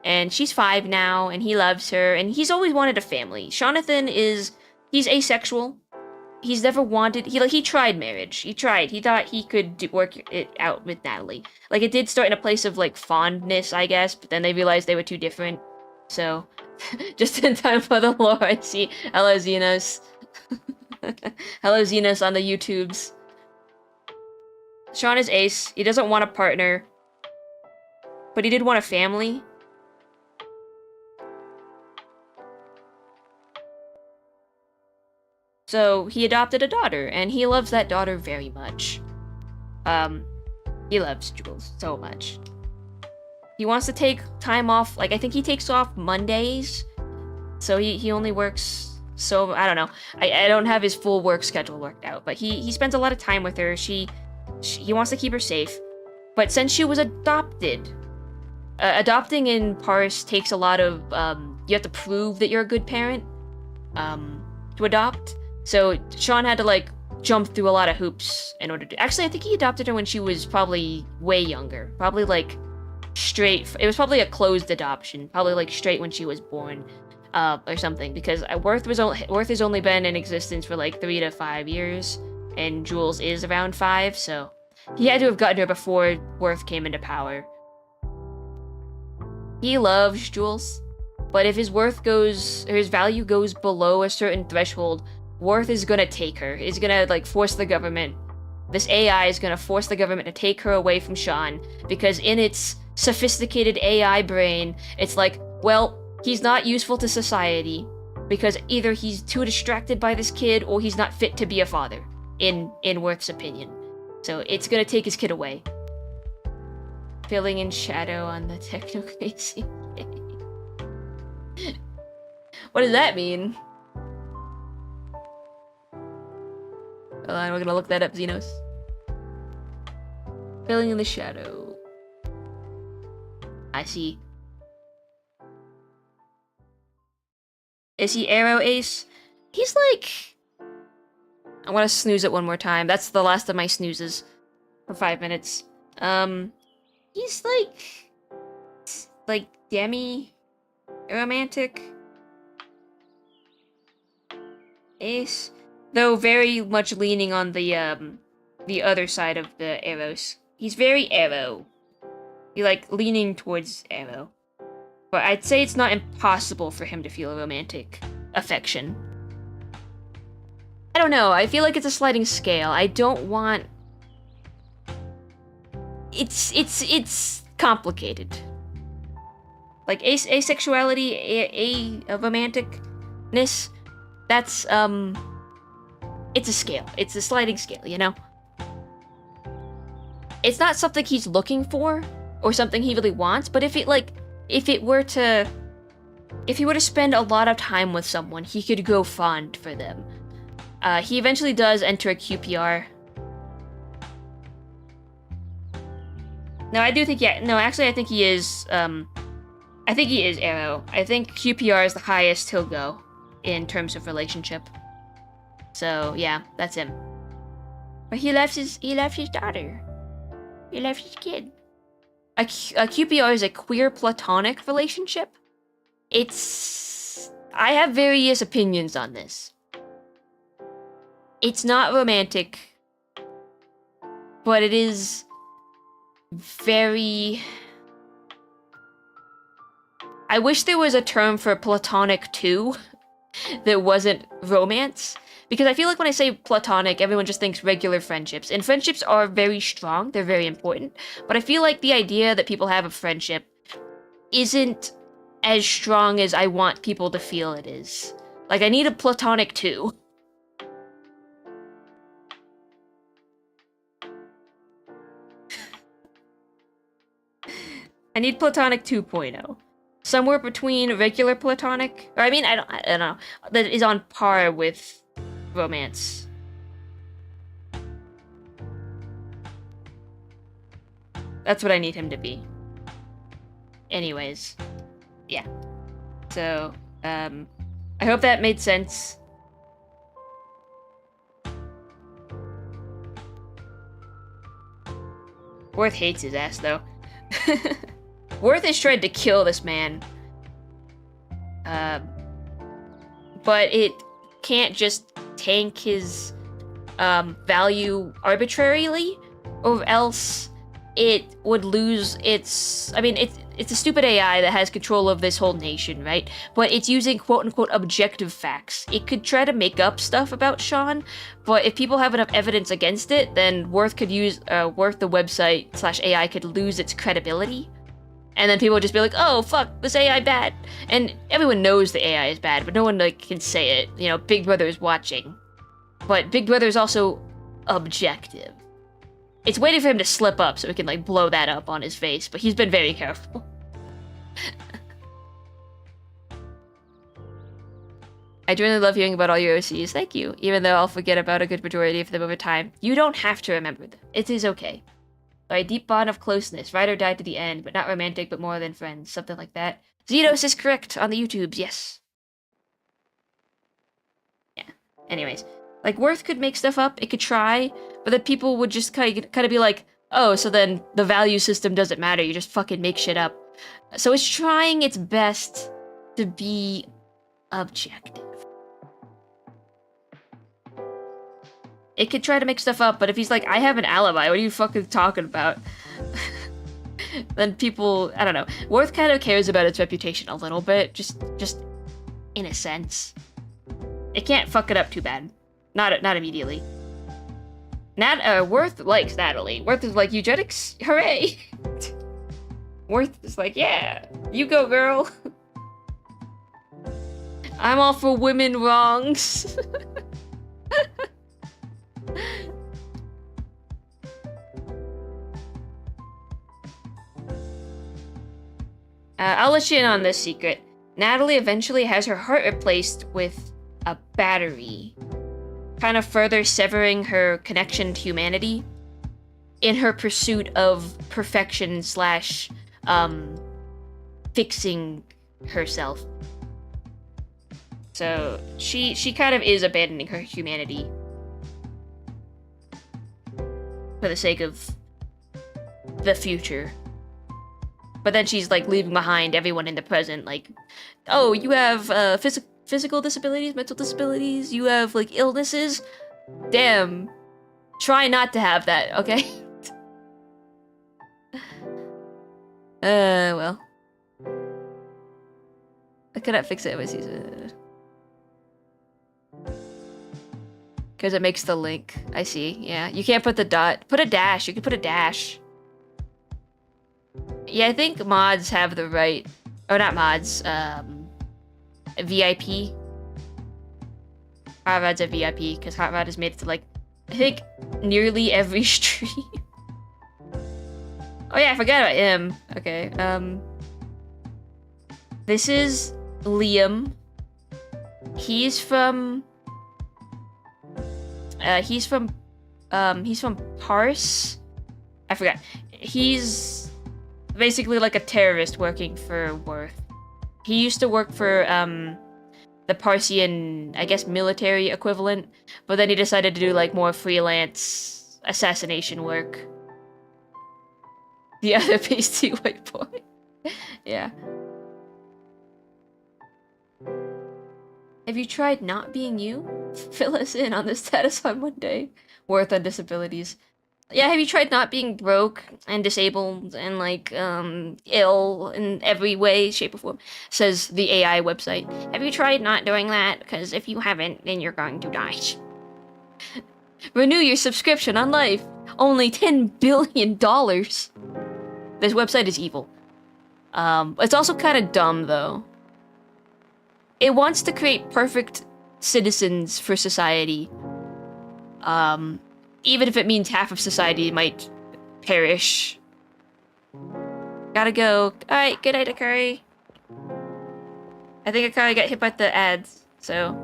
And she's 5 now, and he loves her, and he's always wanted a family. Jonathan he's asexual. He's never wanted, he tried marriage. He tried. He thought he could work it out with Natalie. Like, it did start in a place of like fondness, I guess, but then they realized they were too different. So, just in time for the lore, I see hello Xenos. Hello Xenos on the YouTubes. Sean is ace. He doesn't want a partner, but he did want a family. So he adopted a daughter, and he loves that daughter very much. He loves Jules so much. He wants to take time off, like, I think he takes off Mondays, so he only works, so, I don't know. I don't have his full work schedule worked out, but he spends a lot of time with her. He wants to keep her safe, but since she was adopted, adopting in Paris takes a lot of, you have to prove that you're a good parent, to adopt. So Sean had to, like, jump through a lot of hoops in order to... Actually, I think he adopted her when she was probably way younger. Probably, like, straight... It was probably a closed adoption. Probably, like, straight when she was born, or something. Because Worth has only been in existence for, like, 3 to 5 years. And Jules is around 5, so... He had to have gotten her before Worth came into power. He loves Jules. But if his value goes below a certain threshold, Worth is gonna take her. Is gonna, like, force the government. This AI is gonna force the government to take her away from Sean, because in its sophisticated AI brain, it's like, well, he's not useful to society, because either he's too distracted by this kid, or he's not fit to be a father, in Worth's opinion. So it's gonna take his kid away. Filling in shadow on the techno-crazy. What does that mean? Hold on, we're gonna look that up, Xenos. Filling in the shadow. I see. Is he Arrow Ace? He's like... I want to snooze it one more time. That's the last of my snoozes. For 5 minutes. He's like demi-romantic. Ace. Though very much leaning on the other side of the arrows. He's very Arrow. He's like leaning towards Arrow. But I'd say it's not impossible for him to feel a romantic affection. I don't know, I feel like it's a sliding scale. I don't want... It's complicated. Like, asexuality, a romanticness, that's, it's a scale. It's a sliding scale, you know? It's not something he's looking for, or something he really wants, but if he were to spend a lot of time with someone, he could grow fond for them. He eventually does enter a QPR. No, I do think, yeah, no, actually I think he is Arrow. I think QPR is the highest he'll go in terms of relationship. So, yeah, that's him. But he loves his daughter. He loves his kid. A QPR is a queer platonic relationship. I have various opinions on this. It's not romantic, but it is very... I wish there was a term for platonic too that wasn't romance, because I feel like when I say platonic, everyone just thinks regular friendships, and friendships are very strong, they're very important, but I feel like the idea that people have of friendship isn't as strong as I want people to feel it is. Like, I need a platonic too. I need platonic 2.0. Somewhere between regular platonic, or I mean, I don't know, that is on par with romance. That's what I need him to be. Anyways, yeah. So, I hope that made sense. Worth hates his ass, though. Worth has tried to kill this man. But it can't just tank his value arbitrarily, or else it would lose its... I mean, it's a stupid AI that has control of this whole nation, right? But it's using quote-unquote objective facts. It could try to make up stuff about Sean, but if people have enough evidence against it, then Worth could use... Worth, the website / AI, could lose its credibility. And then people would just be like, oh, fuck, this AI bad. And everyone knows the AI is bad, but no one, like, can say it. You know, Big Brother is watching. But Big Brother is also objective. It's waiting for him to slip up so we can, like, blow that up on his face, but he's been very careful. I genuinely love hearing about all your OCs, thank you. Even though I'll forget about a good majority of them over time. You don't have to remember them. It is okay. A deep bond of closeness, ride or die to the end, but not romantic, but more than friends, something like that. Xenos is correct on the YouTubes, yes. Yeah, anyways. Like, Worth could make stuff up, it could try, but then people would just kind of be like, oh, so then the value system doesn't matter, you just fucking make shit up. So it's trying its best to be objective. It could try to make stuff up, but if he's like, I have an alibi, what are you fucking talking about? Then people, I don't know. Worth kind of cares about its reputation a little bit, just in a sense. It can't fuck it up too bad. Not immediately. Worth likes Natalie. Worth is like, eugenics? Hooray! Worth is like, yeah, you go, girl. I'm all for women wrongs. I'll let you in on this secret. Natalie eventually has her heart replaced with a battery, kind of further severing her connection to humanity in her pursuit of perfection slash fixing herself. So she kind of is abandoning her humanity for the sake of the future. But then she's like leaving behind everyone in the present, like, oh, you have physical disabilities, mental disabilities, you have like illnesses. Damn. Try not to have that, okay? Well. I cannot fix it. Because it makes the link. I see, yeah. You can't put the dot. Put a dash. You can put a dash. Yeah, I think mods have the right... Oh, not mods. VIP. Hot Rod's a VIP, because Hot Rod has made it to, like, I think nearly every stream. Oh yeah, I forgot about him. Okay, this is Liam. He's from Parse. I forgot. He's basically like a terrorist working for Worth. He used to work for the Parsian, I guess, military equivalent, but then he decided to do like more freelance assassination work. The other pasty white boy. Yeah. Have you tried not being you? Fill us in on the status on Monday. Worth on disabilities. Yeah, have you tried not being broke and disabled and like ill in every way, shape, or form? Says the AI website. Have you tried not doing that? Because if you haven't, then you're going to die. Renew your subscription on life. Only $10 billion. This website is evil. It's also kind of dumb though. It wants to create perfect citizens for society. Even if it means half of society might perish. Gotta go. Alright, good night, Akari. I think Akari got hit by the ads, so...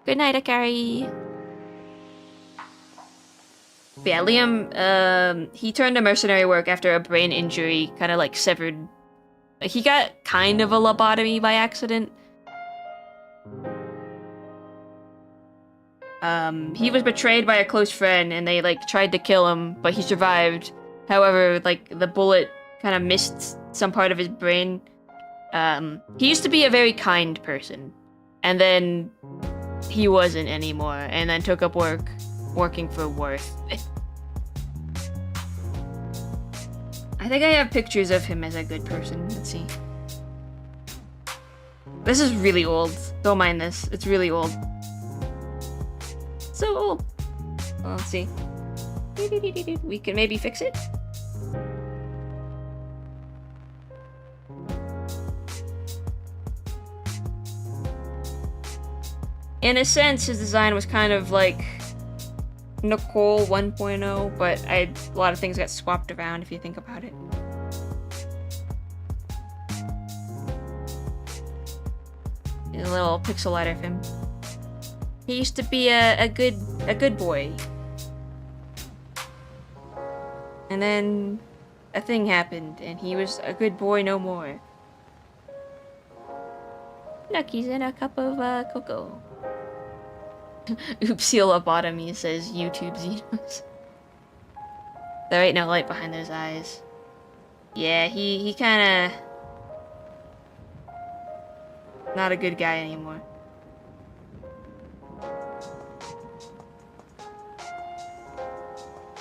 Good night, Akari. But yeah, Liam, he turned to mercenary work after a brain injury, kind of like severed... He got kind of a lobotomy by accident. He was betrayed by a close friend and they like tried to kill him, but he survived. However, like the bullet kind of missed some part of his brain. He used to be a very kind person, and then he wasn't anymore, and then took up working for Worth. I think I have pictures of him as a good person. Let's see. This is really old. Don't mind this. It's really old. So old. Well, let's see. We can maybe fix it. In a sense, his design was kind of like Nicole 1.0, but a lot of things got swapped around if you think about it. Here's a little pixel art of him. He used to be a good boy. And then a thing happened and he was a good boy no more. Look, he's in a cup of cocoa. Oopsie lobotomy, says YouTube Xenos. There ain't no light behind those eyes. Yeah, he kinda... not a good guy anymore.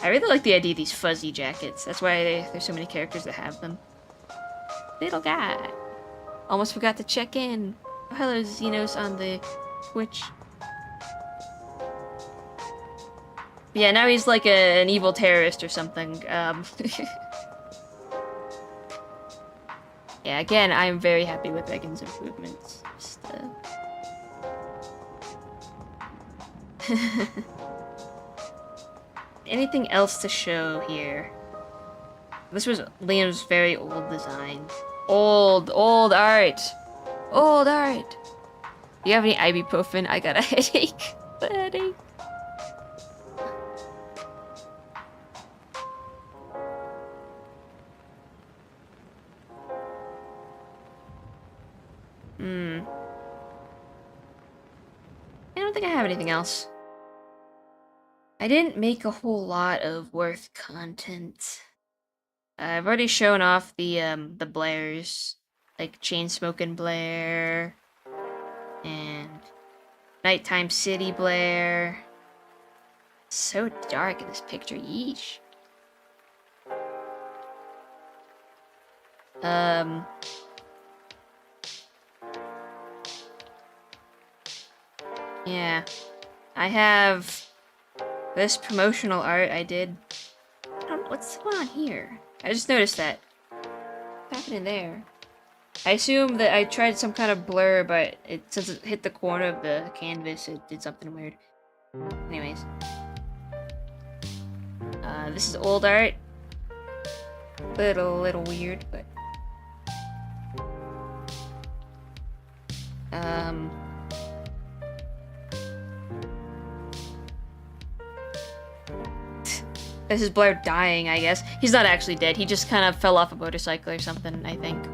I really like the idea of these fuzzy jackets. That's why there's so many characters that have them. Little guy. Almost forgot to check in. Oh, hello, Xenos on the Twitch. Yeah, now he's like an evil terrorist or something. Yeah, again, I'm very happy with Megan's improvements. Just, anything else to show here? This was Liam's very old design. Old art. Old art. Do you have any ibuprofen? I got a headache. A headache. I don't think I have anything else. I didn't make a whole lot of worth content. I've already shown off the Blairs, like Chain Smoking Blair and Nighttime City Blair. It's so dark in this picture, yeesh. Yeah, I have this promotional art I did. I don't know what's going on here. I just noticed that. What's happening there? I assume that I tried some kind of blur, but since it hit the corner of the canvas, it did something weird. Anyways. This is old art. Little weird, but... This is Blair dying, I guess. He's not actually dead. He just kind of fell off a motorcycle or something, I think.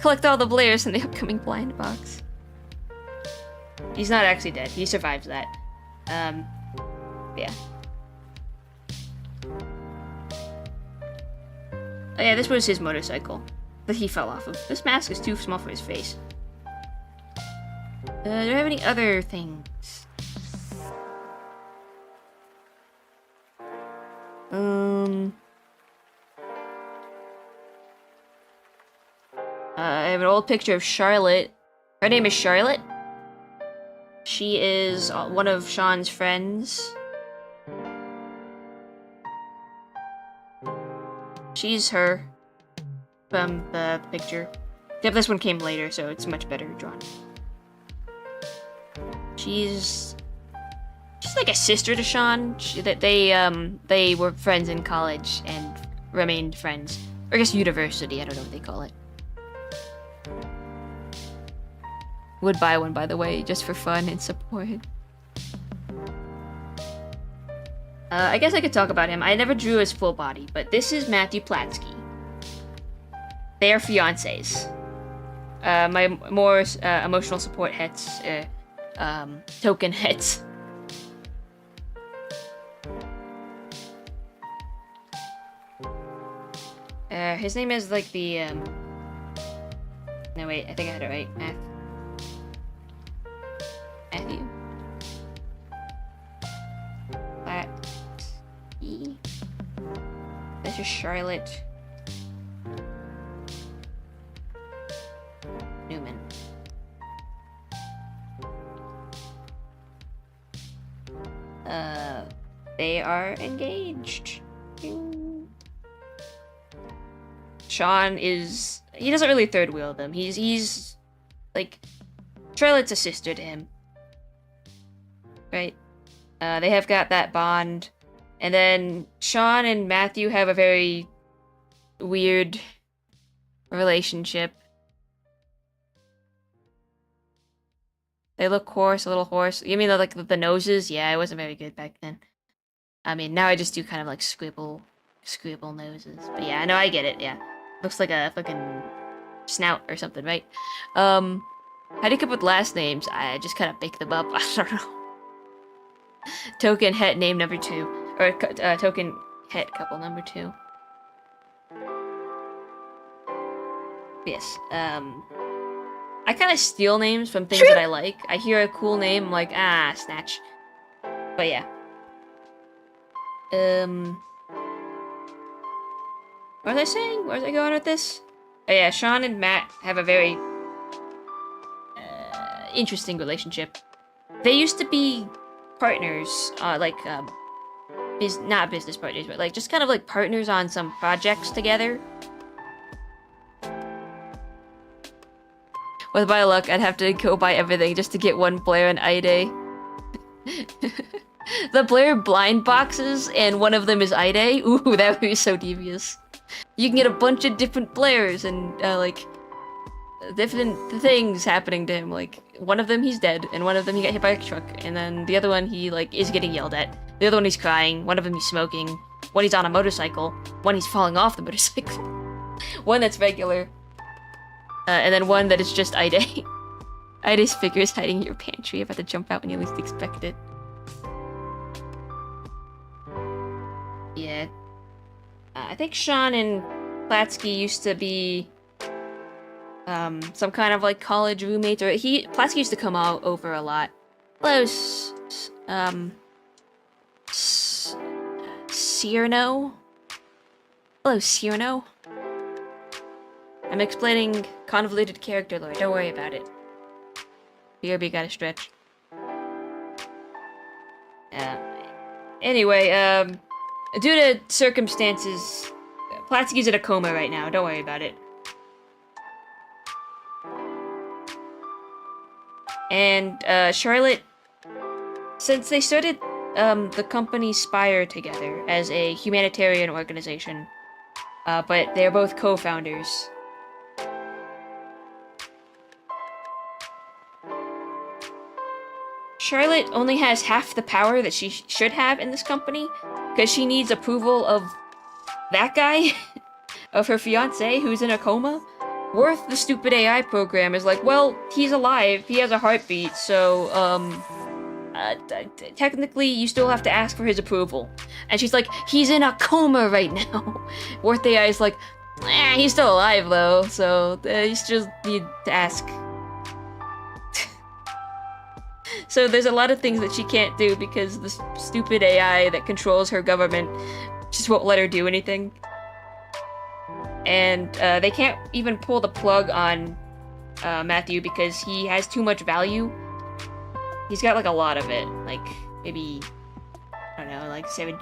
Collect all the Blairs in the upcoming blind box. He's not actually dead. He survives that. Yeah. Oh yeah, this was his motorcycle that he fell off of. This mask is too small for his face. Do I have any other things? I have an old picture of Charlotte. Her name is Charlotte. She is one of Sean's friends. She's her from the picture. Except this one came later, so it's much better drawn. She's like a sister to Sean. They were friends in college and remained friends. Or I guess university, I don't know what they call it. Would buy one, by the way, just for fun and support. I guess I could talk about him. I never drew his full body, but this is Matthew Platsky. They are fiancés. My more emotional support hets, token hets. His name is like the, no wait, I think I had it right. Matthew. Platsky. This is Charlotte Newman. They are engaged. Sean is... he doesn't really third wheel them. He's like... Charlotte's a sister to him. Right? They have got that bond. And then Sean and Matthew have a very weird relationship. They look hoarse, a little hoarse. You mean like the noses? Yeah, I wasn't very good back then. I mean, now I just do kind of like scribble noses. But yeah, no, I get it, yeah. Looks like a fucking snout or something, right? How do you come up with last names? I just kind of pick them up. I don't know. Token het name number 2. Or token het couple number 2. Yes. I kind of steal names from things that I like. I hear a cool name, I'm like, ah, snatch. But yeah. What was I saying? Where was I going with this? Oh yeah, Sean and Matt have a very interesting relationship. They used to be partners, not business partners, but like just kind of like partners on some projects together. With my luck, I'd have to go buy everything just to get one Blair and Ide. The Blair blind boxes, and one of them is Ide. Ooh, that would be so devious. You can get a bunch of different Blairs and like different things happening to him. Like one of them he's dead, and one of them he got hit by a truck, and then the other one he like is getting yelled at. The other one he's crying. One of them he's smoking. One he's on a motorcycle. One he's falling off the motorcycle. One that's regular. And then one that is just Ide. Ide's figure is hiding in your pantry, about to jump out when you least expect it. Yeah. I think Sean and Platsky used to be some kind of like college roommates, or Platsky used to come out over a lot. Hello, Cyrano? Hello, Cyrano? I'm explaining convoluted character lore, don't worry about it. BRB gotta stretch. Anyway, due to circumstances, Platsky's in a coma right now, don't worry about it. And, Charlotte, since they started, the company Spire together as a humanitarian organization, but they're both co-founders. Charlotte only has half the power that she should have in this company, because she needs approval of that guy, of her fiancé, who's in a coma. Worth, the stupid AI program, is like, well, he's alive, he has a heartbeat, so, technically, you still have to ask for his approval. And she's like, he's in a coma right now. Worth AI is like, he's still alive, though, so you still need to ask. So there's a lot of things that she can't do because the stupid AI that controls her government just won't let her do anything. And they can't even pull the plug on Matthew because he has too much value. He's got like a lot of it, like maybe, I don't know, like 7,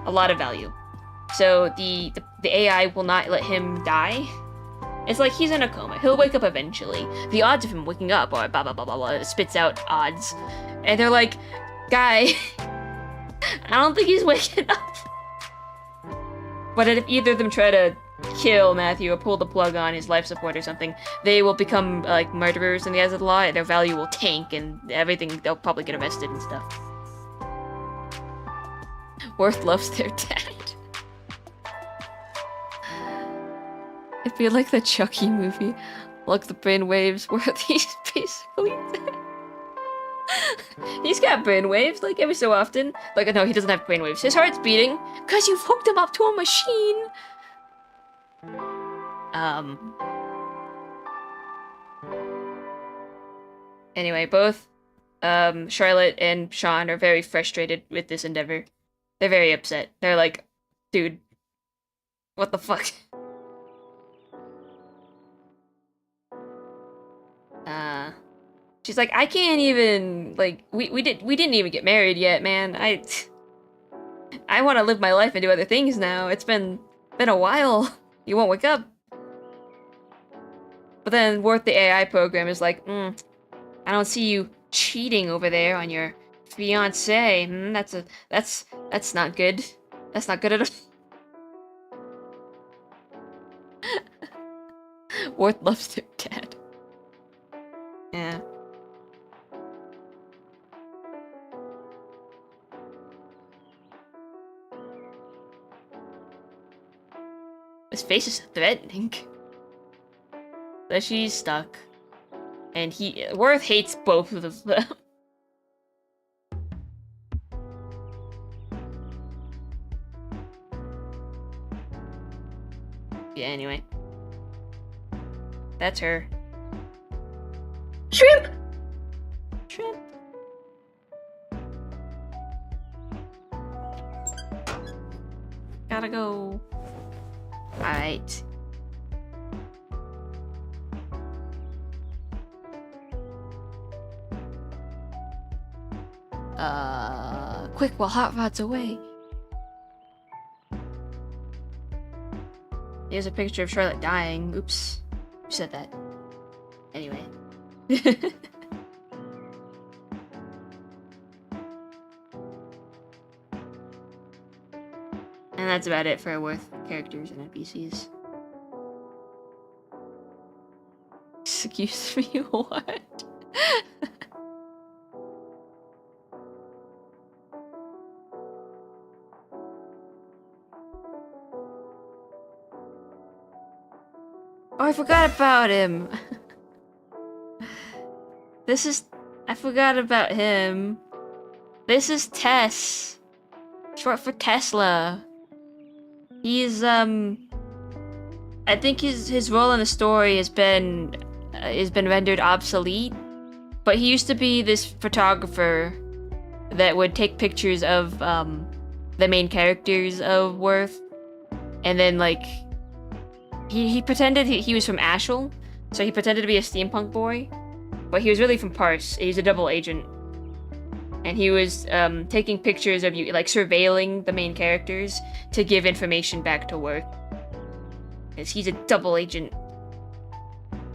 a lot of value. So the AI will not let him die. It's like he's in a coma. He'll wake up eventually. The odds of him waking up are blah blah blah blah blah. It spits out odds, and they're like, guy, I don't think he's waking up. But if either of them try to kill Matthew or pull the plug on his life support or something, they will become like murderers in the eyes of the law, and their value will tank, and everything, they'll probably get arrested and stuff. Worth loves their dad. It'd be like the Chucky movie. Look, the brainwaves. Worth, he's basically dead. He's got brainwaves, like, every so often. Like, no, he doesn't have brainwaves. His heart's beating, because you've hooked him up to a machine! Anyway, both, Charlotte and Sean are very frustrated with this endeavor. They're very upset. They're like, dude, what the fuck? She's like, I can't even, like, we didn't even get married yet, man. I want to live my life and do other things now. It's been a while. You won't wake up. But then Worth, the AI program, is like, I don't see you cheating over there on your fiance. That's not good. That's not good at all. Worth loves their dad. Yeah. His face is threatening. But she's stuck. And Worth hates both of them. Yeah, anyway. That's her. Shrimp! Shrimp. Gotta go. Alright. Quick while Hot Rod's away. Here's a picture of Charlotte dying. Oops. Who said that? Anyway. And that's about it for Worth characters and NPCs. Excuse me, what? Oh, I forgot about him. I forgot about him. This is Tess. Short for Tesla. He's, I think his role in the story has been rendered obsolete. But he used to be this photographer that would take pictures of, the main characters of Worth. And then, like, he pretended he was from Ashel, so he pretended to be a steampunk boy, but he was really from Parse. He's a double agent, and he was taking pictures of you, like surveilling the main characters to give information back to Worth, because he's a double agent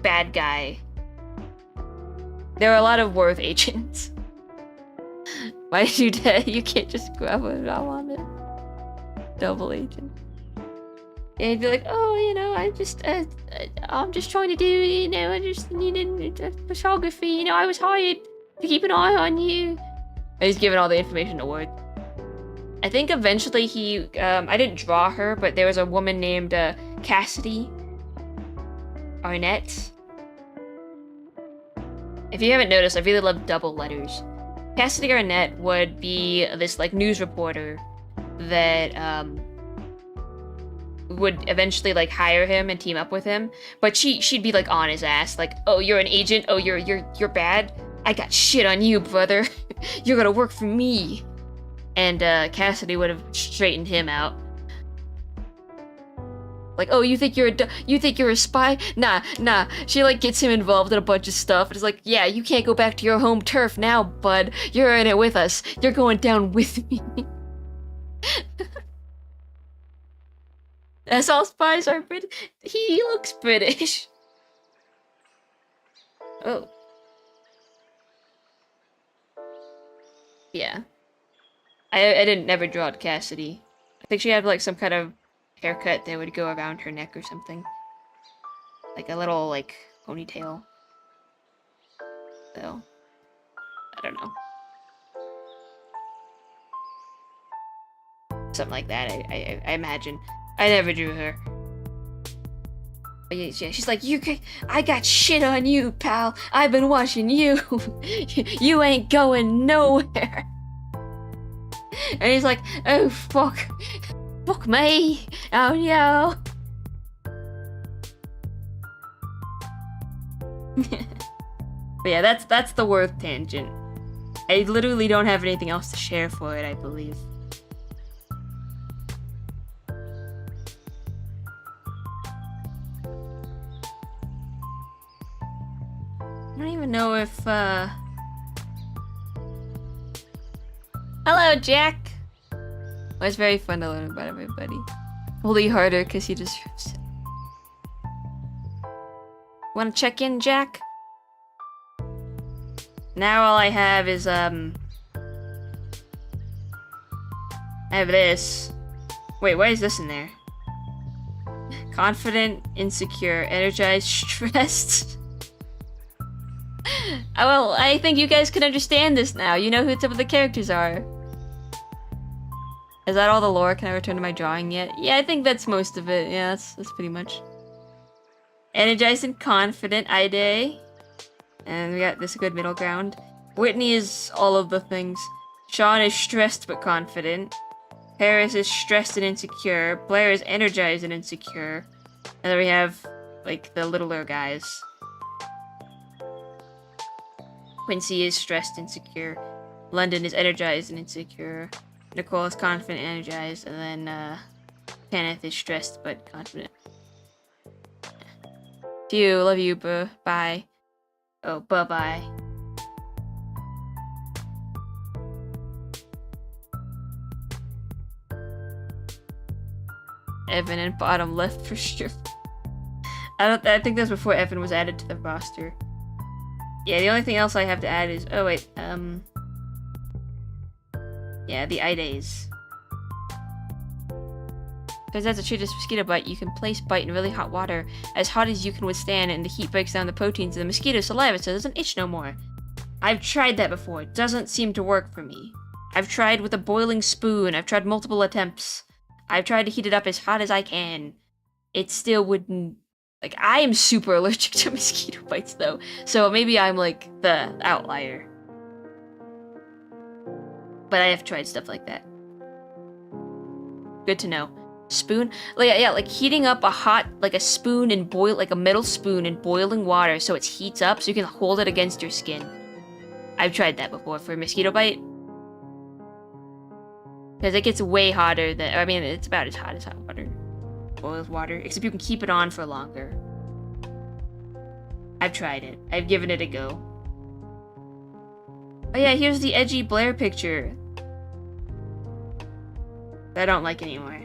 bad guy. There are a lot of Worth agents. Why did you dead? You can't just grab it all on it. Double agent. And he'd be like, oh, you know, I'm just trying to do, you know, I just needed photography, you know, I was hired to keep an eye on you. And he's giving all the information to Worth. I think eventually he, I didn't draw her, but there was a woman named Cassidy Arnett. If you haven't noticed, I really love double letters. Cassidy Arnett would be this, like, news reporter that, would eventually like hire him and team up with him, but she'd be like on his ass, like, oh, you're an agent, oh, you're bad, I got shit on you, brother. You're gonna work for me. And Cassidy would have straightened him out, like, oh, you think you're a spy? Nah. She like gets him involved in a bunch of stuff, and it's like, yeah, you can't go back to your home turf now, bud. You're in it with us. You're going down with me. As all spies are British. He looks British. Oh. Yeah. I didn't never draw Cassidy. I think she had like some kind of haircut that would go around her neck or something. Like a little like ponytail. So I don't know. Something like that, I imagine. I never drew her. But yeah, she's like, I got shit on you, pal. I've been watching you. You ain't going nowhere. And he's like, oh, fuck. Fuck me. Oh, no. But yeah, that's the Worth tangent. I literally don't have anything else to share for it, I believe. I don't even know if, Hello, Jack! Well, it's very fun to learn about everybody. Only harder, because he just... Wanna check in, Jack? Now all I have is, I have this. Wait, why is this in there? Confident, insecure, energized, stressed. Well, I think you guys can understand this now. You know who some of the characters are. Is that all the lore? Can I return to my drawing yet? Yeah, I think that's most of it. Yeah, that's pretty much. Energized and confident, Ide. And we got this good middle ground. Whitney is all of the things. Sean is stressed but confident. Paris is stressed and insecure. Blair is energized and insecure. And then we have, like, the littler guys. Quincy is stressed and insecure. London is energized and insecure. Nicole is confident and energized. And then, Kenneth is stressed but confident. To you, love you, bye. Oh, bye-bye. Evan in bottom left for sure. I think that's before Evan was added to the roster. Yeah, the only thing else I have to add is, oh wait, yeah, the eye days. Because as a treat this mosquito bite, you can place bite in really hot water, as hot as you can withstand, and the heat breaks down the proteins in the mosquito's saliva so it doesn't itch no more. I've tried that before. It doesn't seem to work for me. I've tried with a boiling spoon. I've tried multiple attempts. I've tried to heat it up as hot as I can. It still wouldn't... Like, I am super allergic to mosquito bites, though. So maybe I'm, like, the outlier. But I have tried stuff like that. Good to know. Spoon? Like, yeah, like heating up a hot, like a spoon and boil, like a metal spoon in boiling water so it heats up so you can hold it against your skin. I've tried that before for a mosquito bite. Because it gets way hotter than, I mean, it's about as hot as hot water. Boiled water, except you can keep it on for longer. I've tried it. I've given it a go. Oh yeah, here's the edgy Blair picture. That I don't like anymore.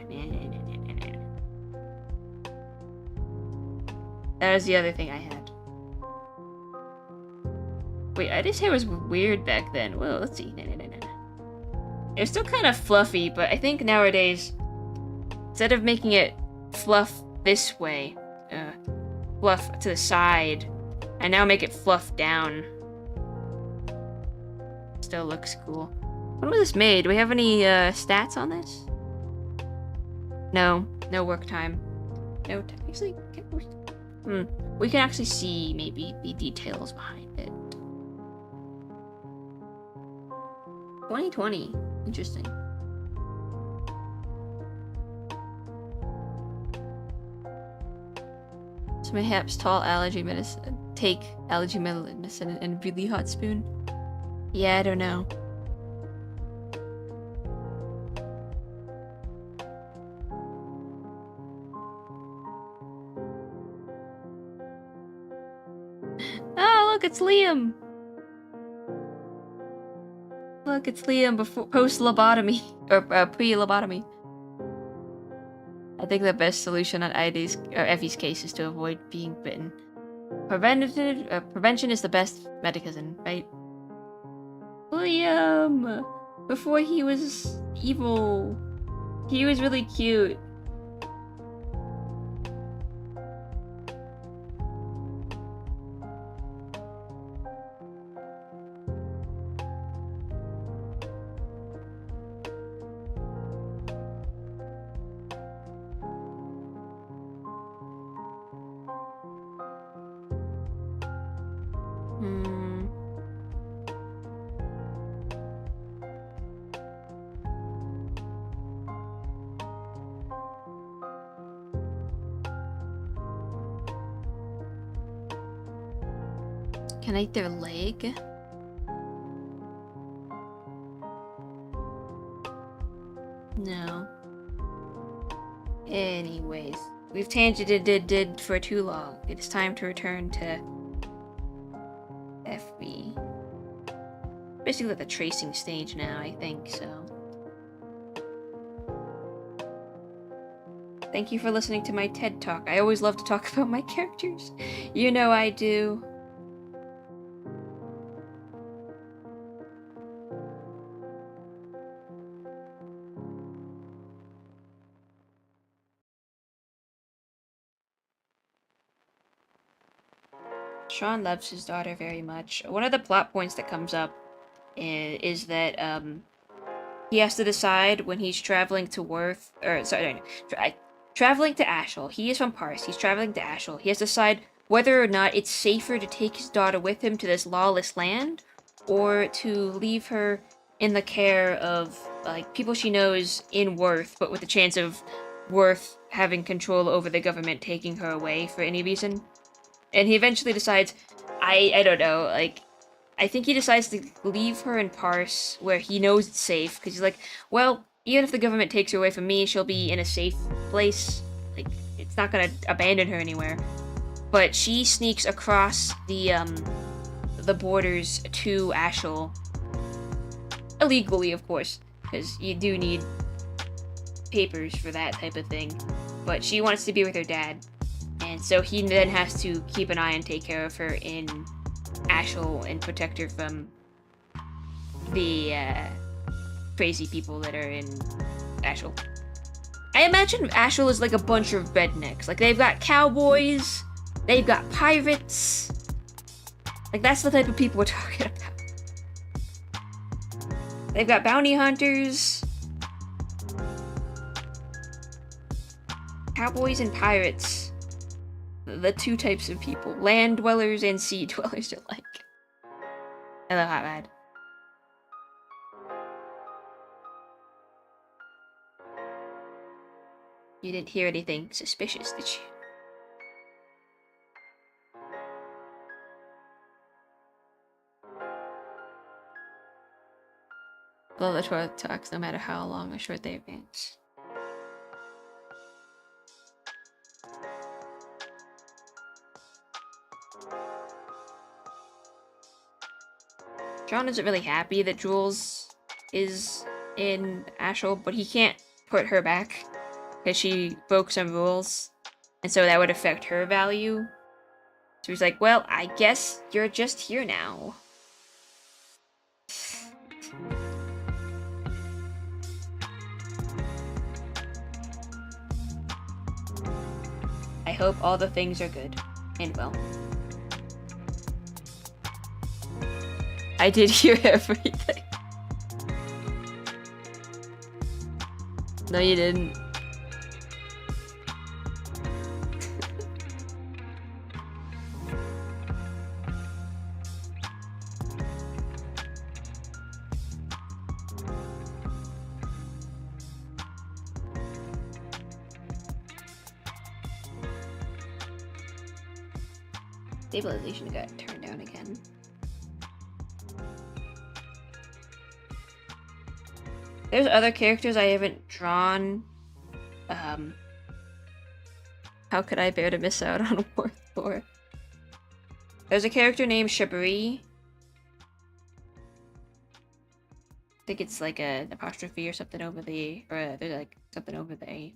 That was the other thing I had. Wait, I just hair was weird back then. Well, let's see. It was still kind of fluffy, but I think nowadays, instead of making it fluff this way, fluff to the side, I now make it fluff down. Still looks cool. When was this made? Do we have any stats on this? No, no work time. No, actually, we can actually see maybe the details behind it. 2020, interesting. So perhaps tall allergy medicine, take allergy medicine in a really hot spoon. Yeah, I don't know. Oh, look, it's Liam. Look, it's Liam before post-lobotomy or pre-lobotomy. I think the best solution on ID's or Effie's case is to avoid being bitten. Prevention is the best medicine, right? Liam! Before he was evil. He was really cute. Can I eat their leg? No. Anyways, we've tangented for too long. It is time to return to FB. Basically the tracing stage now, I think, so. Thank you for listening to my TED Talk. I always love to talk about my characters. You know I do. Sean loves his daughter very much. One of the plot points that comes up is that he has to decide when he's traveling to traveling to Ashel. He is from Paris. He's traveling to Ashel. He has to decide whether or not it's safer to take his daughter with him to this lawless land, or to leave her in the care of, like, people she knows in Worth, but with the chance of Worth having control over the government taking her away for any reason. And he eventually decides, I don't know, like, I think he decides to leave her in Pars, where he knows it's safe, because he's like, well, even if the government takes her away from me, she'll be in a safe place. Like, it's not gonna abandon her anywhere. But she sneaks across the borders to Ashel. Illegally, of course, because you do need papers for that type of thing. But she wants to be with her dad. And so he then has to keep an eye and take care of her in Ashel and protect her from the crazy people that are in Ashel. I imagine Ashel is like a bunch of rednecks. Like, they've got cowboys, they've got pirates. Like, that's the type of people we're talking about. They've got bounty hunters, cowboys and pirates. The two types of people. Land dwellers and sea dwellers alike. Hello, Hot Rod. You didn't hear anything suspicious, did you? Love the toilet talks, no matter how long or short they advance. John isn't really happy that Jules is in Ashel, but he can't put her back because she broke some rules, and so that would affect her value. So he's like, well, I guess you're just here now. I hope all the things are good and well. I did hear everything. No, you didn't. Stabilization got turned down again. There's other characters I haven't drawn. How could I bear to miss out on Worth 4? There's a character named Shabri. I think it's like an apostrophe or something over the, or there's like something over the A.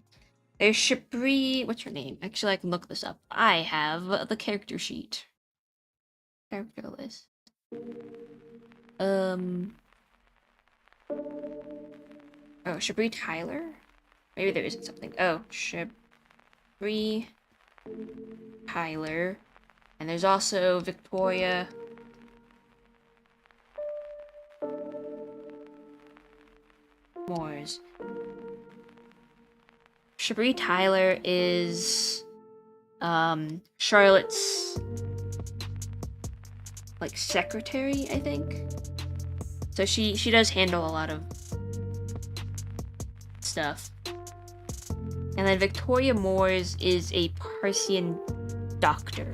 There's Shabri. What's her name? Actually, I can look this up. I have the character sheet. Character list. Oh, Shabri Tyler? Maybe there isn't something. Oh, Shabri Tyler. And there's also Victoria. Moores. Shabri Tyler is Charlotte's like secretary, I think. So she does handle a lot of stuff. And then Victoria Moores is a Parsian doctor.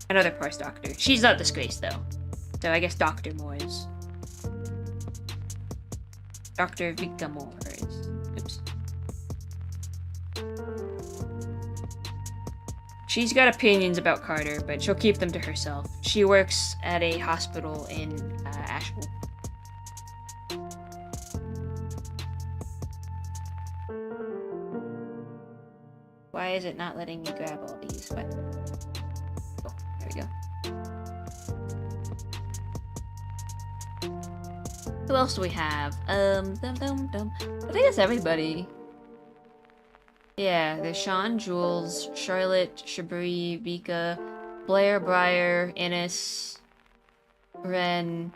Another Pars doctor. She's not disgraced though. So I guess Dr. Moores. Dr. Vika Moores. Oops. She's got opinions about Carter, but she'll keep them to herself. She works at a hospital in Asheville. Why is it not letting me grab all these? What? Oh, there we go. Who else do we have? I think that's everybody. Yeah, there's Sean, Jules, Charlotte, Shabri, Vika, Blair, Briar, Ennis, Ren,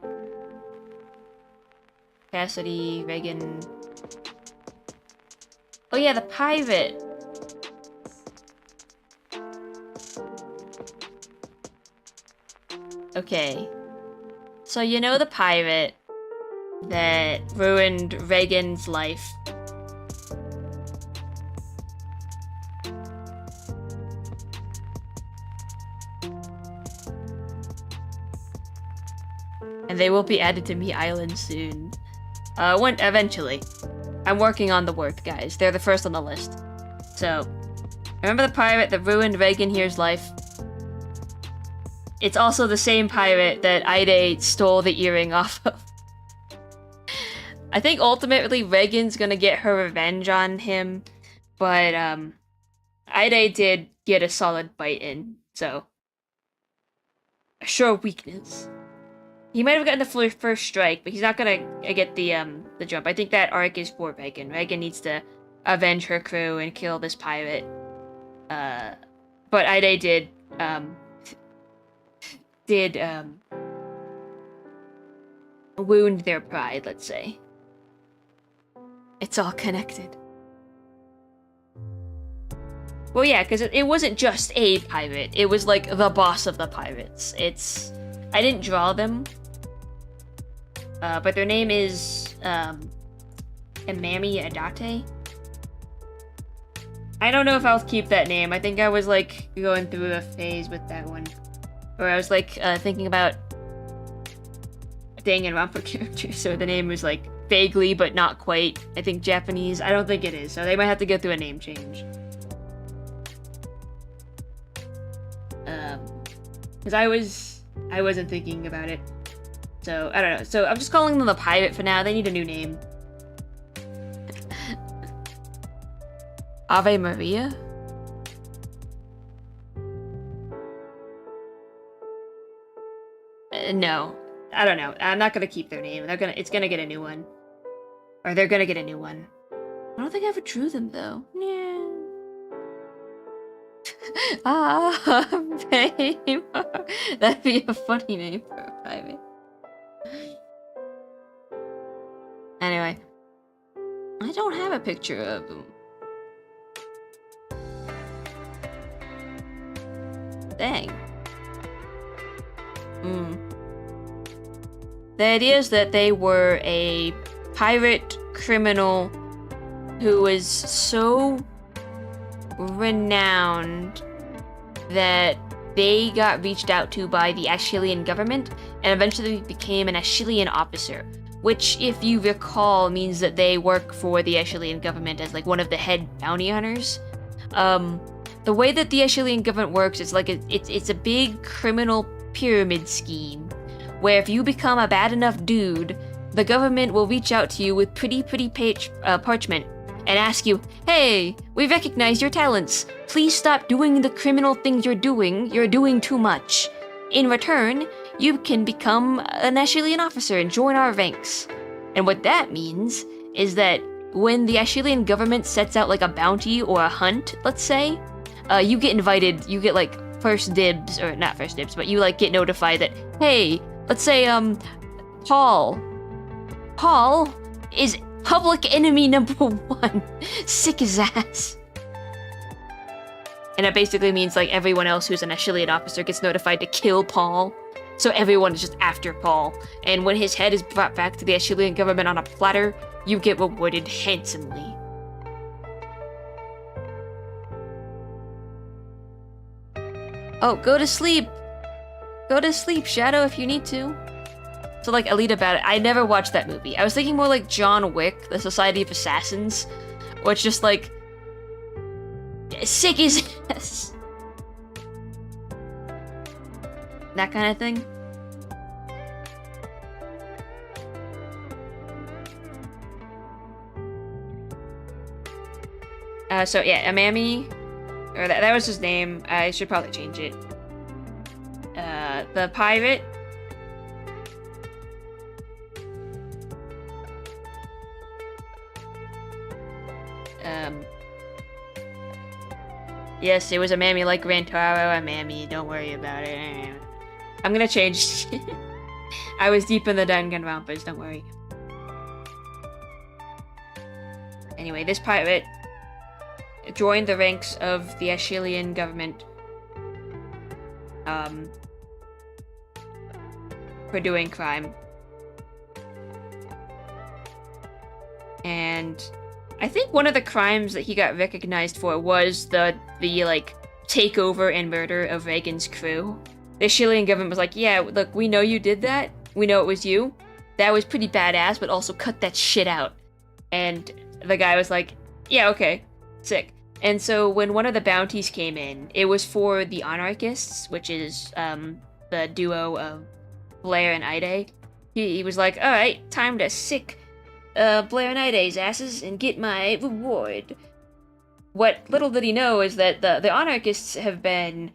Cassidy, Reagan. Oh yeah, the pirate. Okay. So you know the pirate that ruined Reagan's life? And they will be added to Me Island soon. Eventually. I'm working on the work, guys. They're the first on the list. So, remember the pirate that ruined Reagan here's life? It's also the same pirate that Ide stole the earring off of. I think ultimately Reagan's gonna get her revenge on him, but Ide did get a solid bite in, so a sure weakness. He might have gotten the first strike, but he's not gonna get the jump. I think that arc is for Reagan. Reagan needs to avenge her crew and kill this pirate. But Ide did wound their pride, let's say. It's all connected. Well, yeah, because it wasn't just a pirate. It was like the boss of the pirates. I didn't draw them. But their name is, Emami Adate. I don't know if I'll keep that name. I think I was, like, going through a phase with that one. Where I was, like, thinking about Danganronpa characters, so the name was, like, vaguely, but not quite, I think, Japanese. I don't think it is, so they might have to go through a name change. Because I wasn't thinking about it. So, I don't know. So, I'm just calling them the pirate for now. They need a new name. Ave Maria? No. I don't know. I'm not gonna keep their name. It's gonna get a new one. Or they're gonna get a new one. I don't think I ever drew them, though. Yeah. That'd be a funny name for a pirate. Anyway, I don't have a picture of them. Dang. The idea is that they were a pirate criminal who was so renowned that they got reached out to by the Ashilian government and eventually became an Ashilian officer, which, if you recall, means that they work for the Ashilian government as like one of the head bounty hunters. The way that the Ashilian government works is like it's a big criminal pyramid scheme, where if you become a bad enough dude, the government will reach out to you with pretty parchment and ask you, "Hey, we recognize your talents. Please stop doing the criminal things you're doing. You're doing too much. In return, you can become an Ashilian officer and join our ranks." And what that means is that when the Ashilian government sets out like a bounty or a hunt, let's say, you get invited, you get like first dibs, or not first dibs, but you like get notified that, hey, let's say, Paul is public enemy number 1. Sick his ass. And that basically means like everyone else who's an Ashilian officer gets notified to kill Paul. So everyone is just after Paul. And when his head is brought back to the Ashilian government on a platter, you get rewarded handsomely. Oh, go to sleep! Go to sleep, Shadow, if you need to. So, like, Alita Battle, I never watched that movie. I was thinking more like John Wick, the Society of Assassins, where it's just like, sick as ass. That kind of thing. So yeah, Amami, or that was his name. I should probably change it. The pirate. Yes, it was Amami like Rantaro. Amami, don't worry about it. I'm gonna change. I was deep in the Danganronpas, don't worry. Anyway, this pirate joined the ranks of the Ashilian government. for doing crime. And I think one of the crimes that he got recognized for was the like takeover and murder of Reagan's crew. The Chilean government was like, yeah, look, we know you did that. We know it was you. That was pretty badass, but also cut that shit out. And the guy was like, yeah, okay, sick. And so when one of the bounties came in, it was for the anarchists, which is the duo of Blair and Ide. He was like, all right, time to sick Blair and Ide's asses and get my reward. What little did he know is that the anarchists have been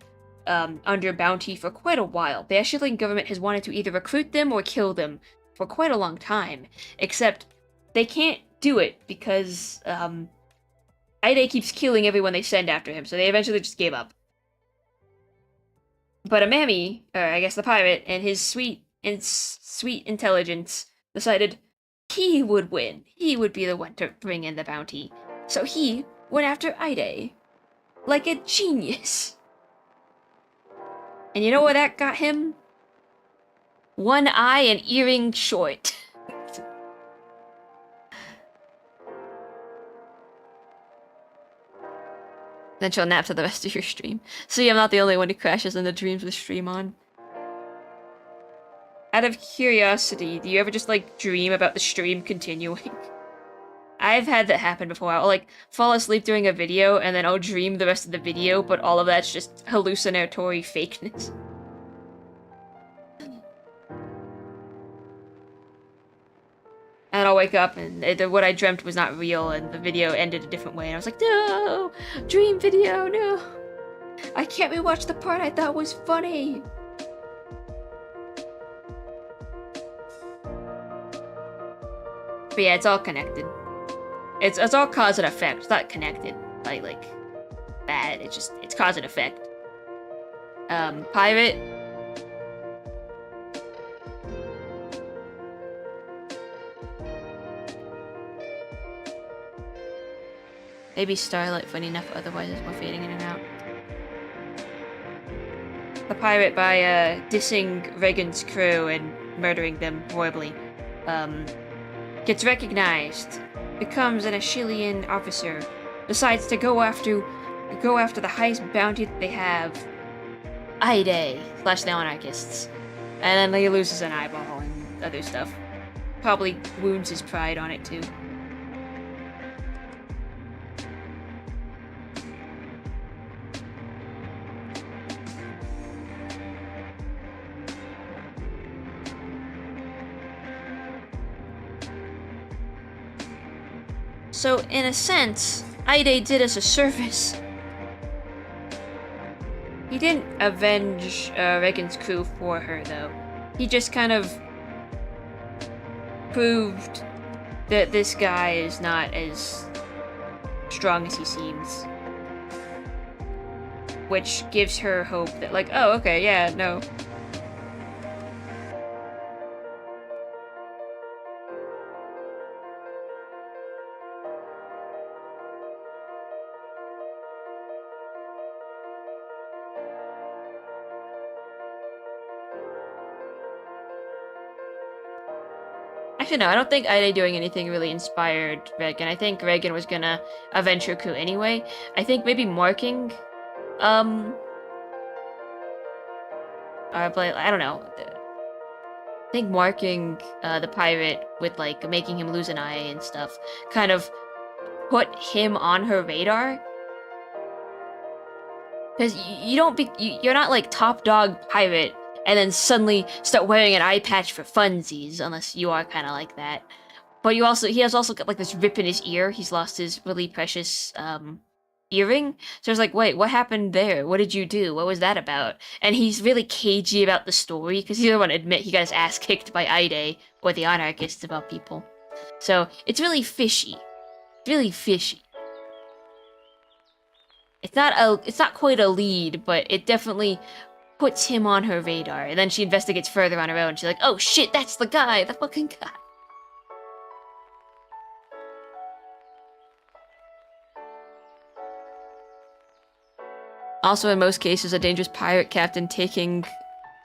under bounty for quite a while. The Chilean government has wanted to either recruit them or kill them for quite a long time, except they can't do it because Ide keeps killing everyone they send after him, so they eventually just gave up. But Amami, or I guess the pirate, and his sweet intelligence decided he would win. He would be the one to bring in the bounty. So he went after Ide. Like a genius. And you know what that got him? One eye and earring short. Then she'll nap for the rest of your stream. See, I'm not the only one who crashes into dreams with stream on. Out of curiosity, do you ever just, like, dream about the stream continuing? I've had that happen before. I'll, like, fall asleep during a video, and then I'll dream the rest of the video, but all of that's just hallucinatory fakeness. And I'll wake up, and what I dreamt was not real, and the video ended a different way, and I was like, no! Dream video, no! I can't rewatch the part I thought was funny! But yeah, it's all connected. It's all cause and effect. It's not connected. Like bad. It's cause and effect. Pirate. Maybe Starlight funny enough, otherwise it's more fading in and out. The pirate, by dissing Reagan's crew and murdering them horribly, gets recognized, becomes an Achillean officer, decides to go after the highest bounty that they have, Ide / the anarchists, and then he loses an eyeball and other stuff. Probably wounds his pride on it too. So, in a sense, Ide did us a service. He didn't avenge Reagan's crew for her, though. He just kind of proved that this guy is not as strong as he seems. Which gives her hope that, like, oh, okay, yeah, no. Actually, no, I don't think Ide doing anything really inspired Reagan. I think Reagan was gonna avenge her crew anyway. I think maybe marking, I don't know. I think marking the pirate with, like, making him lose an eye and stuff kind of put him on her radar. Because you're not, like, top dog pirate and then suddenly start wearing an eye patch for funsies, unless you are kind of like that. But he has also got, like, this rip in his ear. He's lost his really precious, earring. So I was like, wait, what happened there? What did you do? What was that about? And he's really cagey about the story, because he doesn't want to admit he got his ass kicked by Ide, or the anarchists about people. So, it's really fishy. Really fishy. It's not quite a lead, but it definitely puts him on her radar, and then she investigates further on her own. She's like, oh shit, that's the guy, the fucking guy. Also, in most cases, a dangerous pirate captain taking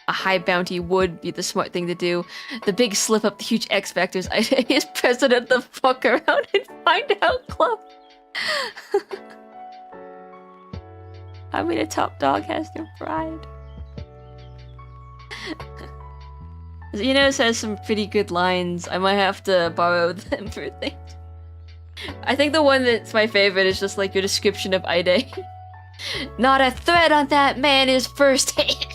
a high bounty would be the smart thing to do. The big slip up, the huge X factors. Ida is president the fuck around and find out club. I mean, a top dog has no pride. Xenos has some pretty good lines. I might have to borrow them for things. I think the one that's my favorite is just like your description of Ida. Not a threat on that man is firsthand.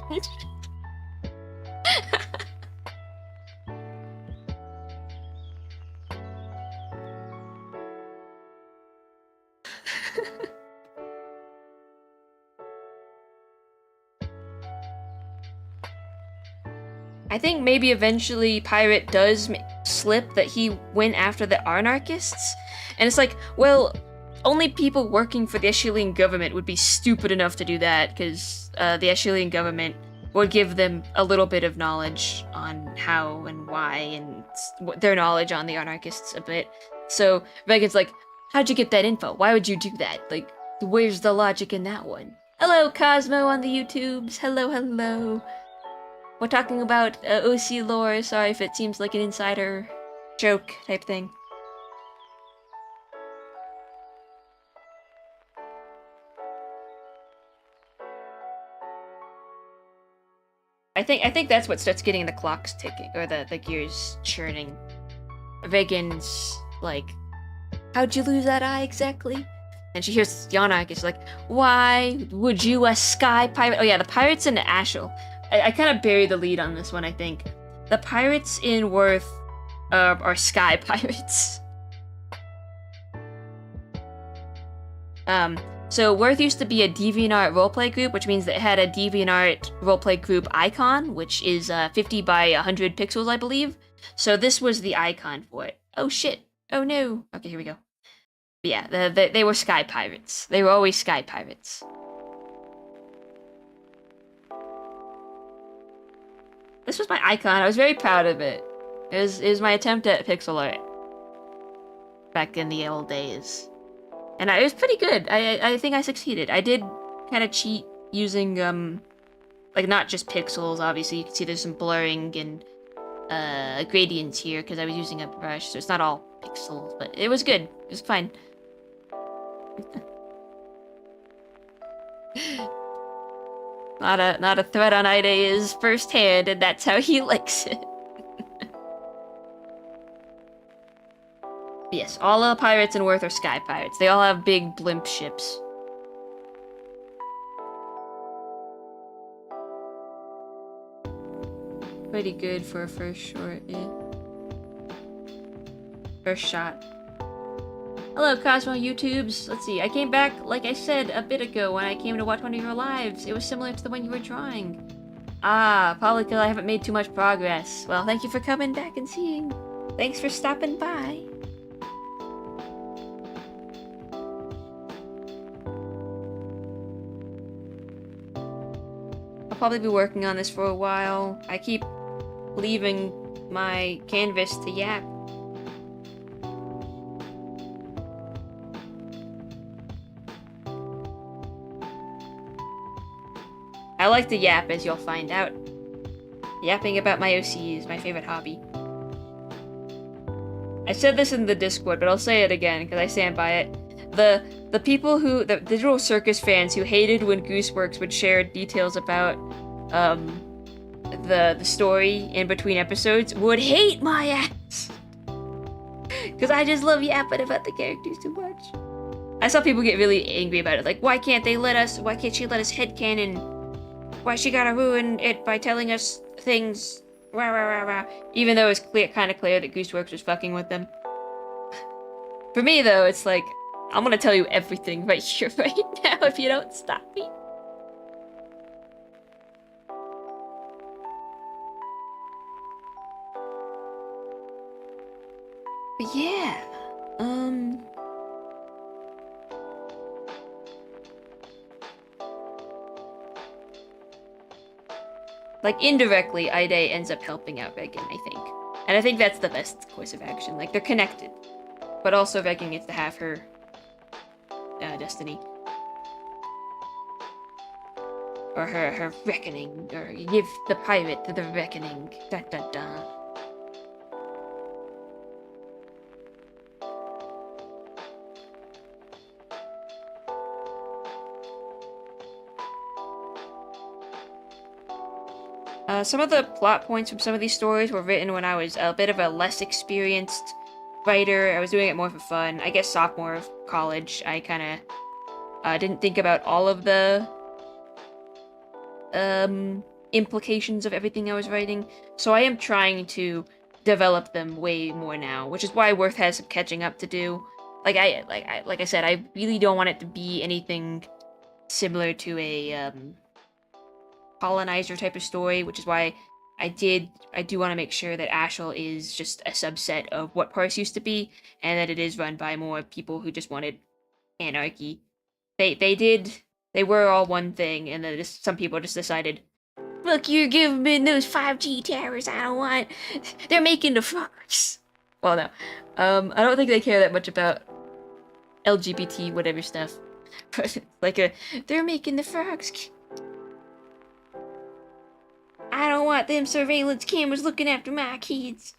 I think maybe eventually Pirate does slip that he went after the anarchists. And it's like, well, only people working for the Eschelian government would be stupid enough to do that, because the Eschelian government would give them a little bit of knowledge on how and why, and their knowledge on the anarchists a bit. So Reagan's like, how'd you get that info? Why would you do that? Like, where's the logic in that one? Hello, Cosmo on the YouTubes. Hello, hello. We're talking about OC lore. Sorry if it seems like an insider joke type thing. I think that's what starts getting the clocks ticking, or the gears churning. Reagan's like, how'd you lose that eye exactly? And she hears Yanak is like, why would you a sky pirate? Oh yeah, the pirates in Ashel. I kind of buried the lead on this one, I think. The pirates in Worth are sky pirates. So Worth used to be a DeviantArt roleplay group, which means that it had a DeviantArt roleplay group icon, which is 50 by 100 pixels, I believe. So this was the icon for it. Oh shit. Oh no. Okay, here we go. But yeah, they were sky pirates. They were always sky pirates. This was my icon. I was very proud of it. It was my attempt at pixel art back in the old days. And it was pretty good. I think I succeeded. I did kind of cheat using, like, not just pixels, obviously. You can see there's some blurring and gradients here because I was using a brush, so it's not all pixels, but it was good. It was fine. Not a threat on Ida is firsthand, and that's how he likes it. Yes, all the pirates in Worth are sky pirates. They all have big blimp ships. Pretty good for a first short, yeah. First shot. Hello, Cosmo YouTubes. Let's see, I came back, like I said, a bit ago when I came to watch one of your lives. It was similar to the one you were drawing. Ah, probably because I haven't made too much progress. Well, thank you for coming back and seeing. Thanks for stopping by. I'll probably be working on this for a while. I keep leaving my canvas to Yap. I like to yap, as you'll find out. Yapping about my OC is my favorite hobby. I said this in the Discord, but I'll say it again, because I stand by it. The people who, the digital circus fans who hated when Gooseworks would share details about, the story in between episodes would hate my ass! Because I just love yapping about the characters too much. I saw people get really angry about it, like, why can't she let us headcanon? Why she gotta ruin it by telling us things, rah, rah, rah, rah. Even though it's kind of clear that Gooseworks was fucking with them. For me, though, it's like, I'm gonna tell you everything right here, right now, if you don't stop me. But yeah, like, indirectly, Ide ends up helping out Regan, I think. And I think that's the best course of action. Like, they're connected. But also Regan gets to have her destiny. or her reckoning, or give the pirate the reckoning. Dun dun dun. Some of the plot points from some of these stories were written when I was a bit of a less experienced writer. I was doing it more for fun. I guess sophomore of college, I kind of didn't think about all of the implications of everything I was writing. So I am trying to develop them way more now, which is why Worth has some catching up to do. Like I said, I really don't want it to be anything similar to a colonizer type of story, which is why I do want to make sure that Ashel is just a subset of what Parse used to be, and that it is run by more people who just wanted anarchy. They were all one thing, and then some people just decided, look, you're giving me those 5G towers I don't want. They're making the frogs. Well, no. I don't think they care that much about LGBT whatever stuff. They're making the frogs. I don't want them surveillance cameras looking after my kids.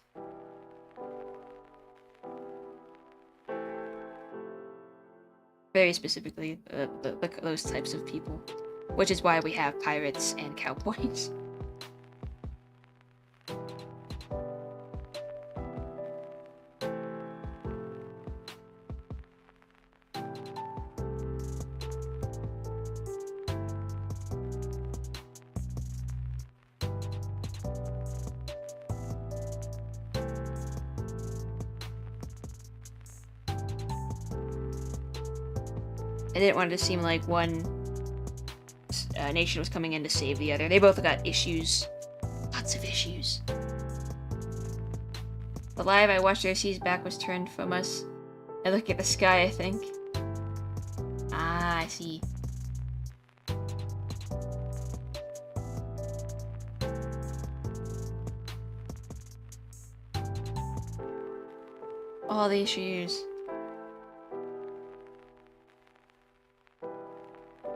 Very specifically, those types of people. Which is why we have pirates and cowboys. I didn't want it to seem like one nation was coming in to save the other. They both got issues. Lots of issues. The live I watched OC's back was turned from us. I look at the sky, I think. Ah, I see. All the issues.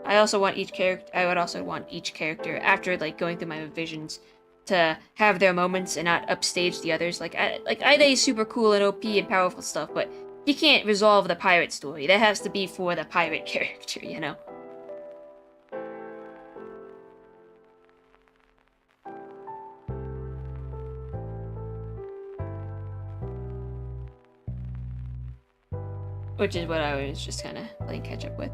I also want each character. I would also want each character, after like going through my visions, to have their moments and not upstage the others. Like Ida is super cool and OP and powerful stuff, but he can't resolve the pirate story. That has to be for the pirate character, you know. Which is what I was just kind of playing catch up with.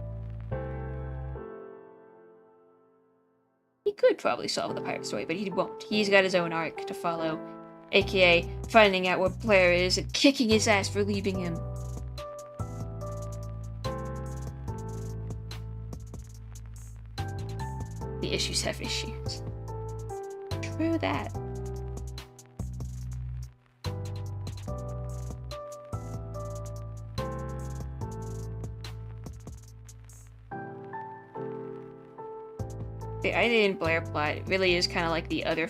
He could probably solve the pirate story, but he won't. He's got his own arc to follow, aka finding out what Blair is and kicking his ass for leaving him. The issues have issues. True that. The Ida and Blair plot really is kind of like the other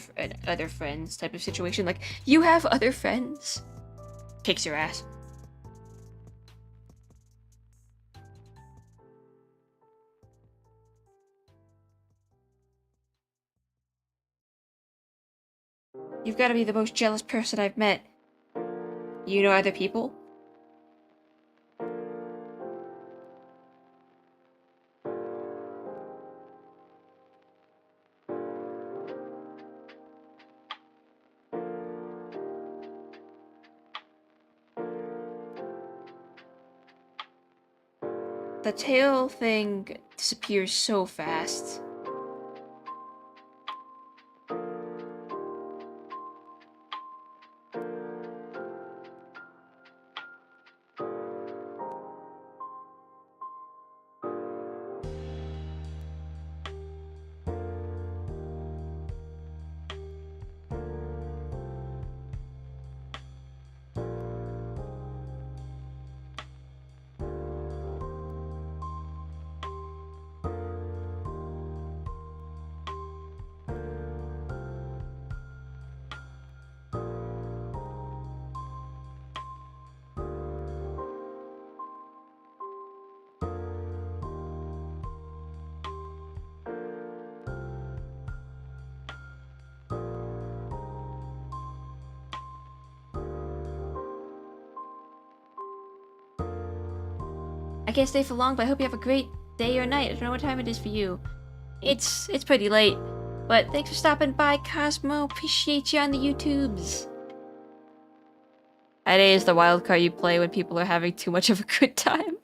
friends type of situation. Like, you have other friends? Kicks your ass. You've got to be the most jealous person I've met. You know other people? The tail thing disappears so fast. I can't stay for long, but I hope you have a great day or night. I don't know what time it is for you. It's pretty late. But thanks for stopping by, Cosmo. Appreciate you on the YouTubes. Ida is the wild card you play when people are having too much of a good time.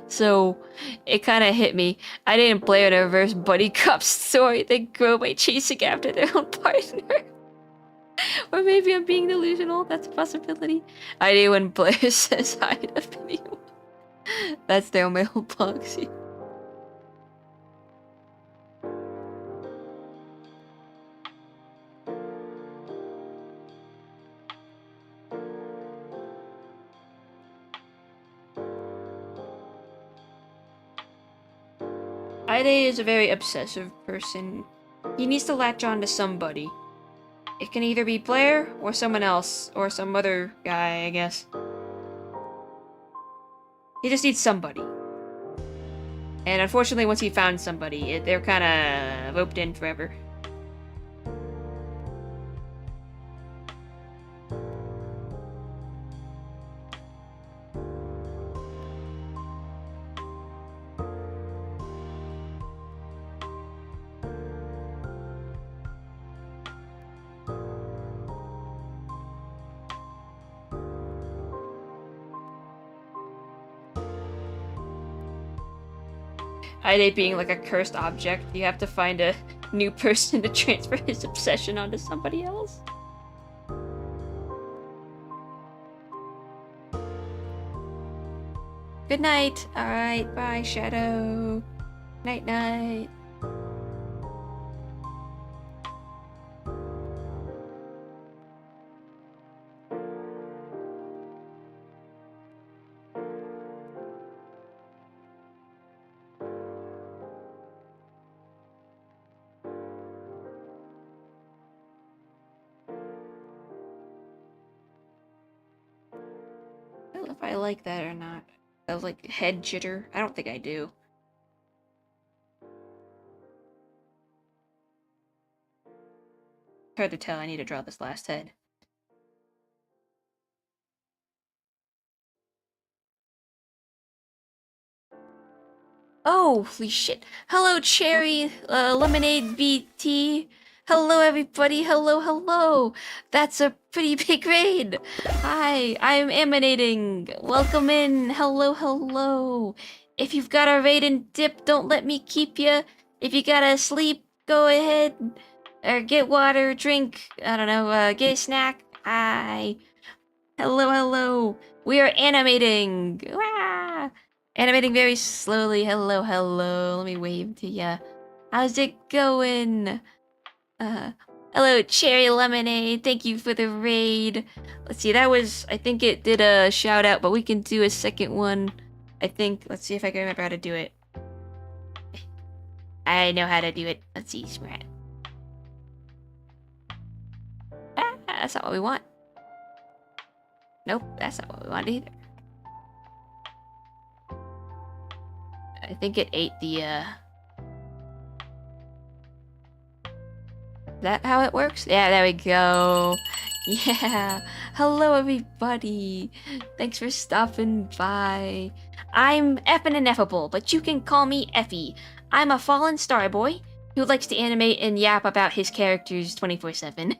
So, it kind of hit me. I didn't play in a reverse buddy cop story. They grow by chasing after their own partner. Or maybe I'm being delusional. That's a possibility. I do when Blair says hi to video. That's their mailbox. Ide is a very obsessive person. He needs to latch on to somebody. It can either be Blair or someone else, or some other guy, I guess. He just needs somebody. And unfortunately, once he found somebody, they're kind of roped in forever. Ide being like a cursed object, you have to find a new person to transfer his obsession onto somebody else. Good night. Alright, bye, Shadow. Night, night. I don't know if I like that or not. That was like head jitter. I don't think I do. Hard to tell. I need to draw this last head. Oh, holy shit. Hello, Cherry, Lemonade BT. Hello, everybody. Hello, hello. That's a pretty big raid. Hi, I'm emanating. Welcome in. Hello, hello. If you've got a raid and dip, don't let me keep you. If you gotta sleep, go ahead. Or get water, drink. I don't know, get a snack. Hi. Hello, hello. We are animating. Wah! Animating very slowly. Hello, hello. Let me wave to ya. How's it going? Hello, Cherry Lemonade. Thank you for the raid. Let's see, that was, I think it did a shout out, but we can do a second one. I think, let's see if I can remember how to do it. I know how to do it. Let's see, smart. Ah, that's not what we want. Nope, that's not what we want either. I think it ate the, Is that how it works? Yeah, there we go. Yeah. Hello, everybody. Thanks for stopping by. I'm Effanineffable, but you can call me Effie. I'm a fallen star boy who likes to animate and yap about his characters 24/7.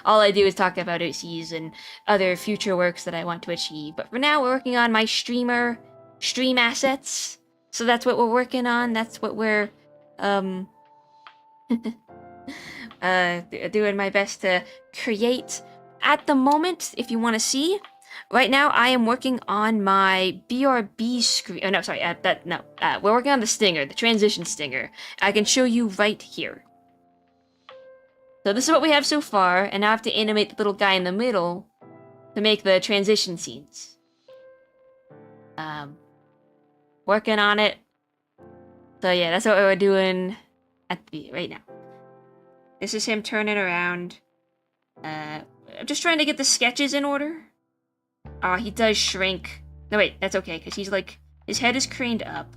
All I do is talk about OCs and other future works that I want to achieve. But for now, we're working on my stream assets. So that's what we're working on. That's what we're, doing my best to create. At the moment, if you want to see, right now I am working on my BRB screen. Oh no, sorry, we're working on the stinger, the transition stinger. I can show you right here. So this is what we have so far, and now I have to animate the little guy in the middle to make the transition scenes. Working on it. So yeah, that's what we're doing right now. This is him turning around. I'm just trying to get the sketches in order. Oh, he does shrink. No, wait, that's okay, because he's like, his head is craned up.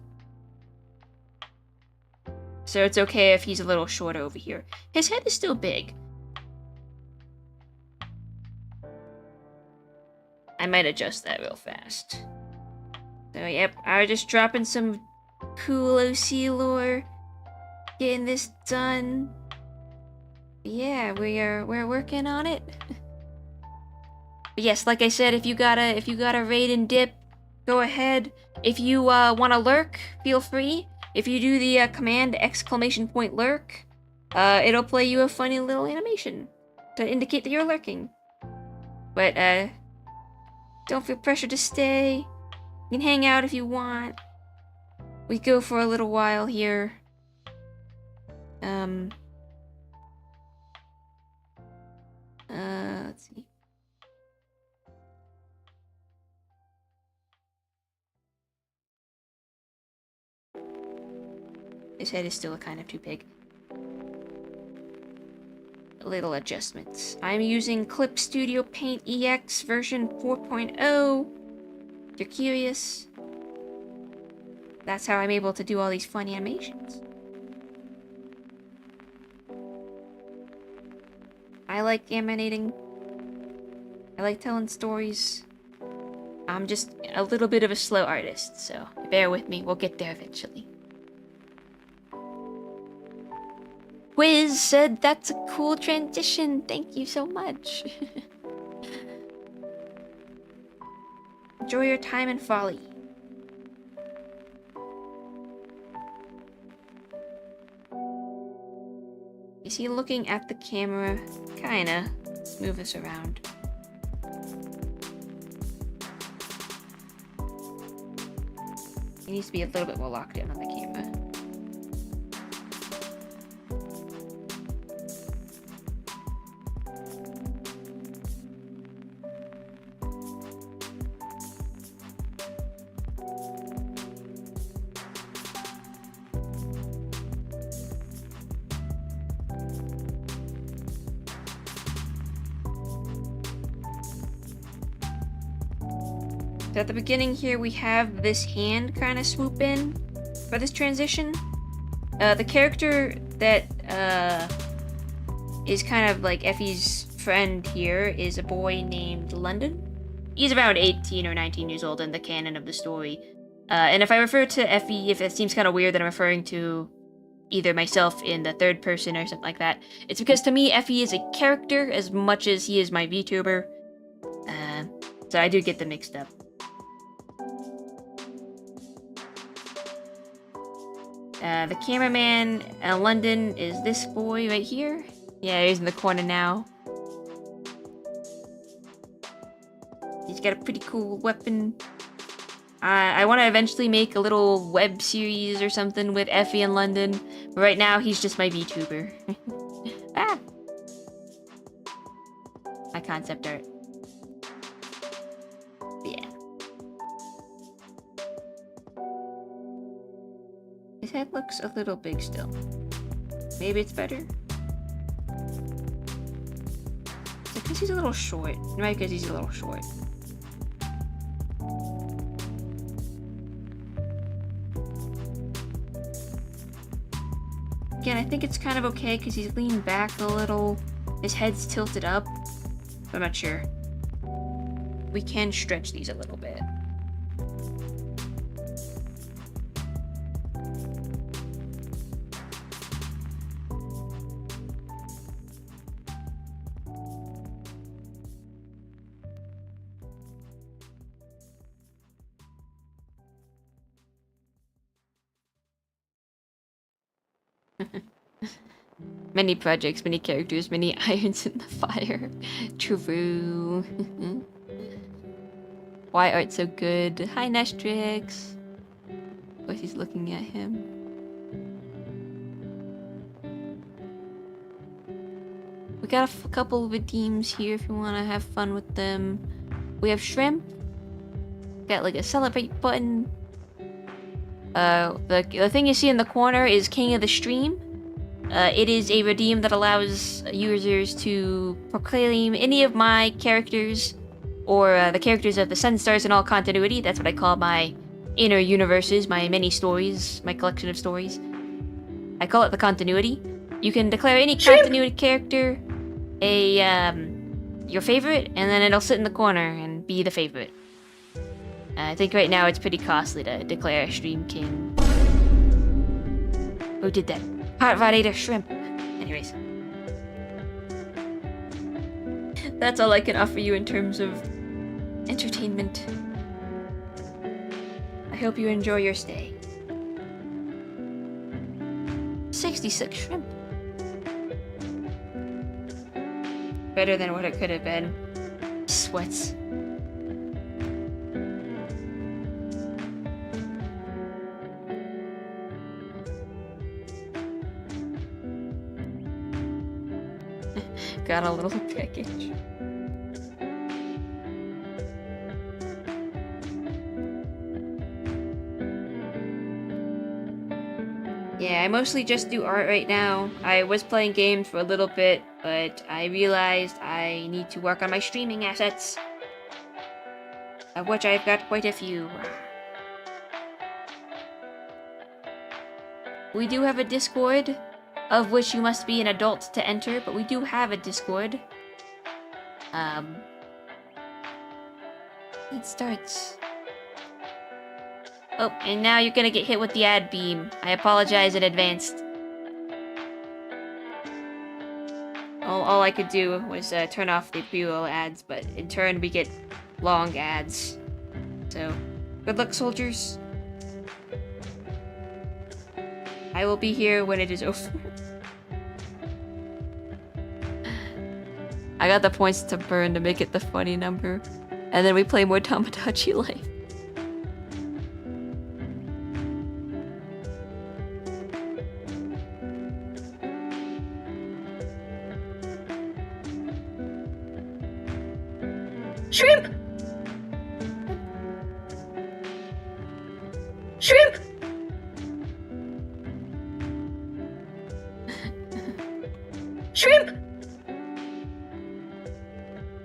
So it's okay if he's a little short over here. His head is still big. I might adjust that real fast. So yep, I was just dropping some cool OC lore, getting this done. Yeah, we're working on it. But yes, like I said, if you gotta raid and dip, go ahead. If you want to lurk, feel free. If you do the command !lurk, it'll play you a funny little animation to indicate that you're lurking. But don't feel pressure to stay. You can hang out if you want. We go for a little while here. Let's see. His head is still kind of too big. Little adjustments. I'm using Clip Studio Paint EX version 4.0. If you're curious. That's how I'm able to do all these funny animations. I like animating. I like telling stories. I'm just a little bit of a slow artist, so bear with me. We'll get there eventually. Quiz said that's a cool transition. Thank you so much. Enjoy your time in Folly. Is he looking at the camera? Kinda. Let's move this around. He needs to be a little bit more locked in on the camera. So at the beginning here, we have this hand kind of swoop in for this transition. The character that is kind of like Effie's friend here is a boy named London. He's around 18 or 19 years old in the canon of the story. And if I refer to Effie, if it seems kind of weird that I'm referring to either myself in the third person or something like that, it's because to me, Effie is a character as much as he is my VTuber. So I do get them mixed up. The cameraman, London, is this boy right here. Yeah, he's in the corner now. He's got a pretty cool weapon. I want to eventually make a little web series or something with Effie and London. But right now, he's just my VTuber. Ah! My concept art. Yeah. His head looks a little big still. Maybe it's better? Is it because he's a little short? Right, because he's a little short. Again, I think it's kind of okay because he's leaned back a little. His head's tilted up. But I'm not sure. We can stretch these a little bit. Many projects, many characters, many irons in the fire. True. Why art so good? Hi, Nestrix. Of course, he's looking at him. We got a couple of redeems here if you want to have fun with them. We have shrimp. Got like a celebrate button. The thing you see in the corner is King of the Stream. It is a redeem that allows users to proclaim any of my characters or the characters of the SunStarsAndAll continuity. That's what I call my inner universes, my many stories, my collection of stories. I call it the continuity. You can declare any continuity character your favorite, and then it'll sit in the corner and be the favorite. I think right now it's pretty costly to declare a stream king. Who did that? Heart Vidator Shrimp. Anyways. That's all I can offer you in terms of entertainment. I hope you enjoy your stay. 66 shrimp. Better than what it could have been. Sweats. Got a little package. Yeah, I mostly just do art right now. I was playing games for a little bit, but I realized I need to work on my streaming assets, of which I've got quite a few. We do have a Discord, of which you must be an adult to enter, but we do have a Discord. It starts. Oh, and now you're gonna get hit with the ad beam. I apologize in advance. All I could do was turn off the pre-roll ads, but in turn we get long ads. So, good luck, soldiers. I will be here when it is over. I got the points to burn to make it the funny number. And then we play more Tamagotchi Life. Shrimp! Shrimp! Shrimp!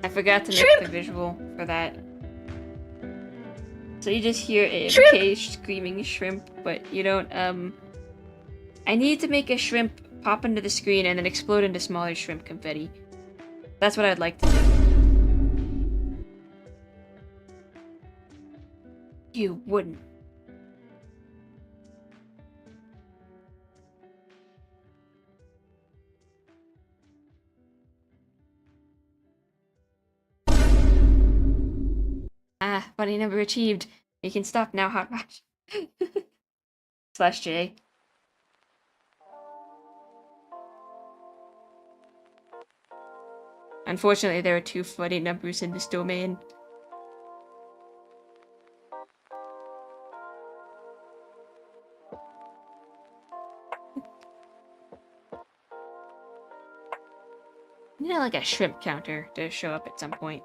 I forgot to make the visual for that. So you just hear AFK screaming shrimp, but you don't, I need to make a shrimp pop into the screen and then explode into smaller shrimp confetti. That's what I'd like to do. You wouldn't. Ah, funny number achieved. You can stop now, Hot Rush. /J. Unfortunately, there are 2 funny numbers in this domain. You know, like a shrimp counter to show up at some point.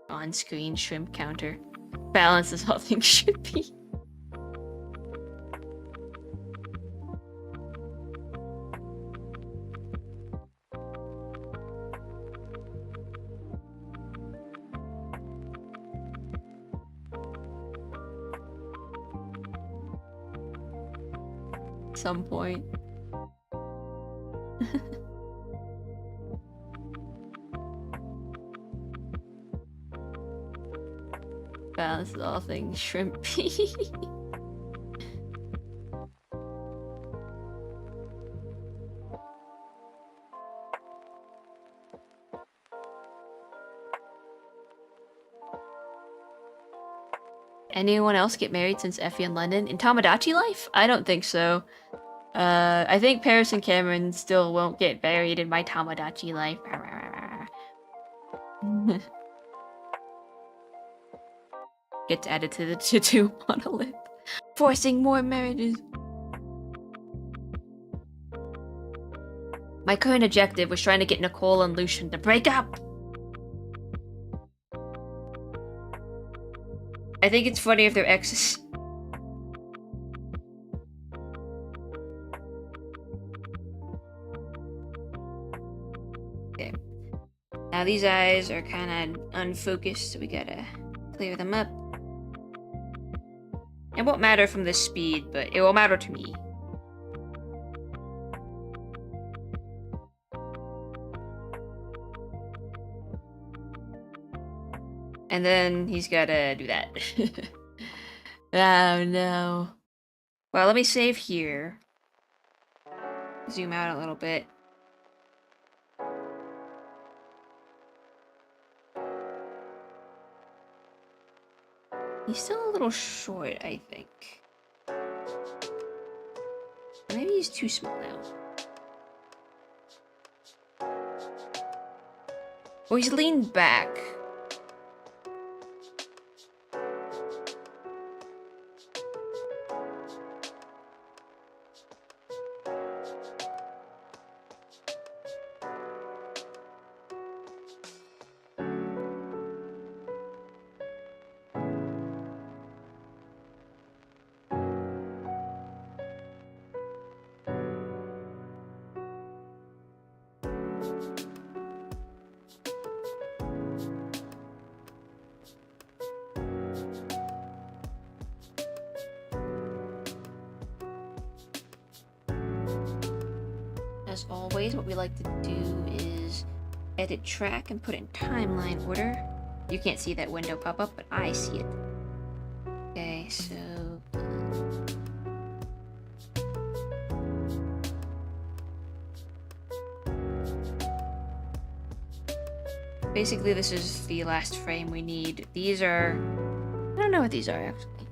On-screen shrimp counter. Balance is all things should be. Some point. Balance is all things shrimpy. Anyone else get married since Effie in London? In Tamagotchi Life? I don't think so. I think Paris and Cameron still won't get married in my Tamagotchi Life. Gets added to the to-do monolith. Forcing more marriages. My current objective was trying to get Nicole and Lucian to break up. I think it's funny if they're exes. Okay. Now these eyes are kind of unfocused, so we gotta clear them up. It won't matter from the speed, but it will matter to me. And then he's gotta do that. Oh no. Well, let me save here. Zoom out a little bit. He's still a little short, I think. Or maybe he's too small now. Well, he's leaned back. As always, what we like to do is edit track and put in timeline order. You can't see that window pop up, but I see it. Okay, so... basically, this is the last frame we need. These are... I don't know what these are, actually.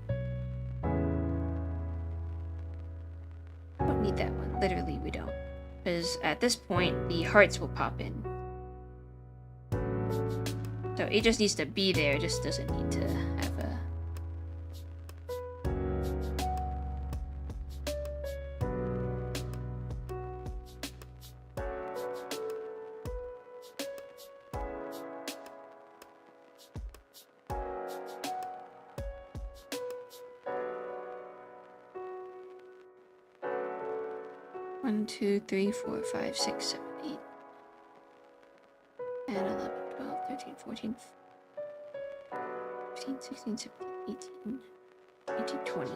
Don't need that one. Literally, we don't. Because at this point, the hearts will pop in. So it just needs to be there, it just doesn't need to have a... One, 2, 3, 4, 5, 6, 7, 8, 10, 11, 12, 13, 14, 15, 16, 17, 18, 19, 20.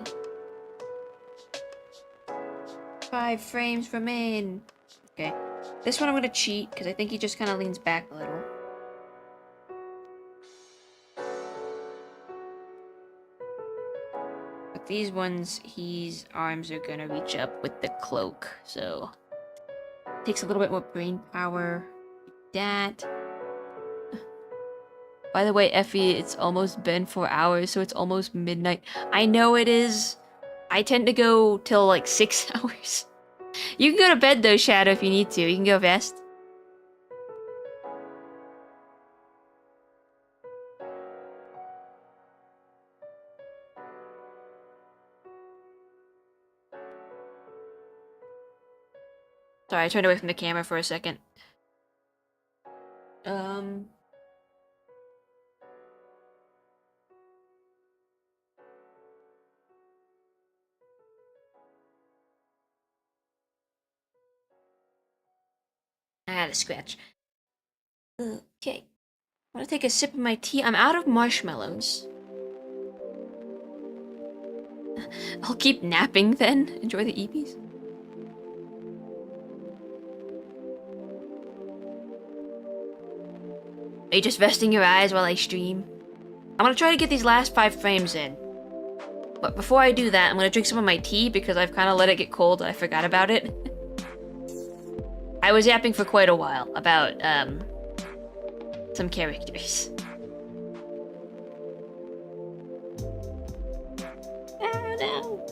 5 frames remain. Okay. This one I'm gonna cheat, because I think he just kind of leans back a little. But these ones, his arms are gonna reach up with the cloak, so... takes a little bit more brain power. That. By the way, Effie, it's almost been 4 hours, so it's almost midnight. I know it is. I tend to go till like 6 hours. You can go to bed though, Shadow, if you need to. You can go rest. Sorry, I turned away from the camera for a second. I had a scratch. Okay. I want to take a sip of my tea. I'm out of marshmallows. I'll keep napping then. Enjoy the EPs. Are you just resting your eyes while I stream? I'm gonna try to get these last 5 frames in. But before I do that, I'm gonna drink some of my tea because I've kind of let it get cold and I forgot about it. I was yapping for quite a while about, some characters. Oh no!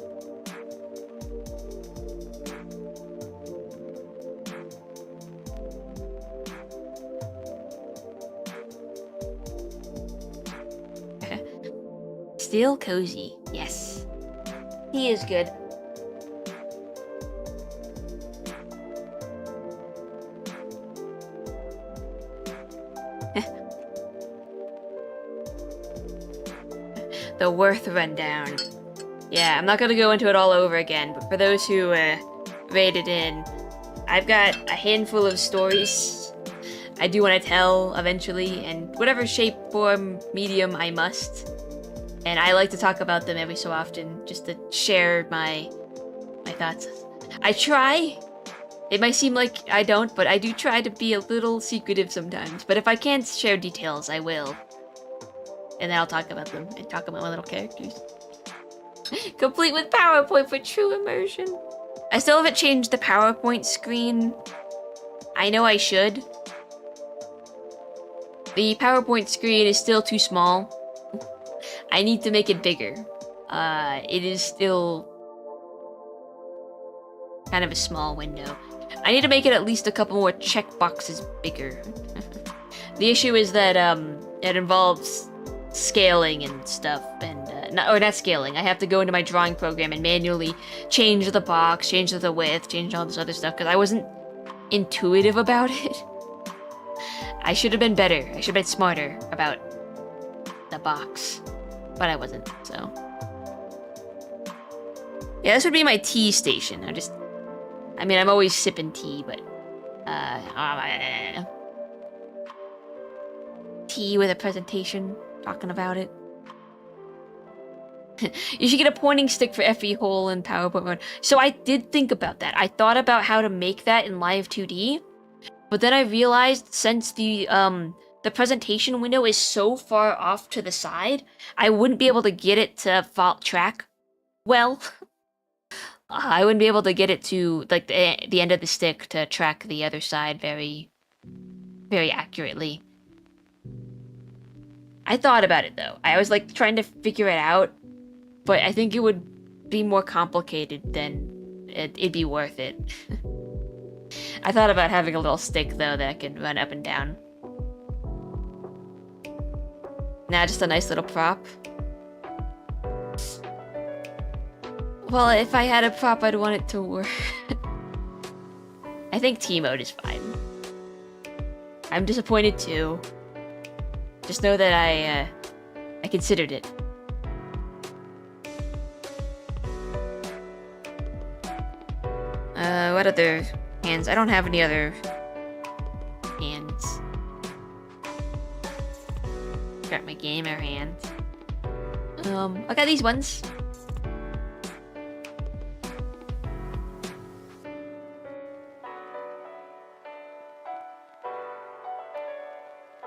Still cozy, yes. He is good. The Worth rundown. Yeah, I'm not gonna go into it all over again, but for those who rated in, I've got a handful of stories I do want to tell eventually, and whatever shape, form, medium I must. And I like to talk about them every so often, just to share my thoughts. I try. It might seem like I don't, but I do try to be a little secretive sometimes. But if I can't share details, I will. and then I'll talk about them and talk about my little characters. Complete with PowerPoint for true immersion. I still haven't changed the PowerPoint screen. I know I should. The PowerPoint screen is still too small. I need to make it bigger. It is still kind of a small window. I need to make it at least a couple more checkboxes bigger. The issue is that it involves scaling and stuff, and not scaling. I have to go into my drawing program and manually change the box, change the width, change all this other stuff because I wasn't intuitive about it. I should have been better. I should have been smarter about the box, but I wasn't. So yeah, this would be my tea station. I mean, I'm always sipping tea, but tea with a presentation, talking about it. You should get a pointing stick for FE hole in PowerPoint mode. So I did think about that. I thought about how to make that in Live 2D, but then I realized since the presentation window is so far off to the side, I wouldn't be able to get it to track well. I wouldn't be able to get it to like the end of the stick to track the other side very, very accurately. I thought about it though. I was like trying to figure it out, but I think it would be more complicated than it'd be worth it. I thought about having a little stick though that I could run up and down. Nah, just a nice little prop. Well, if I had a prop, I'd want it to work. I think T-mode is fine. I'm disappointed too. Just know that I considered it. What other hands? I don't have any other hands. Got my gamer hands. I got these ones.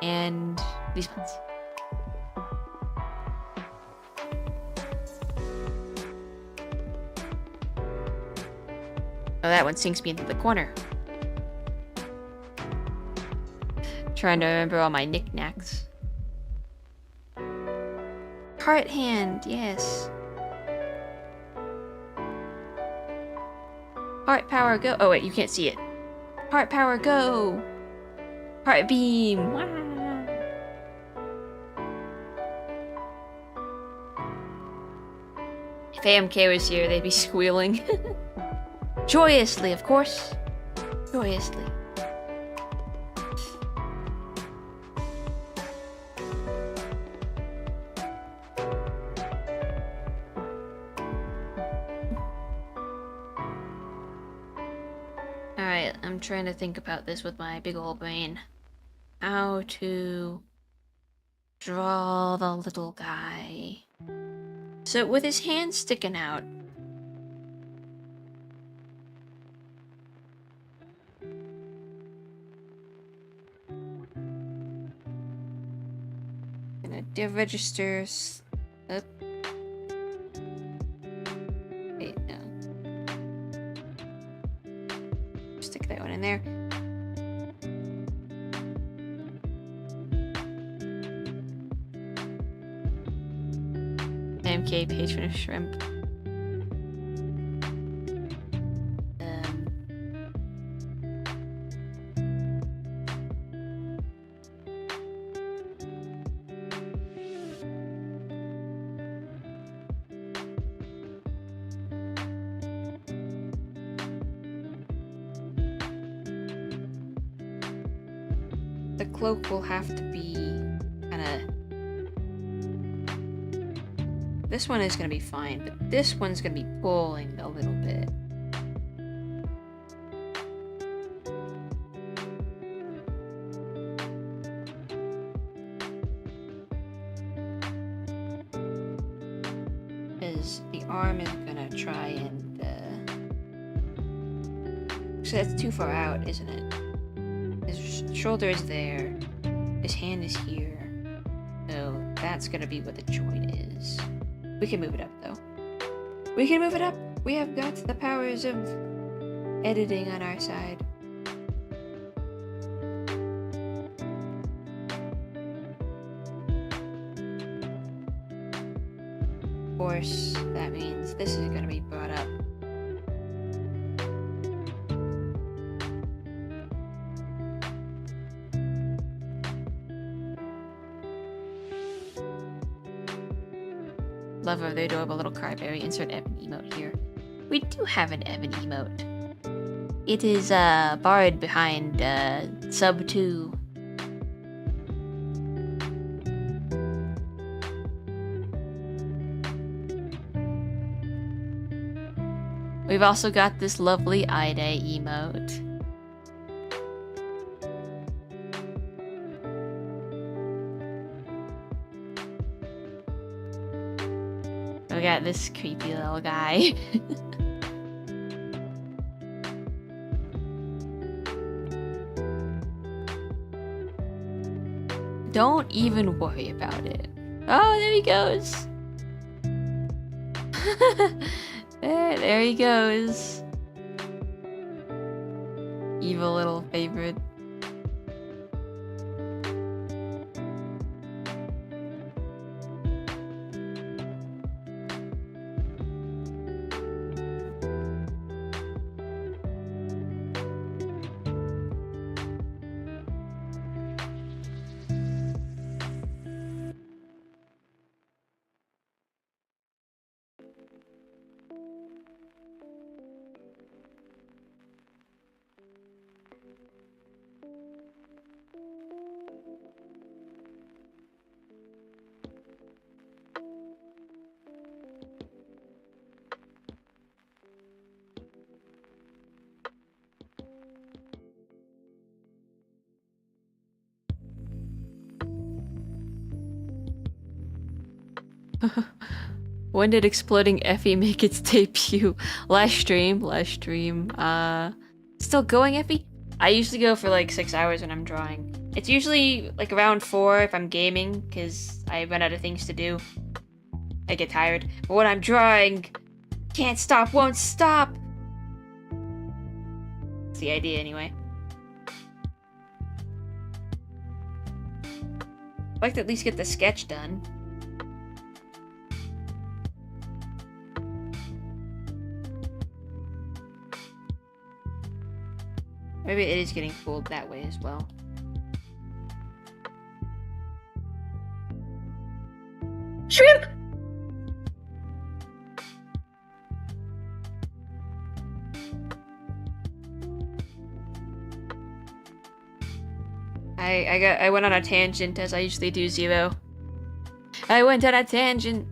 And these ones. Oh, that one sinks me into the corner. Trying to remember all my knickknacks. Heart hand, yes. Heart power, go. Oh wait, you can't see it. Heart power, go. Heart beam. Wow. If AMK was here, they'd be squealing. Joyously, of course. Joyously. Alright, I'm trying to think about this with my big ol' brain. How to draw the little guy. So with his hand sticking out, gonna div registers up. Wait, no. Stick that one in there. MK patron of shrimp. The cloak will have to be kinda. This one is gonna be fine, but this one's gonna be pulling a little bit. Because the arm is gonna try and so that's too far out, isn't it? His shoulder is there. His hand is here. So that that's gonna be what the joint is. We can move it up though. We can move it up. We have got the powers of editing on our side. Of course, that means this is gonna be brought up. Love of the adorable little cryberry. Insert Evan emote here. We do have an Evan emote. It is barred behind sub 2. We've also got this lovely Ida emote. We got this creepy little guy. Don't even worry about it. Oh, there he goes. there he goes. Evil little favorite. When did Exploding Effie make its debut? Last stream. Still going, Effie? I usually go for like 6 hours when I'm drawing. It's usually like around 4 if I'm gaming, because I run out of things to do. I get tired. But when I'm drawing, can't stop, won't stop! That's the idea anyway. I'd like to at least get the sketch done. Maybe it is getting fooled that way as well. Shrimp! I went on a tangent as I usually do, Zero. I went on a tangent.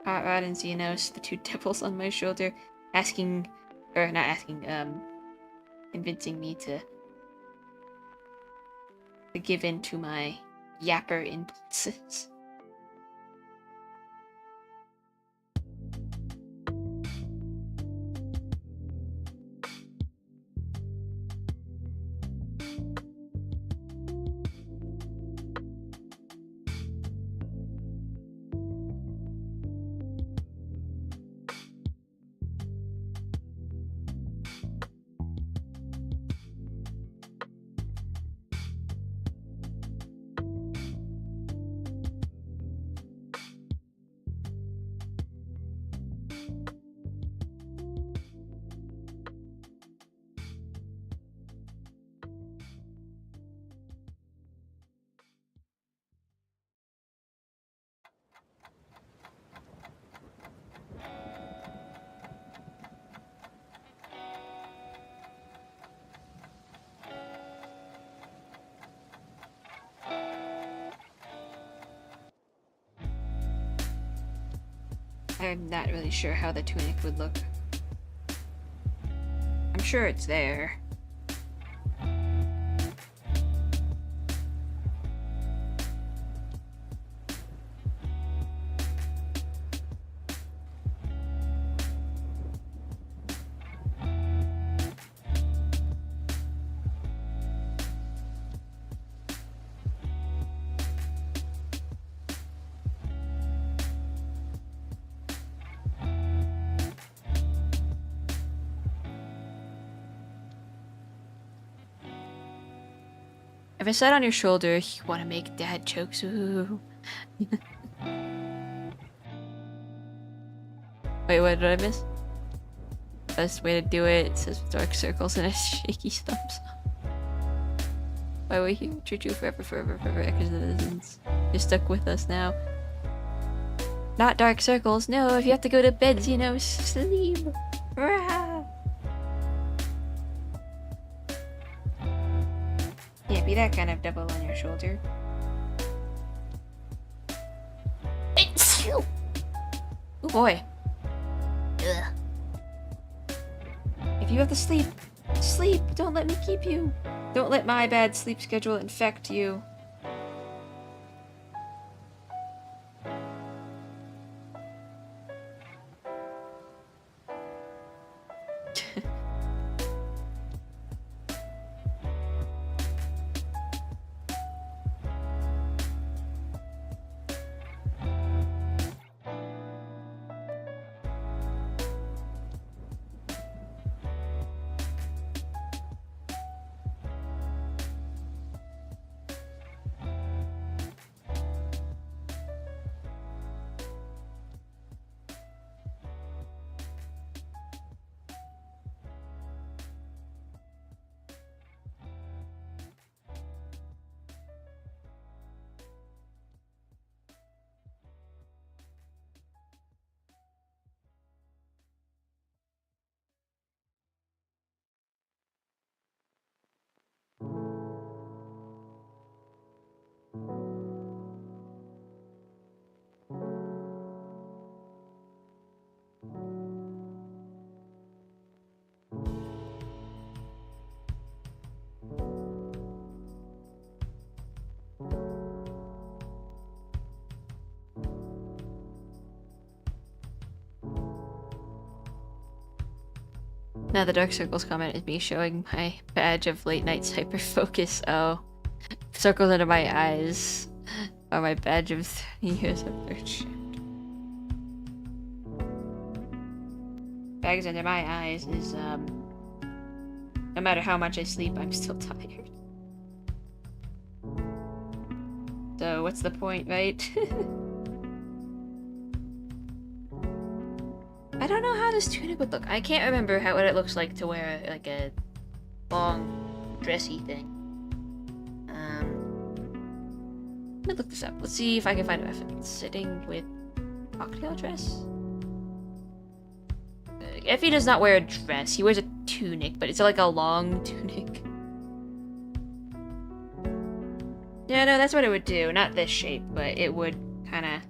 Rod and Xenos, the two devils on my shoulder, asking, or not asking, convincing me to give in to my yapper impulses. I'm not really sure how the tunic would look. I'm sure it's there. If I sat on your shoulder, you want to make dad jokes. Ooh. Wait, what did I miss? Best way to do it, it says dark circles and a shaky thumbs up. Why we here? Treat you forever, forever, forever, echoes of the distance. You're stuck with us now. Not dark circles, no, if you have to go to bed, you know, sleep. Rah. Yeah, be that kind of devil on your shoulder. Oh boy. Ugh. If you have to sleep, sleep. Don't let me keep you. Don't let my bad sleep schedule infect you. Now the dark circles comment is me showing my badge of late night hyper focus. Oh. Circles under my eyes are my badge of 30 years of third shift. Bags under my eyes is, no matter how much I sleep, I'm still tired. So what's the point, right? I don't know how this tunic would look. I can't remember what it looks like to wear like a long, dressy thing. Let me look this up. Let's see if I can find a reference. Sitting with cocktail dress? Effie does not wear a dress. He wears a tunic, but it's like a long tunic. Yeah, no, that's what it would do. Not this shape, but it would kind of...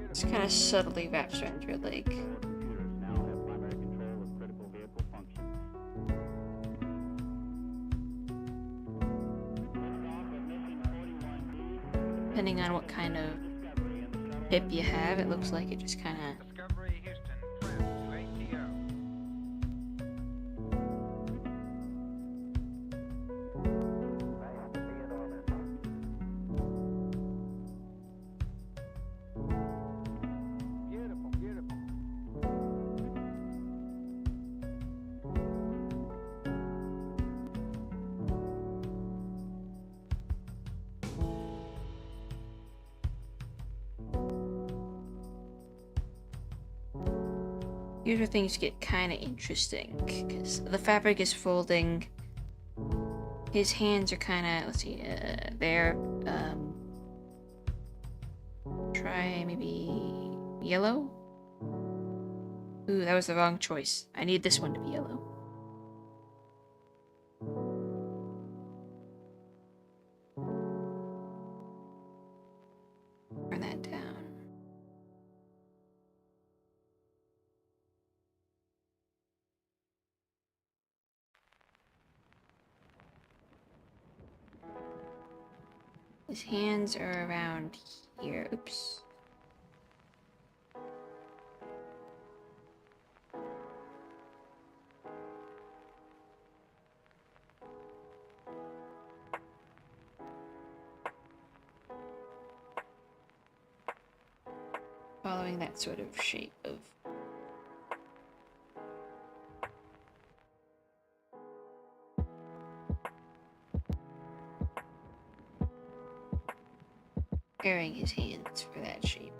It's kind of subtly wraps around your leg. Computers now have primary control of critical vehicle functions. Depending on what kind of hip you have, it looks like it just kind of... Discovery Houston, trim to ATO. Beautiful, beautiful. Here's where things get kind of interesting, because the fabric is folding. His hands are kind of, let's see, they're, try maybe yellow? Ooh, that was the wrong choice. I need this one to be yellow. Turn that down. His hands are around here. Oops. Following that sort of shape of... preparing his hands for that shape.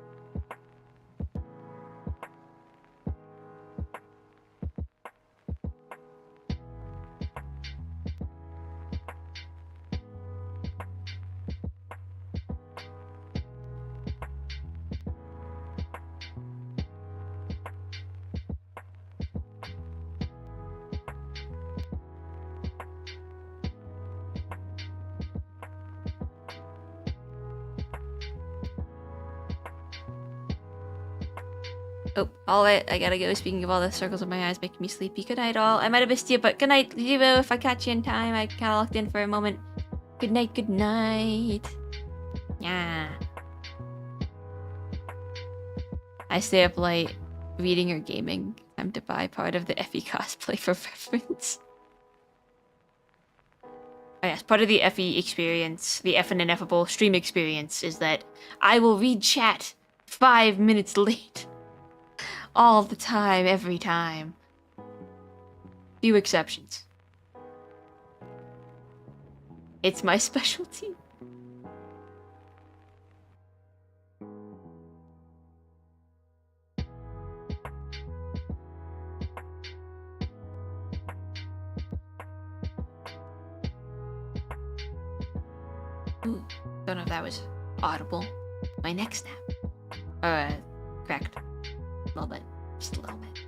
Oh, alright, I gotta go. Speaking of all the circles in my eyes making me sleepy. Good night, all. I might have missed you, but good night, Zivo. If I catch you in time, I kind of locked in for a moment. Good night, good night. Yeah. I stay up late, reading or gaming. Time to buy part of the Effie cosplay for reference. Oh yes, part of the Effie experience, the Effanineffable stream experience, is that I will read chat 5 minutes late. All the time, every time. Few exceptions. It's my specialty. Ooh, don't know if that was audible. My neck snap. Cracked. A little bit. Just a little bit.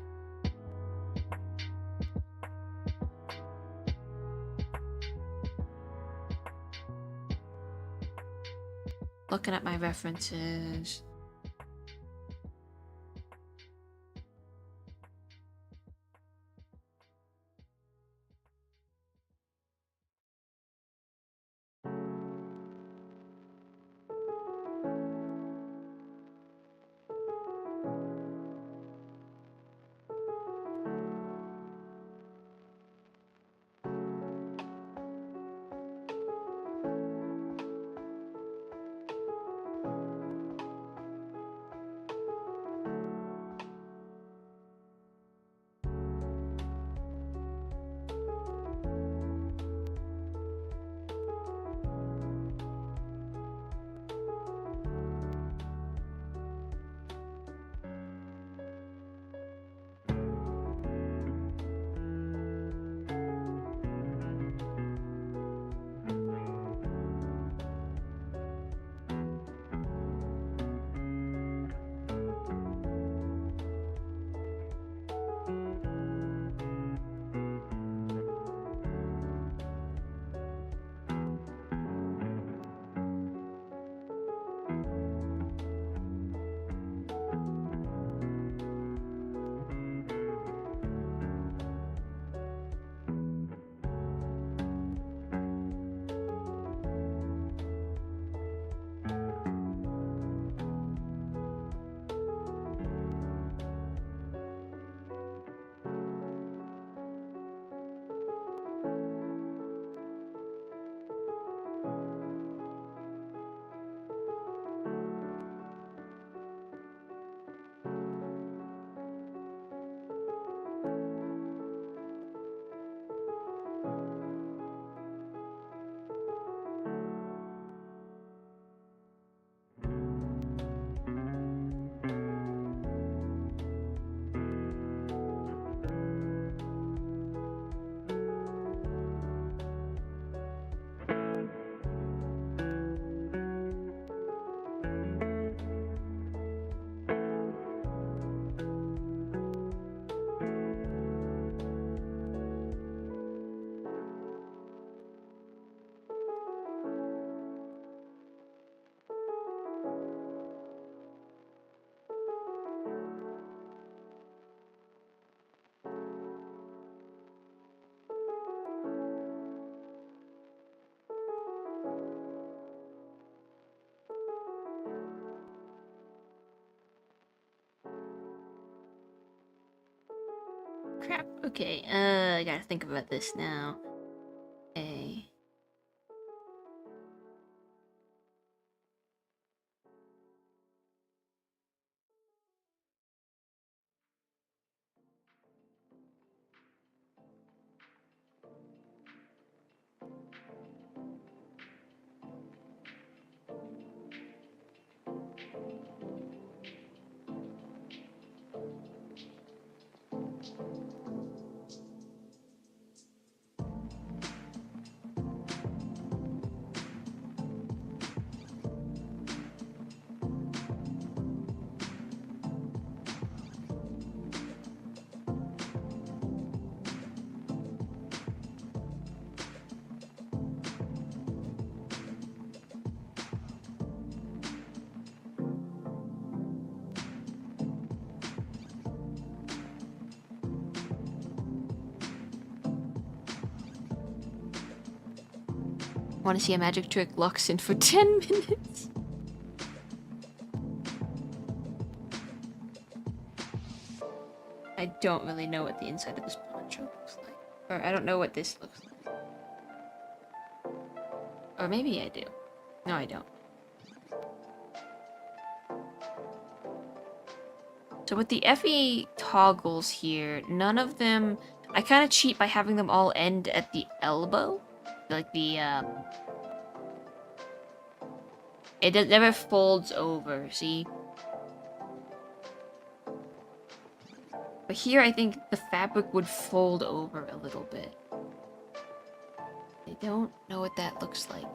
Looking at my references. crap. Okay, I gotta think about this now. Okay. Want to see a magic trick locks in for 10 minutes? I don't really know what the inside of this poncho looks like. Or I don't know what this looks like. Or maybe I do. No, I don't. So with the Effie toggles here, none of them... I kind of cheat by having them all end at the elbow. Like the, it never folds over, see? But here I think the fabric would fold over a little bit. I don't know what that looks like.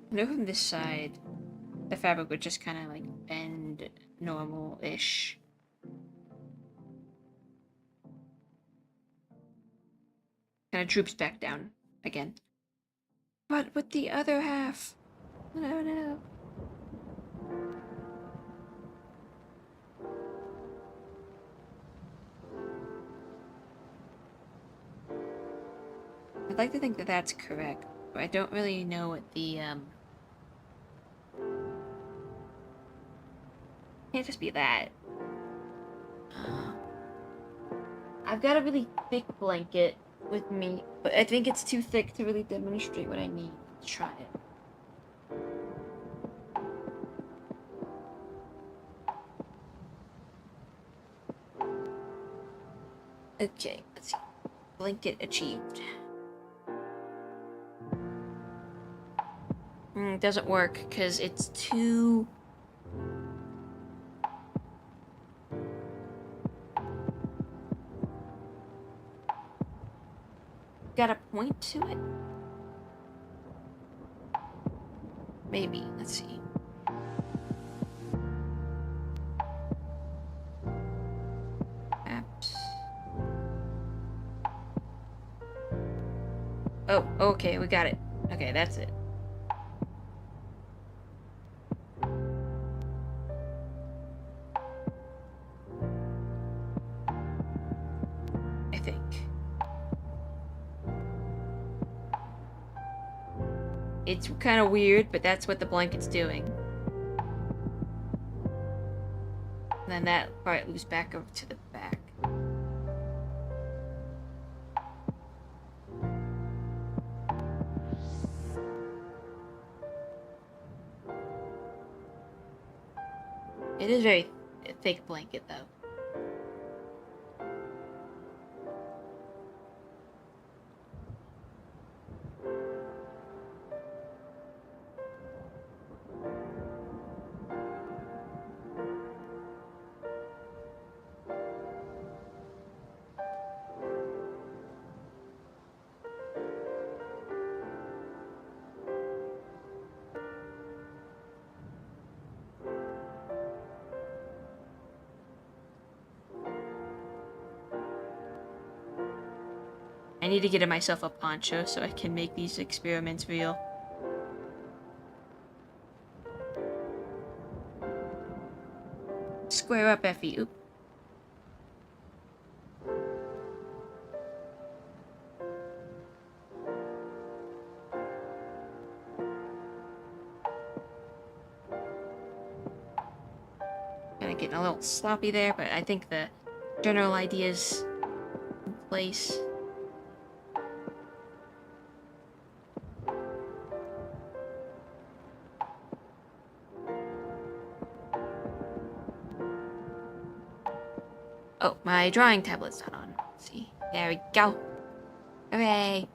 I know from this side, the fabric would just kind of like bend normal-ish. Kind of droops back down again. But with the other half, I don't know. I'd like to think that that's correct, but I don't really know what the, can't just be that. I've got a really thick blanket with me, but I think it's too thick to really demonstrate what I need. Let's try it. Okay, let's see. Blanket achieved. Doesn't work because it's too... Got a point to it? Maybe. Let's see. Apps. Oh, okay, we got it. Okay, that's it. I think. It's kind of weird, but that's what the blanket's doing. And then that part moves back over to the back. It is very thick blanket, though. I need to get myself a poncho so I can make these experiments real. Square up, Effie. Oop. Kind of getting a little sloppy there, but I think the general idea's in place. Oh, my drawing tablet's not on. Let's see. There we go. Hooray!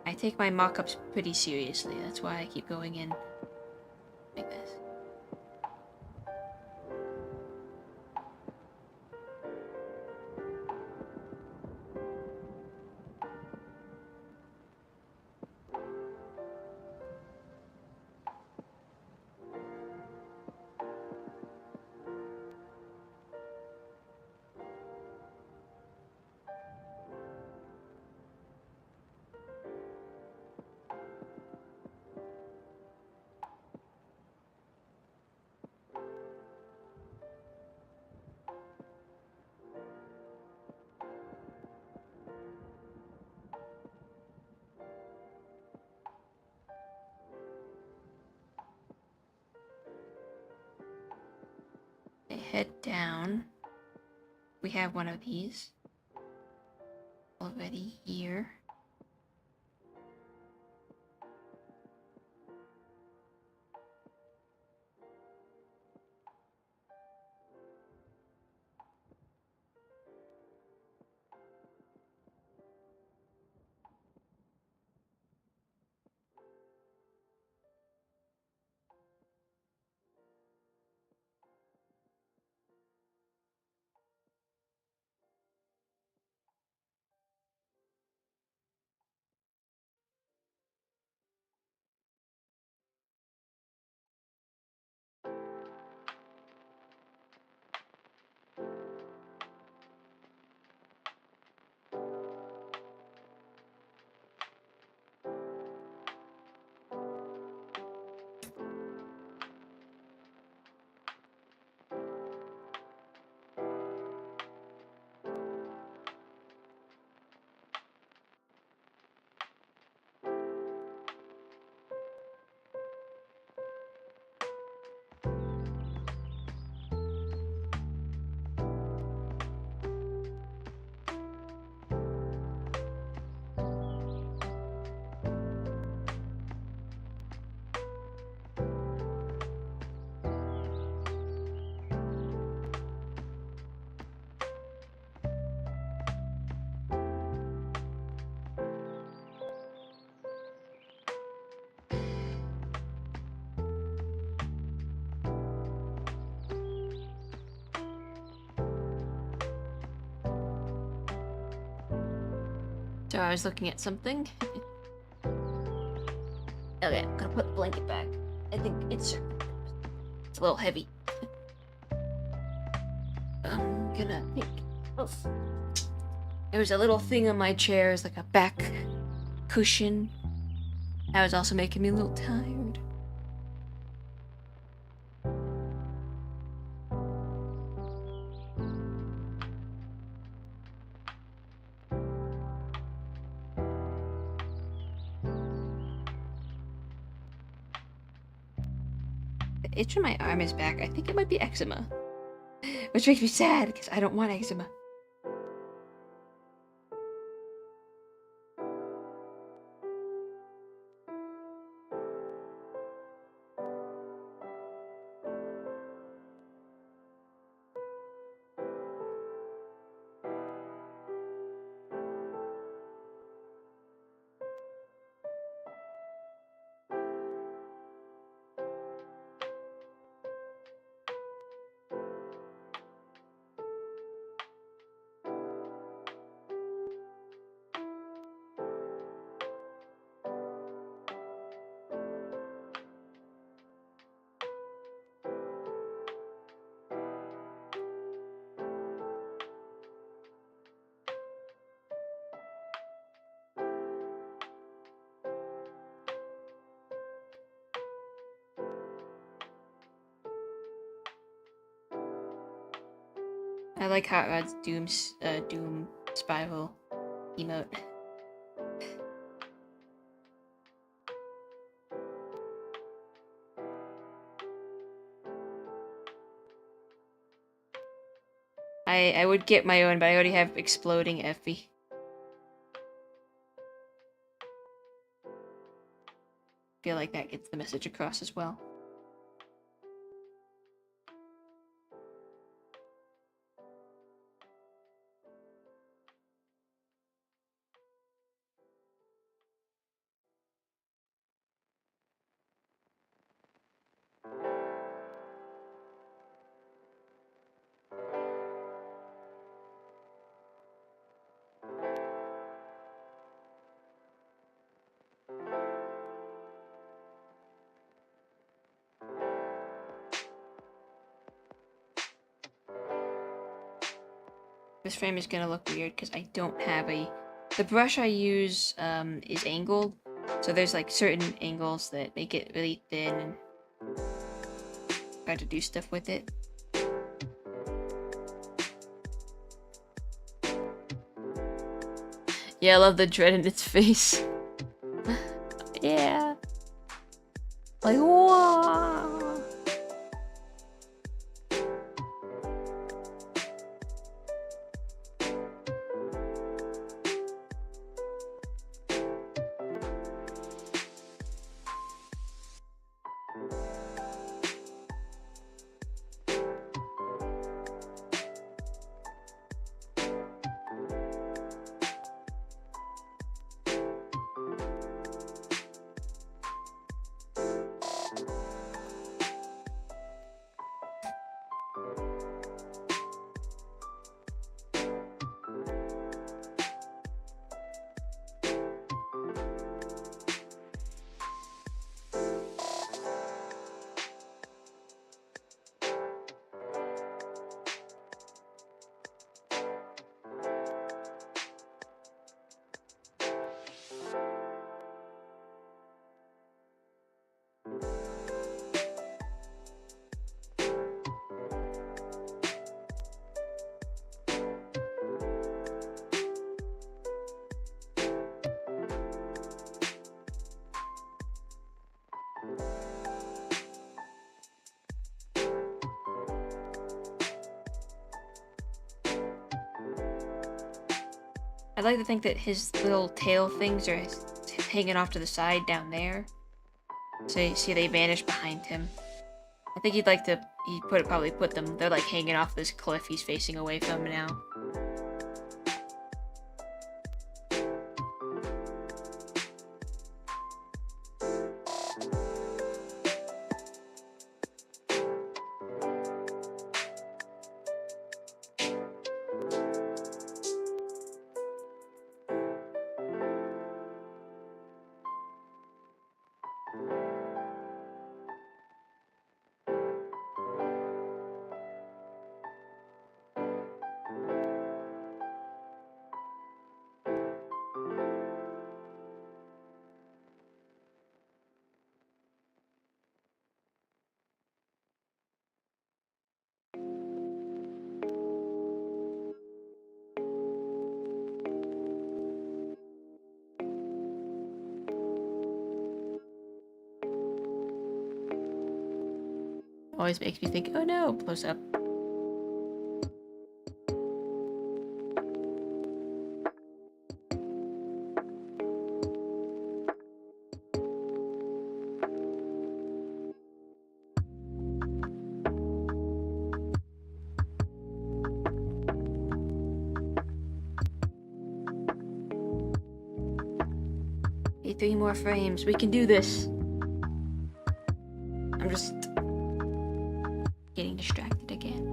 I take my mock-ups pretty seriously. That's why I keep going in like this. Head down. We have one of these already here. So I was looking at something. Okay, I'm gonna put the blanket back. I think it's a little heavy. I'm gonna think. Oh. There was a little thing on my chair, it's like a back cushion. That was also making me a little tired. The itch on my arm is back. I think it might be eczema. Which makes me sad, because I don't want eczema. I like Hot Rod's Doom Spiral emote. I would get my own, but I already have Exploding Effie. Feel like that gets the message across as well. This frame is gonna look weird because I don't have the brush I use is angled, so there's like certain angles that make it really thin and hard to do stuff with it. Yeah, I love the dread in its face. Yeah. Like, whoa. I'd like to think that his little tail things are hanging off to the side down there. So you see they vanish behind him. I think he'd probably put them, they're like hanging off this cliff he's facing away from now. Always makes me think, oh no, close up. Hey, 3 more frames. We can do this. I'm just getting distracted again.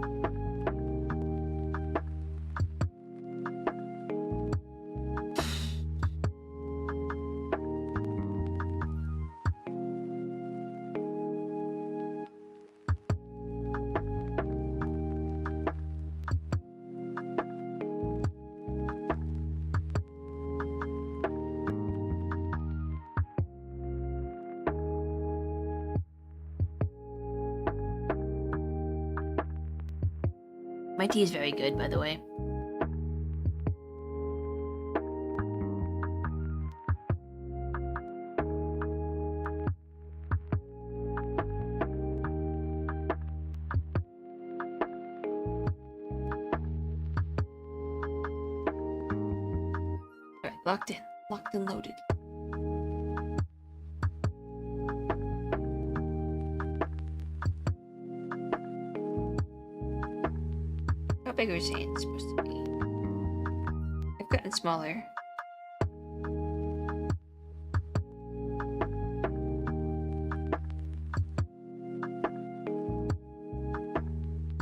My tea is very good, by the way. Alright, locked in. Locked and loaded. How big are his hands supposed to be? I've gotten smaller.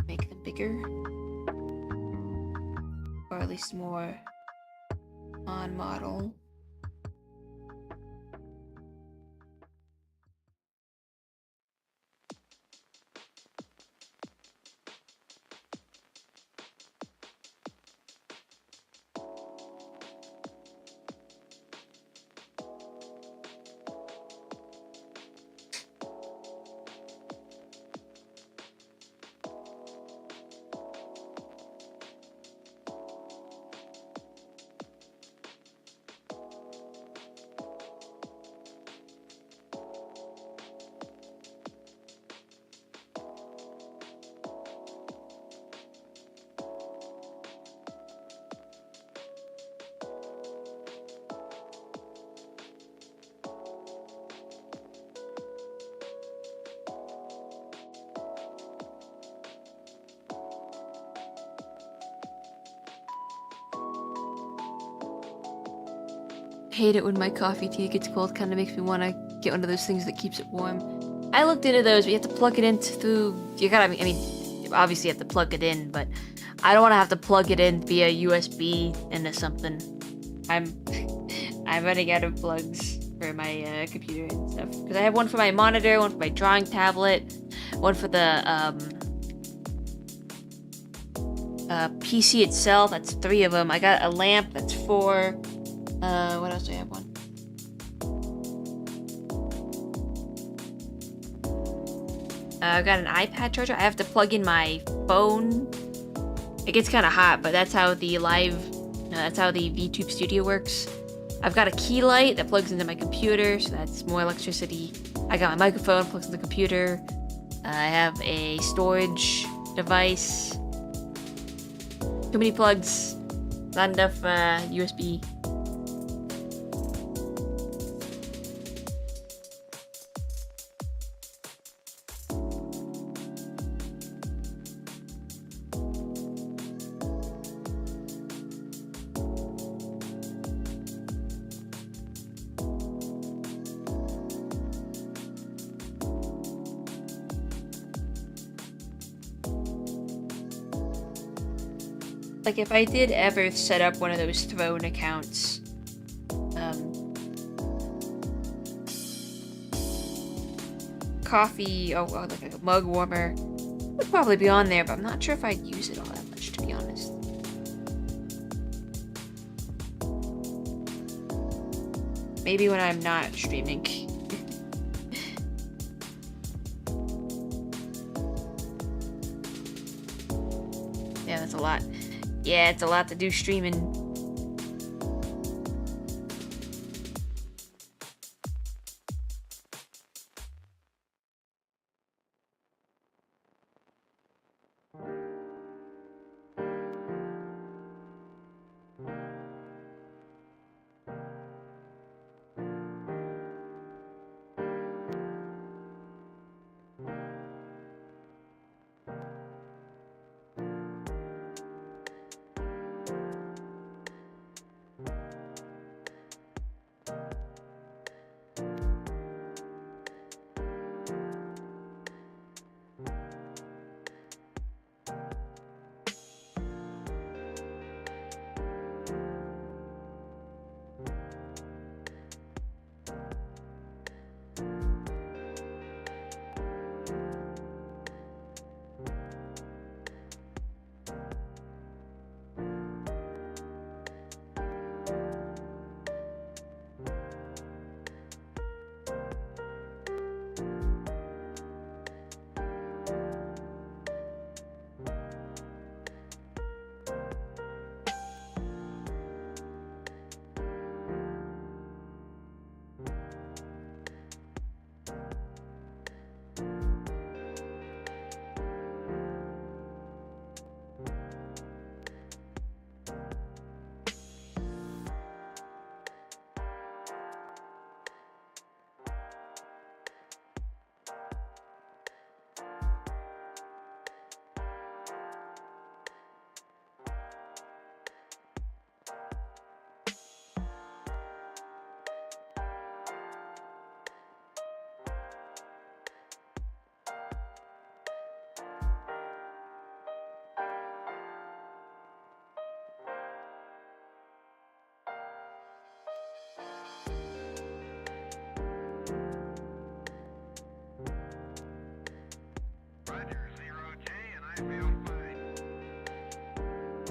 Make them bigger. Or at least more on model. Hate it when my coffee tea gets cold. Kind of makes me want to get one of those things that keeps it warm. I looked into those, but you have to plug it in through. You gotta. I mean, obviously you have to plug it in, but I don't want to have to plug it in via USB into something. I'm running out of plugs for my computer and stuff because I have one for my monitor, one for my drawing tablet, one for the PC itself. That's 3 of them. I got a lamp. That's 4. What else do I have? One. I've got an iPad charger. I have to plug in my phone. It gets kind of hot, but that's how the that's how the VTube Studio works. I've got a key light that plugs into my computer, so that's more electricity. I got my microphone plugs into the computer. I have a storage device. Too many plugs. Not enough USB. Like, if I did ever set up one of those Throne accounts, coffee, like a mug warmer, would probably be on there, but I'm not sure if I'd use it all that much, to be honest. Maybe when I'm not streaming. Yeah, that's a lot. Yeah, it's a lot to do streaming.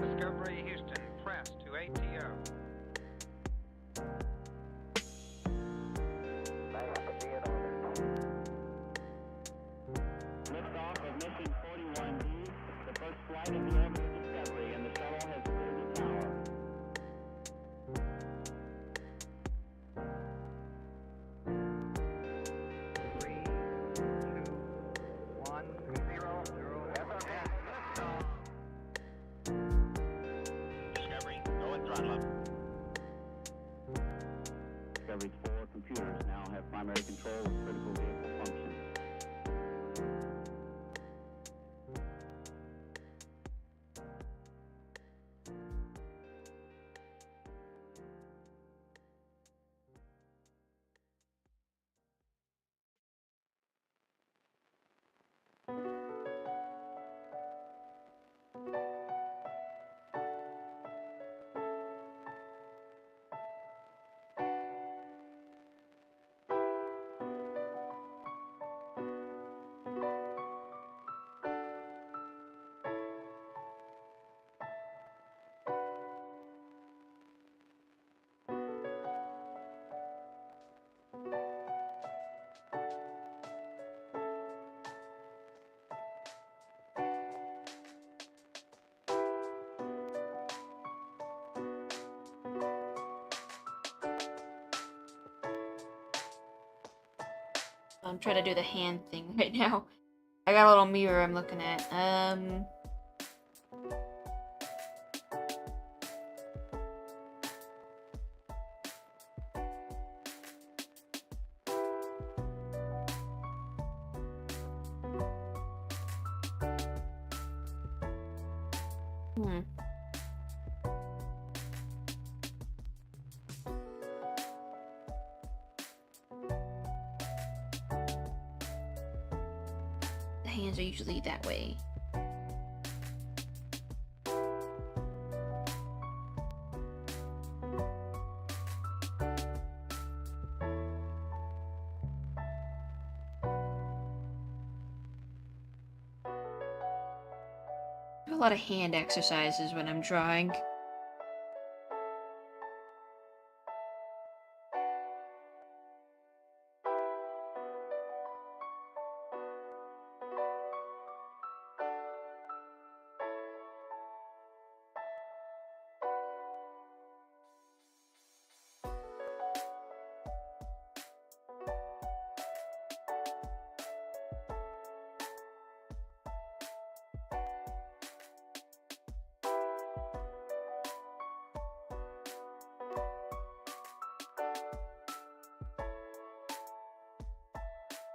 Discovery Houston, press to ATO. Liftoff of mission 41D, the first flight in the orbit of Discovery, and the shuttle has cleared the tower. 3, 2, 1, 0, 0. Discovery, go and throttle up. Discovery's 4 computers now have primary control of critical vehicle functions. I'm trying to do the hand thing right now. I got a little mirror I'm looking at. The hands are usually that way. I do a lot of hand exercises when I'm drawing.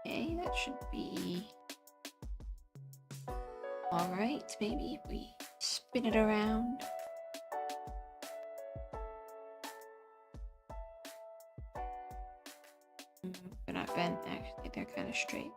Okay, that should be alright. Maybe if we spin it around. They're not bent, actually, they're kind of straight.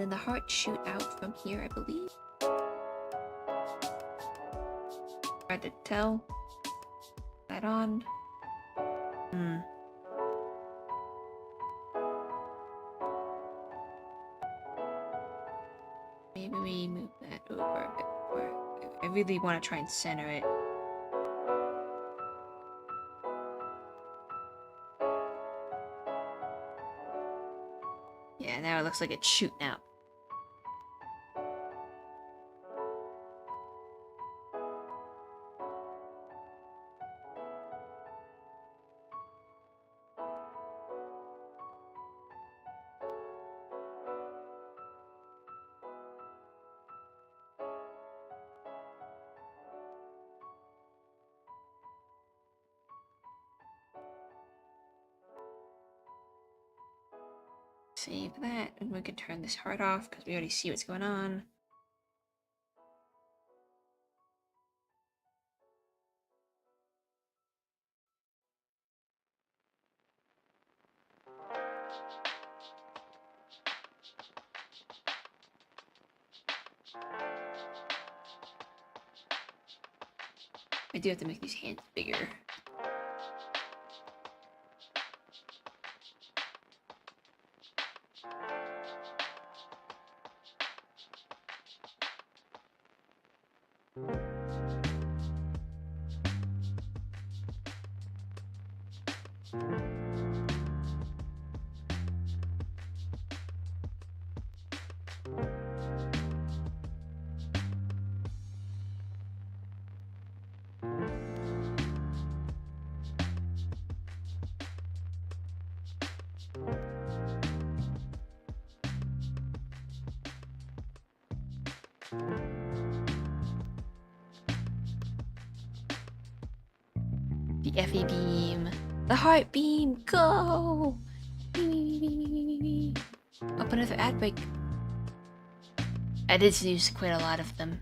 then the heart shoot out from here, I believe. Hard to tell. That on. Maybe we move that over a bit more. I really want to try and center it. Yeah, now it looks like it's shooting out. Save that, and we can turn this heart off because we already see what's going on. I do have to make these hands bigger. The FE beam. The heart beam. Go! Open another ad break. I did use quite a lot of them.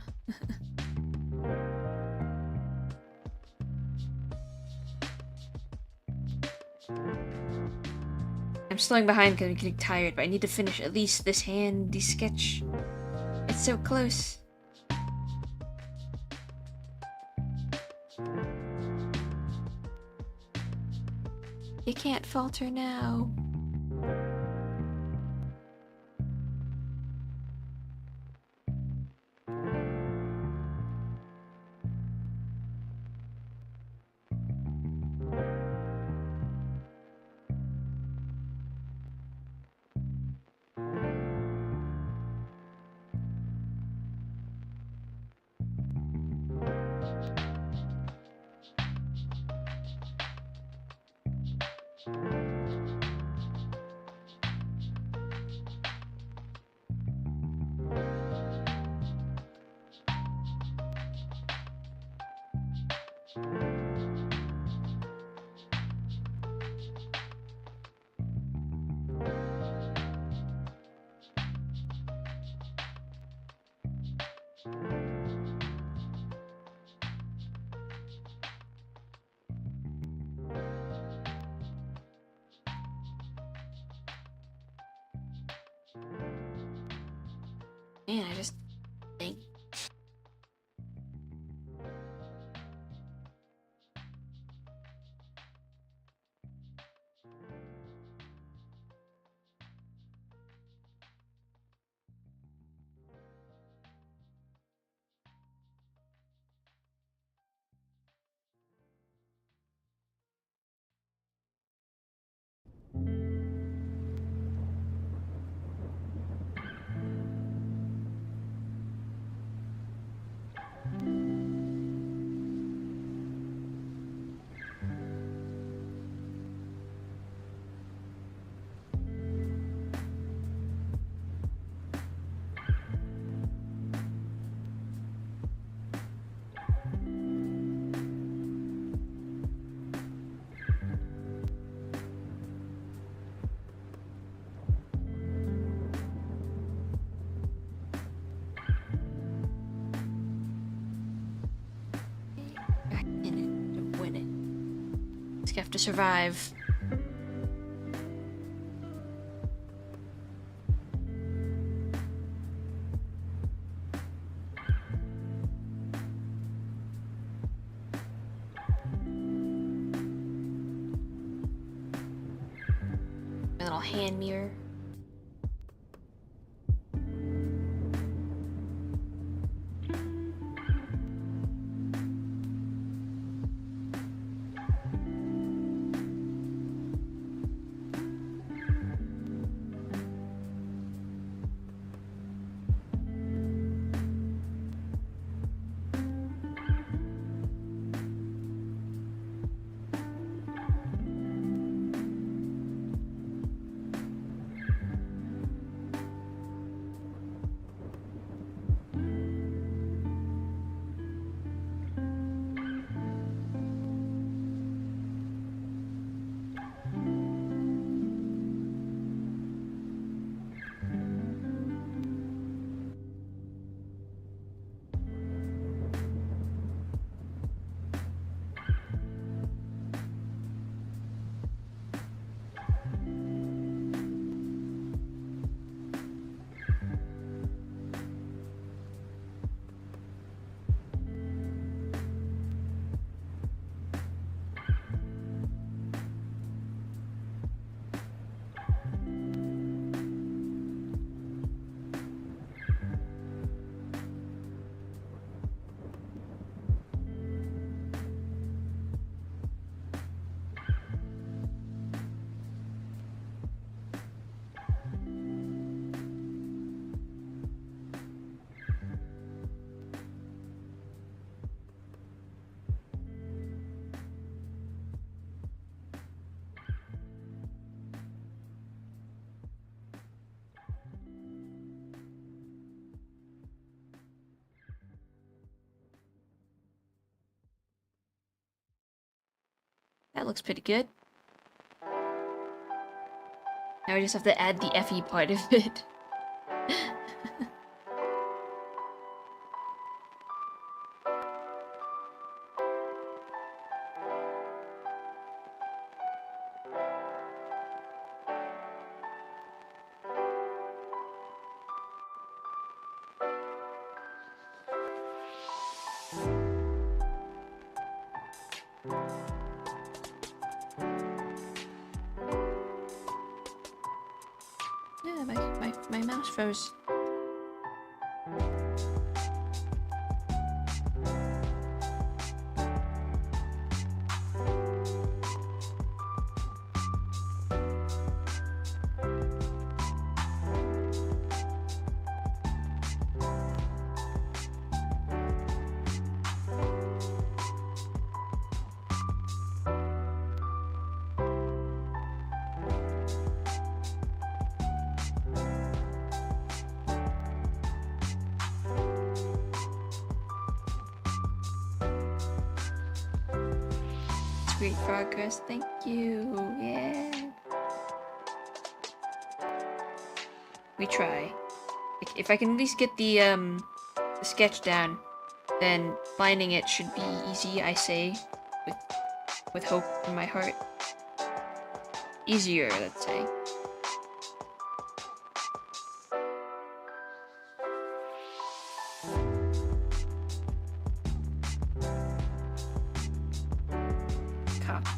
I'm slowing behind because I'm getting tired, but I need to finish at least this handy sketch. It's so close. You can't falter now. Man, I just think. You have to survive. little hand mirror. That looks pretty good. Now we just have to add the FE part of it. Yeah, my mouse froze. Great progress, thank you. Yeah. We try. If I can at least get the sketch down, then finding it should be easy, I say, with hope in my heart. Easier, let's say.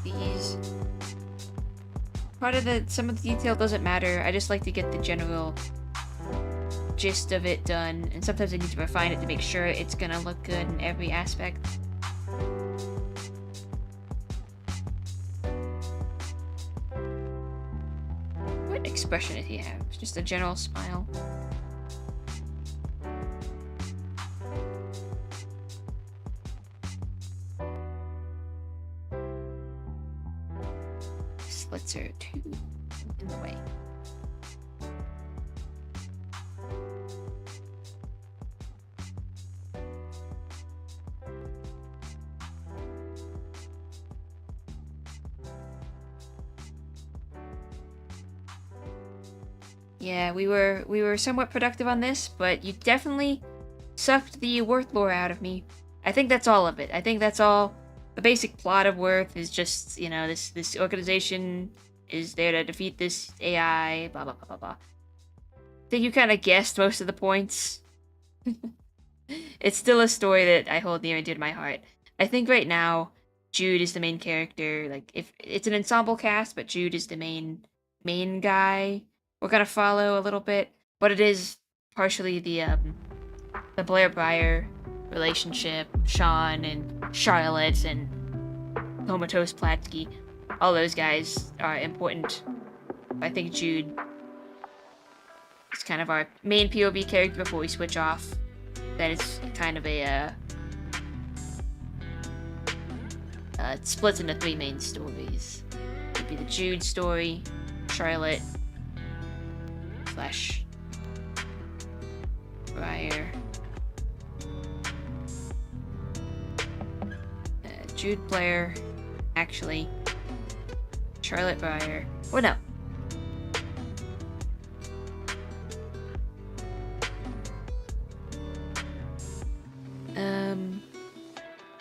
These. Part of some of the detail doesn't matter. I just like to get the general gist of it done, and sometimes I need to refine it to make sure it's gonna look good in every aspect. What expression did he have? Just a general smile. Slits are too in the way. Yeah, we were somewhat productive on this, but you definitely sucked the Worth lore out of me. I think that's all of it. I think that's all. The basic plot of Worth is just, you know, this organization is there to defeat this AI, blah, blah, blah, blah, blah. I think you kind of guessed most of the points. It's still a story that I hold near and dear to my heart. I think right now, Jude is the main character. Like, if it's an ensemble cast, but Jude is the main main guy we're gonna follow a little bit, but it is partially the Blair Briar relationship, Sean and Charlotte and Comatose Platsky. All those guys are important. I think Jude is kind of our main POV character before we switch off. Then it's kind of a it splits into 3 main stories. It'd be the Jude story, Charlotte / Briar. Jude Blair, actually. Charlotte Briar. Oh no.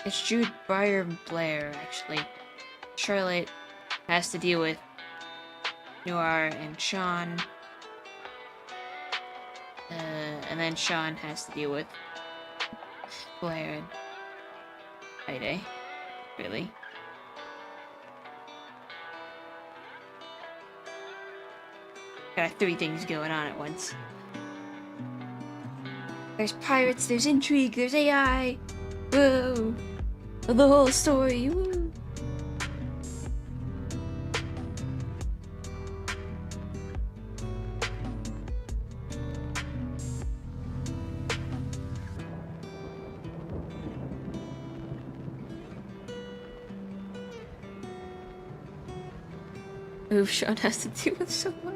It's Jude, Briar, and Blair, actually. Charlotte has to deal with Noir and Sean. And then Sean has to deal with Blair and Ide. Really. Got 3 things going on at once. There's pirates, there's intrigue, there's AI. Whoa. The whole story. Woo. Ooh, Sean has to deal with so much.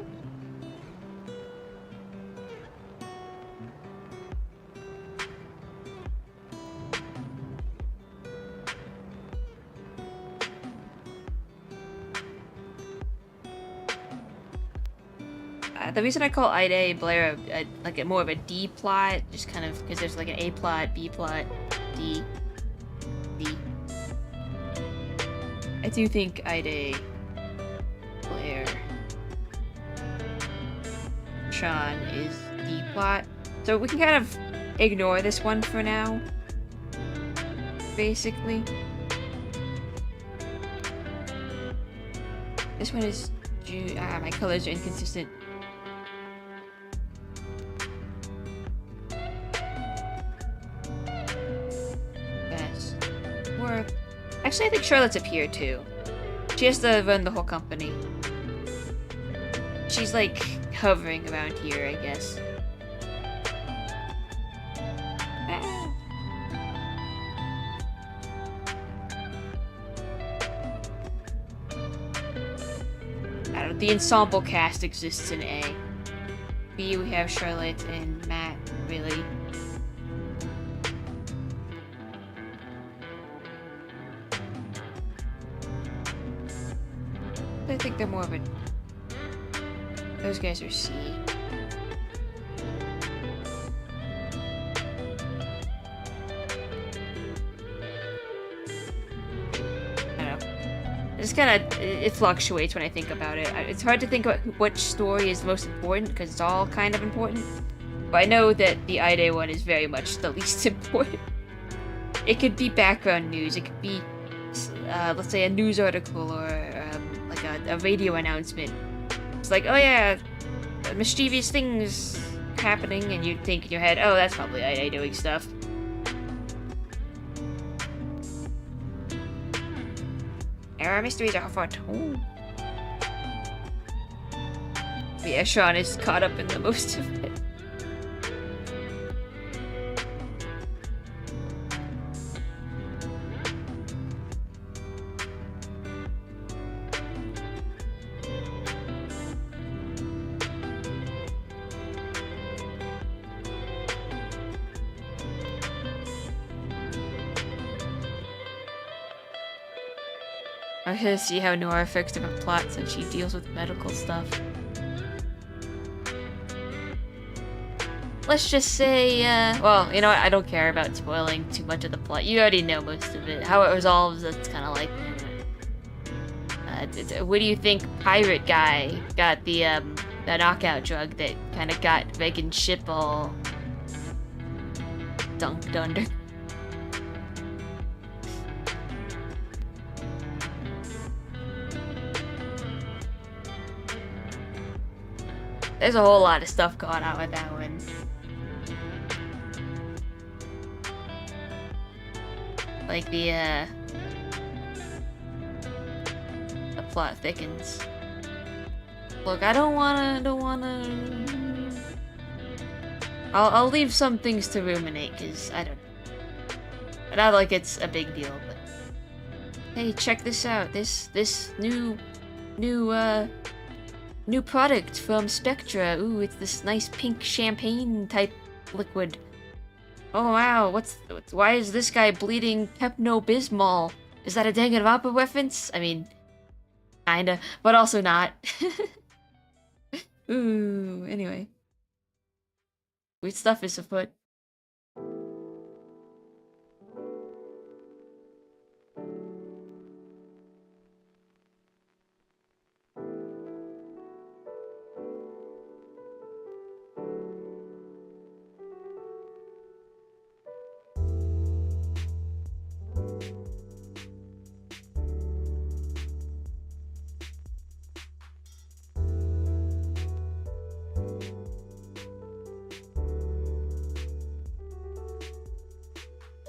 The reason I call Ide Blair like more of a D plot, just kind of because there's like an A plot, B plot, D. I do think Ide, Blair, Sean is D plot, so we can kind of ignore this one for now. Basically, this one is my colors are inconsistent. Actually, I think Charlotte's up here too. She has to run the whole company. She's like hovering around here, I guess. I don't know, the ensemble cast exists in A. B, we have Charlotte and Matt, really. I think they're more of a... Those guys are C. I don't know. It's kind of... It fluctuates when I think about it. It's hard to think about which story is most important, because it's all kind of important. But I know that the Ide one is very much the least important. It could be background news. It could be, let's say, a news article or... a radio announcement. It's like, oh yeah, mischievous things happening, and you think in your head, oh, that's probably Ide doing stuff. Our mysteries are far too. But yeah, Sean is caught up in the most of it. I'm gonna see how Nora affects different plots since she deals with medical stuff. Let's just say, well, you know what, I don't care about spoiling too much of the plot. You already know most of it. How it resolves, that's kind of like... what do you think Pirate Guy got the knockout drug that kind of got Reagan's ship all... dunked under? There's a whole lot of stuff going on with that one. Like the plot thickens. Look, I don't wanna. I'll leave some things to ruminate, cause I don't know. But not like it's a big deal, but hey, check this out. This new product from Spectra. Ooh, it's this nice pink champagne type liquid. Oh wow, why is this guy bleeding Pepto-Bismol? Is that a Danganronpa reference? I mean, kinda, but also not. Ooh, anyway. Weird stuff is afoot.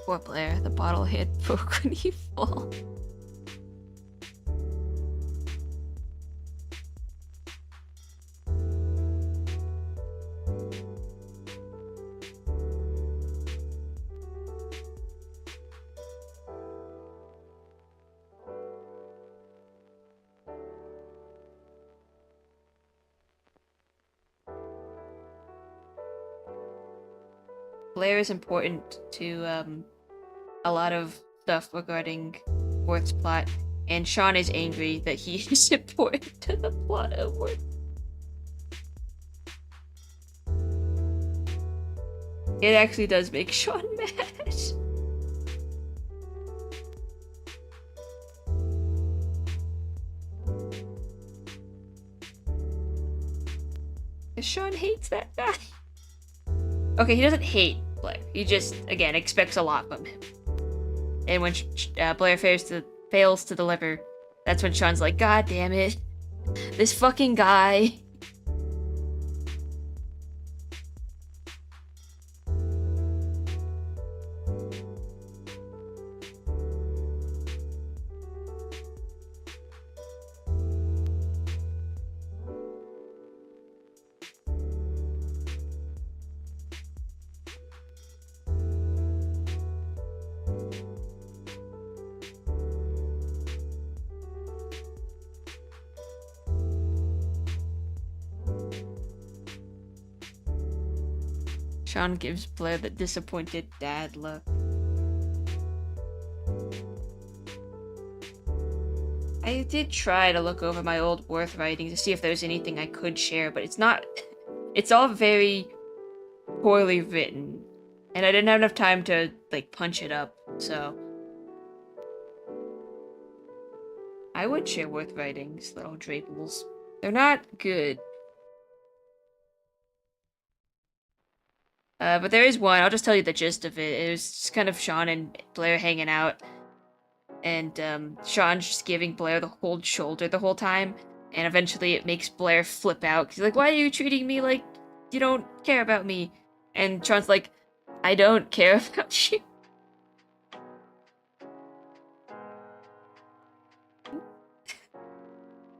Poor Blair, the bottle hit broke when he fall. Blair is important to a lot of stuff regarding Worth's plot, and Sean is angry that he is important to the plot of Worth. It actually does make Sean mad. Sean hates that guy. Okay, he doesn't hate Blair. He just, again, expects a lot from him. And when Blair fails to deliver, that's when Sean's like, God damn it. This fucking guy. Sean gives Blair the disappointed dad look. I did try to look over my old Worth writing to see if there's anything I could share, but it's not. It's all very poorly written, and I didn't have enough time to, like, punch it up, so. I would share Worth writings, little drapables. They're not good. But there is one, I'll just tell you the gist of it. It was just kind of Sean and Blair hanging out, and Sean's just giving Blair the cold shoulder the whole time, and eventually it makes Blair flip out. He's like, why are you treating me like you don't care about me? And Sean's like, I don't care about you.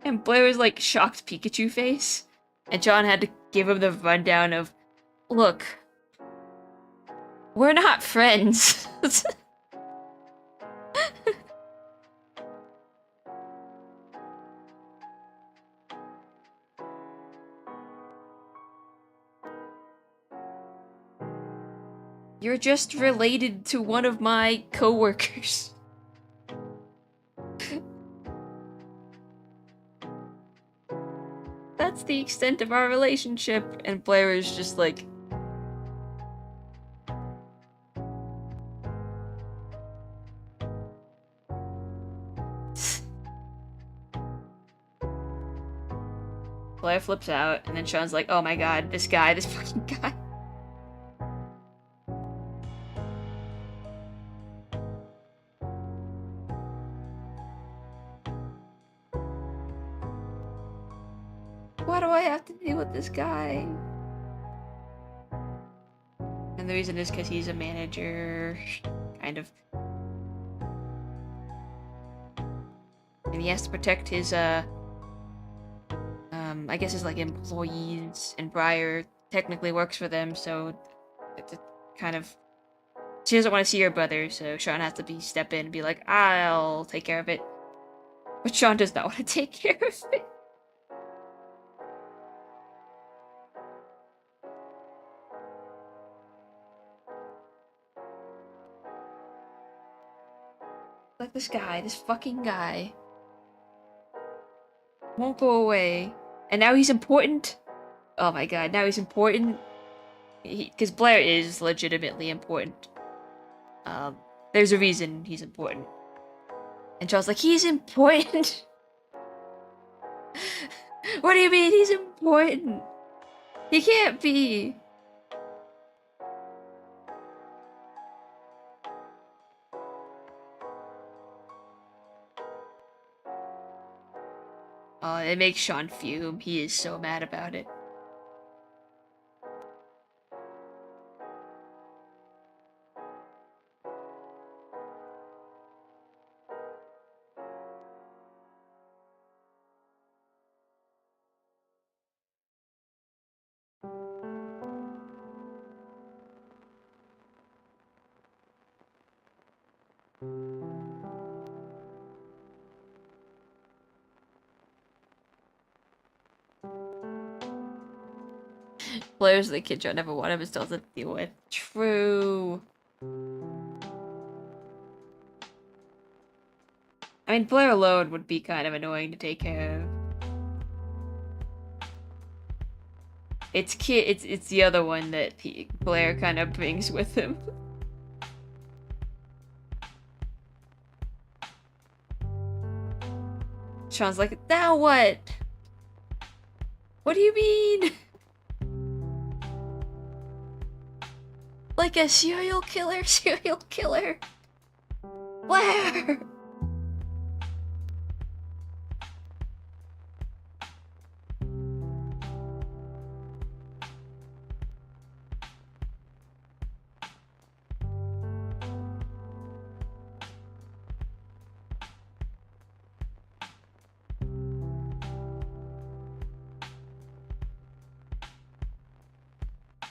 And Blair was like, shocked Pikachu face, and Sean had to give him the rundown of, look, we're not friends. You're just related to one of my coworkers. That's the extent of our relationship. And Blair is just like, Blair flips out, and then Sean's like, oh my god, this fucking guy. Why do I have to deal with this guy? And the reason is because he's a manager, kind of. And he has to protect his, I guess his, like, employees, and Briar technically works for them, so it's kind of... She doesn't want to see her brother, so Sean has to step in and be like, I'll take care of it. But Sean does not want to take care of it. Like this guy, this fucking guy. Won't go away. And now he's important? Oh my god, now he's important? Because Blair is legitimately important. There's a reason he's important. And Sean's like, he's important? What do you mean he's important? He can't be. Oh, it makes Sean fume. He is so mad about it. Blair's the kid John never wanted, but still has to deal with. True. I mean, Blair alone would be kind of annoying to take care of. It's the other one that Blair kind of brings with him. Sean's like, now what? What do you mean? Like a serial killer? Serial killer? Blair!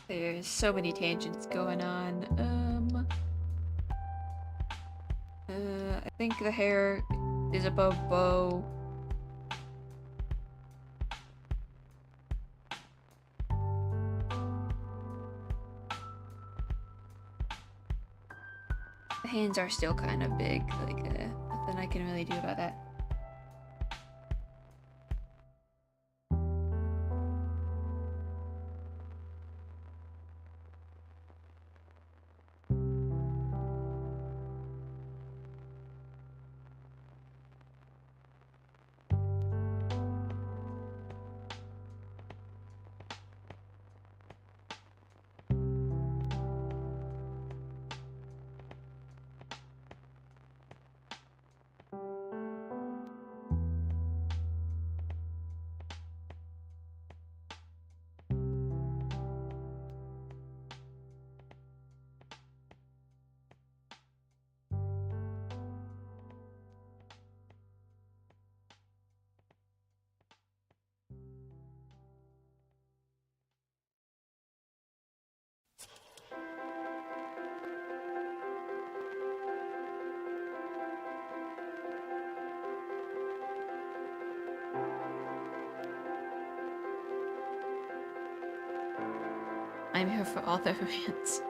There's so many tangents going on. I think the hair is above Bo. The hands are still kind of big, like, nothing I can really do about that. I'm here for all the romance.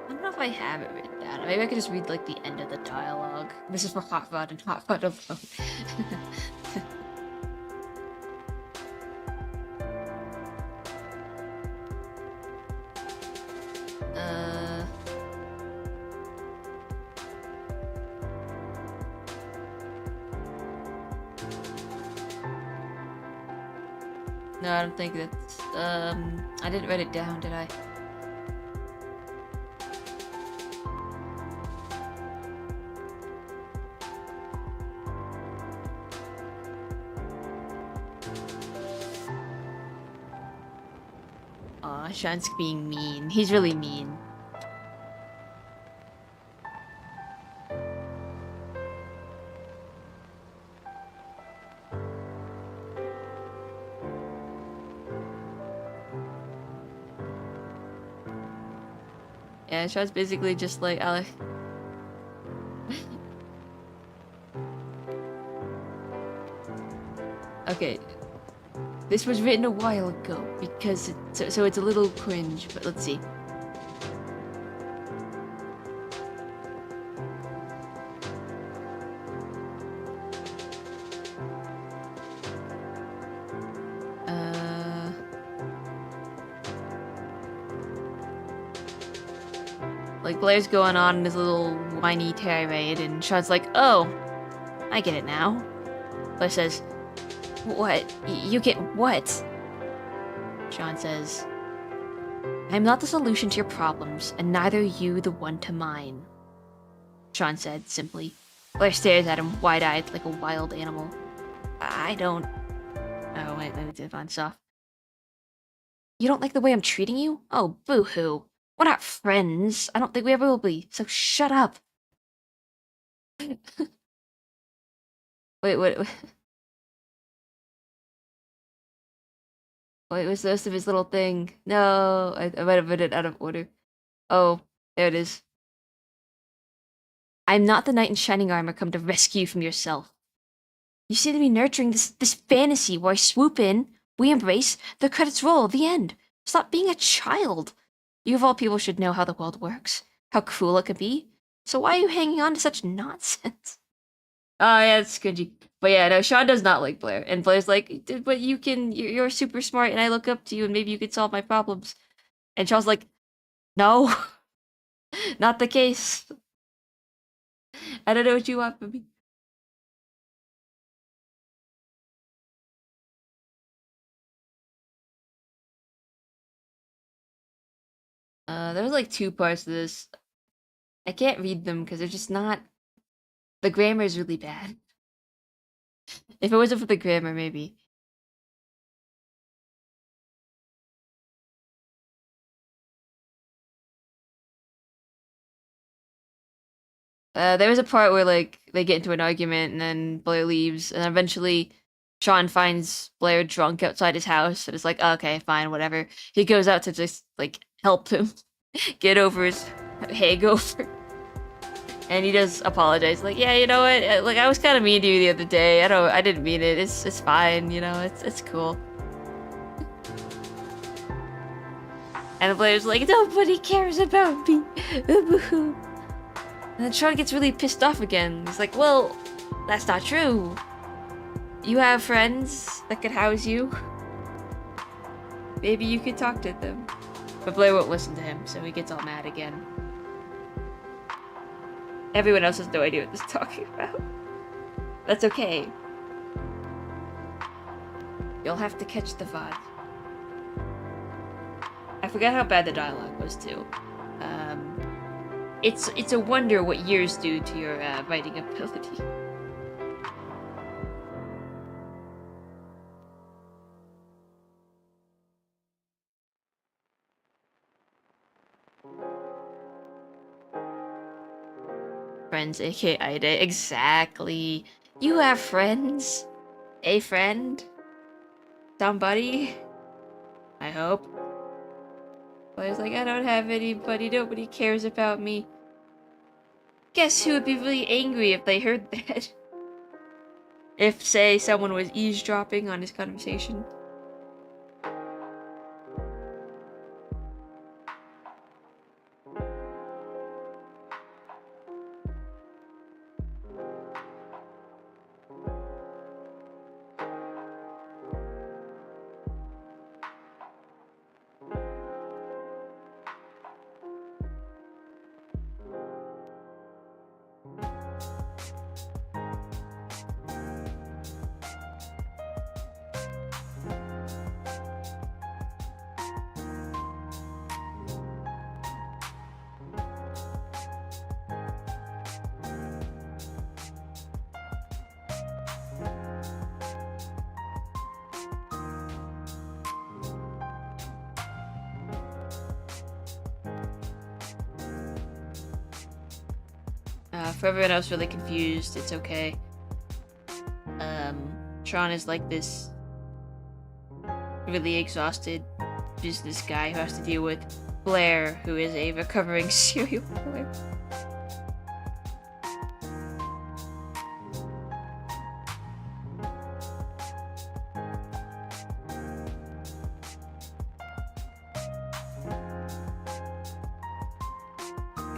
I don't know if I have it written down. Maybe I could just read like the end of the dialogue. This is for Hot Rod and Hot Rod alone. No, I don't think that's, I didn't write it down, did I? Aw, Sean's being mean. He's really mean. Yeah, Sean's basically just like, okay. This was written a while ago because so it's a little cringe, but let's see. Like Blair's going on in his little whiny tirade, and Sean's like, "Oh, I get it now." Blair says, "What? You get what?" Sean says, "I'm not the solution to your problems, and neither are you the one to mine." Sean said simply. Blair stares at him, wide-eyed like a wild animal. I don't... Oh, wait, let me do it soft. You don't like the way I'm treating you? Oh, boo-hoo. We're not friends. I don't think we ever will be, so shut up. Wait, what? Wait, what's the rest of his little thing? No, I might have put it out of order. Oh, there it is. I'm not the knight in shining armor come to rescue you from yourself. You seem to be nurturing this fantasy where I swoop in, we embrace, the credits roll, the end. Stop being a child. You of all people should know how the world works, how cruel it can be. So why are you hanging on to such nonsense? Oh yeah, it's cringy. But yeah, no, Sean does not like Blair. And Blair's like, but you're super smart and I look up to you and maybe you could solve my problems. And Sean's like, no, not the case. I don't know what you want from me. There's like two parts to this. I can't read them because they're just not... The grammar is really bad. If it wasn't for the grammar, maybe. There was a part where, like, they get into an argument and then Blair leaves, and eventually Sean finds Blair drunk outside his house, and it's like, okay, fine, whatever. He goes out to just, like, help him get over his hangover. And he does apologize, like, yeah, you know what, like, I was kind of mean to you the other day, I didn't mean it, it's fine, you know, it's cool. And Blair's like, nobody cares about me. And then Sean gets really pissed off again. He's like, well, that's not true. You have friends that could house you. Maybe you could talk to them. But Blair won't listen to him, so he gets all mad again. Everyone else has no idea what this is talking about. That's okay. You'll have to catch the vibe. I forgot how bad the dialogue was, too. It's a wonder what years do to your writing ability. Friends, aka Ida. Exactly. You have friends? A friend? Somebody? I hope. But I was like, I don't have anybody, nobody cares about me. Guess who would be really angry if they heard that? If, say, someone was eavesdropping on his conversation. For everyone else really confused, it's okay. Sean is like this really exhausted business guy who has to deal with Blair, who is a recovering serial killer.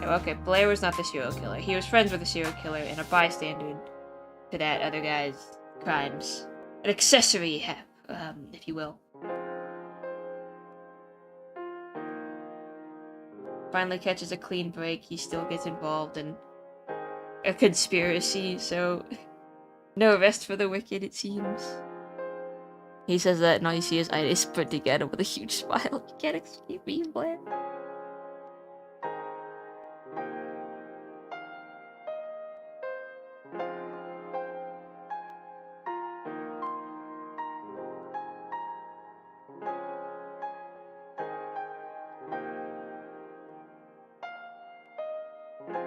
Okay, Blair was not the serial killer. He was friends with the serial killer and a bystander to that other guy's crimes. An accessory, if you will. Finally catches a clean break, he still gets involved in a conspiracy, so no rest for the wicked, it seems. He says that and all you see is Ida sprinting at him with a huge smile. You can't escape me, Blair.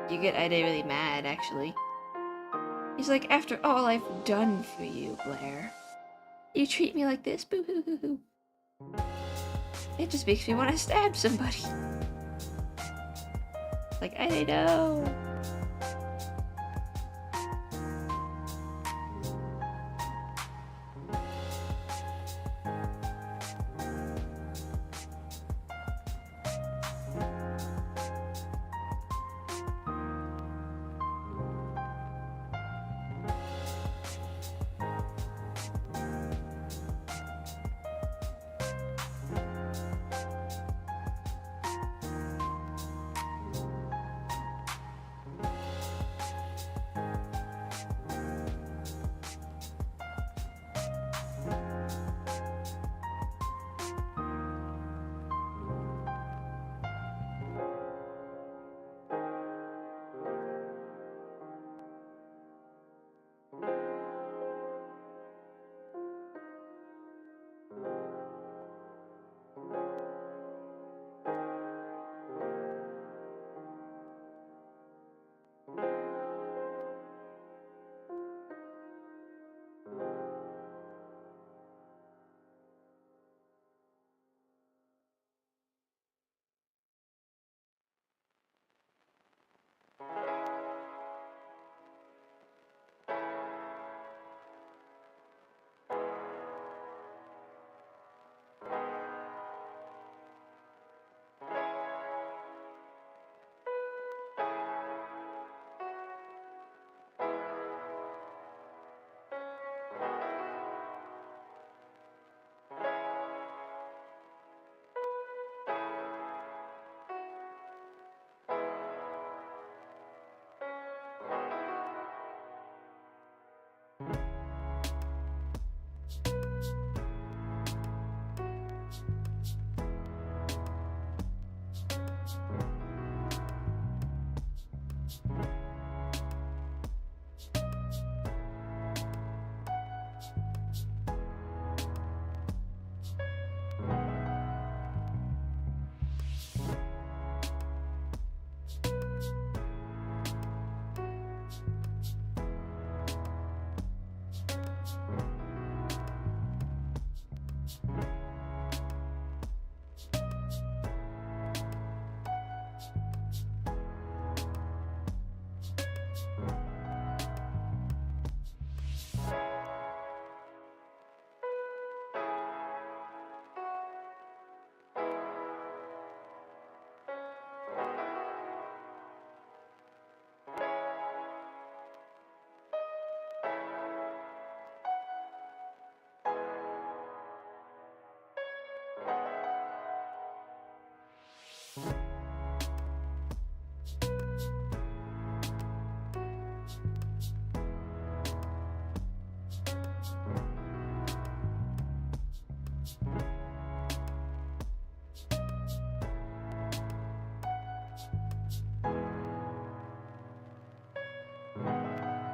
You get Ida really mad, actually. He's like, after all I've done for you, Blair, you treat me like this? Boo hoo hoo hoo. It just makes me want to stab somebody. Like, I know.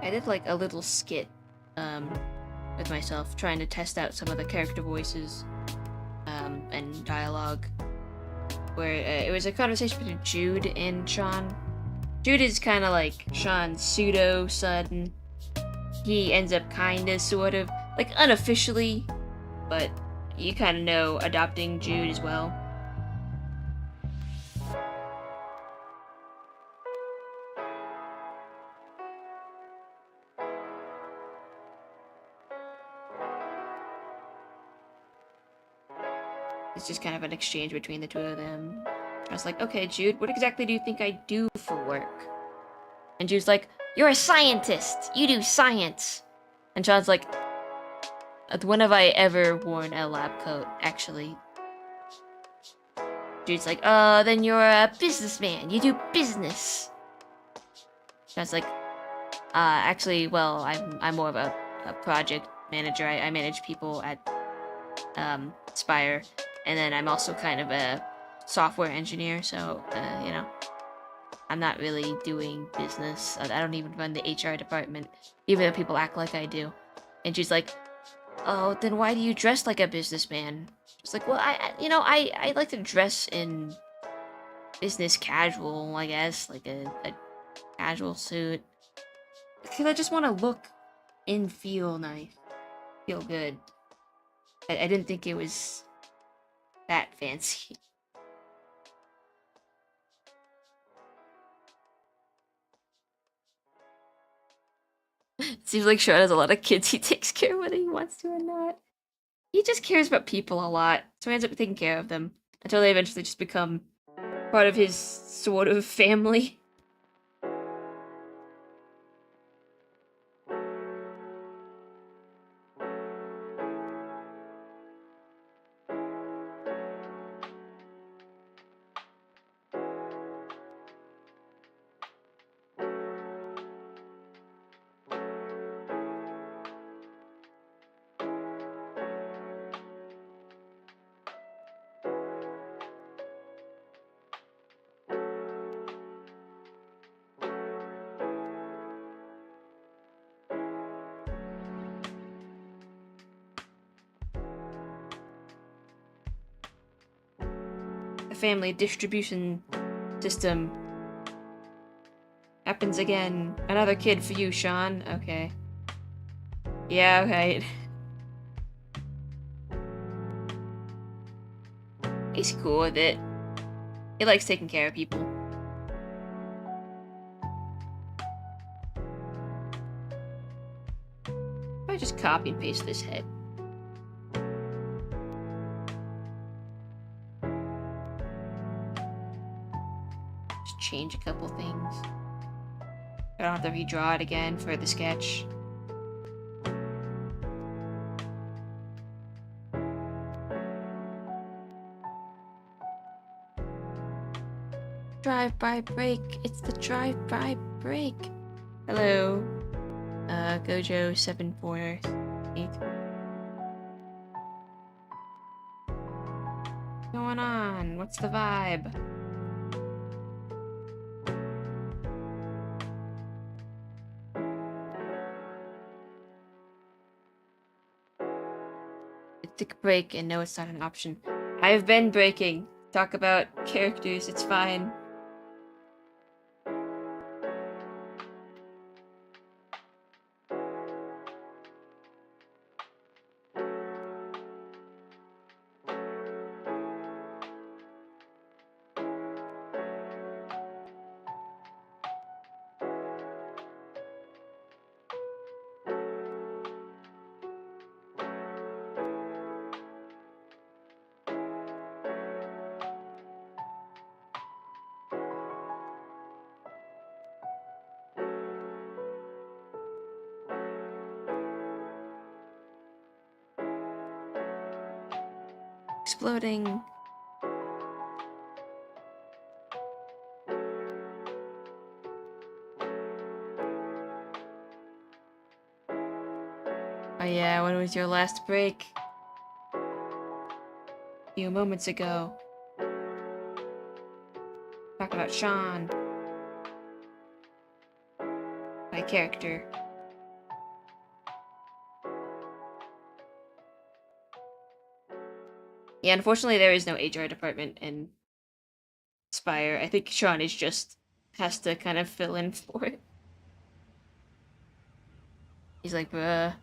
I did like a little skit with myself trying to test out some of the character voices and dialogue where it was a conversation between Jude and Sean Jude is kind of like Sean's pseudo son. He ends up kind of, sort of, like unofficially, but you kind of know, adopting Jude as well. It's just kind of an exchange between the two of them. I was like, okay, Jude, what exactly do you think I do for work? And Jude's like, you're a scientist. You do science. And Sean's like, when have I ever worn a lab coat, actually? Jude's like, then you're a businessman. You do business. Sean's like, actually, well, I'm more of a project manager. I manage people at Spire, and then I'm also kind of a software engineer, so you know, I'm not really doing business. I don't even run the HR department, even though people act like I do. And she's like, oh, then why do you dress like a businessman? It's like, well, I like to dress in business casual, I guess, like a casual suit, because I just want to look and feel nice, feel good. I didn't think it was that fancy. Seems like Sean has a lot of kids he takes care of whether he wants to or not. He just cares about people a lot, so he ends up taking care of them until they eventually just become part of his sort of family. The family distribution system happens again. Another kid for you, Sean. Okay. Yeah, right. He's cool with it. He likes taking care of people. I just copy and paste this head. Just change a couple things. I don't have to redraw it again for the sketch. Drive-by break. It's the drive-by break. Hello. Gojo 748. What's going on? What's the vibe? Take a break, and no, it's not an option. I have been breaking. Talk about characters, it's fine. Exploding. Oh yeah, when was your last break? A few moments ago. Talk about Sean. My character. Yeah, unfortunately there is no HR department in Spire. I think Sean is just has to kind of fill in for it. He's like, bruh.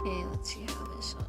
Okay, let's see how this all...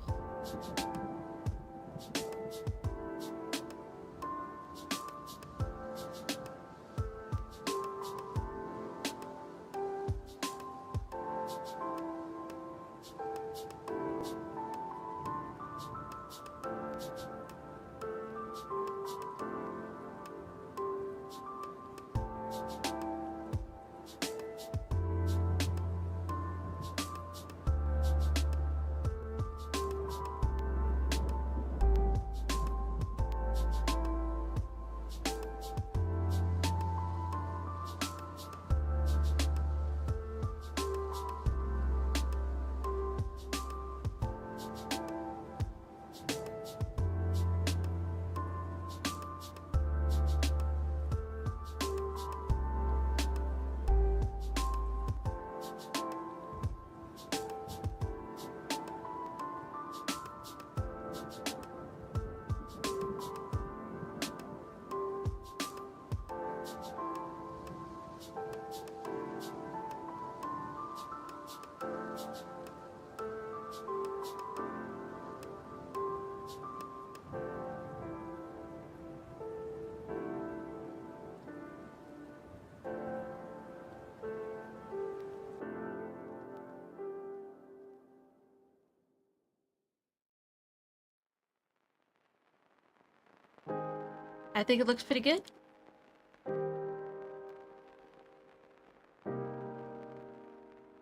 I think it looks pretty good.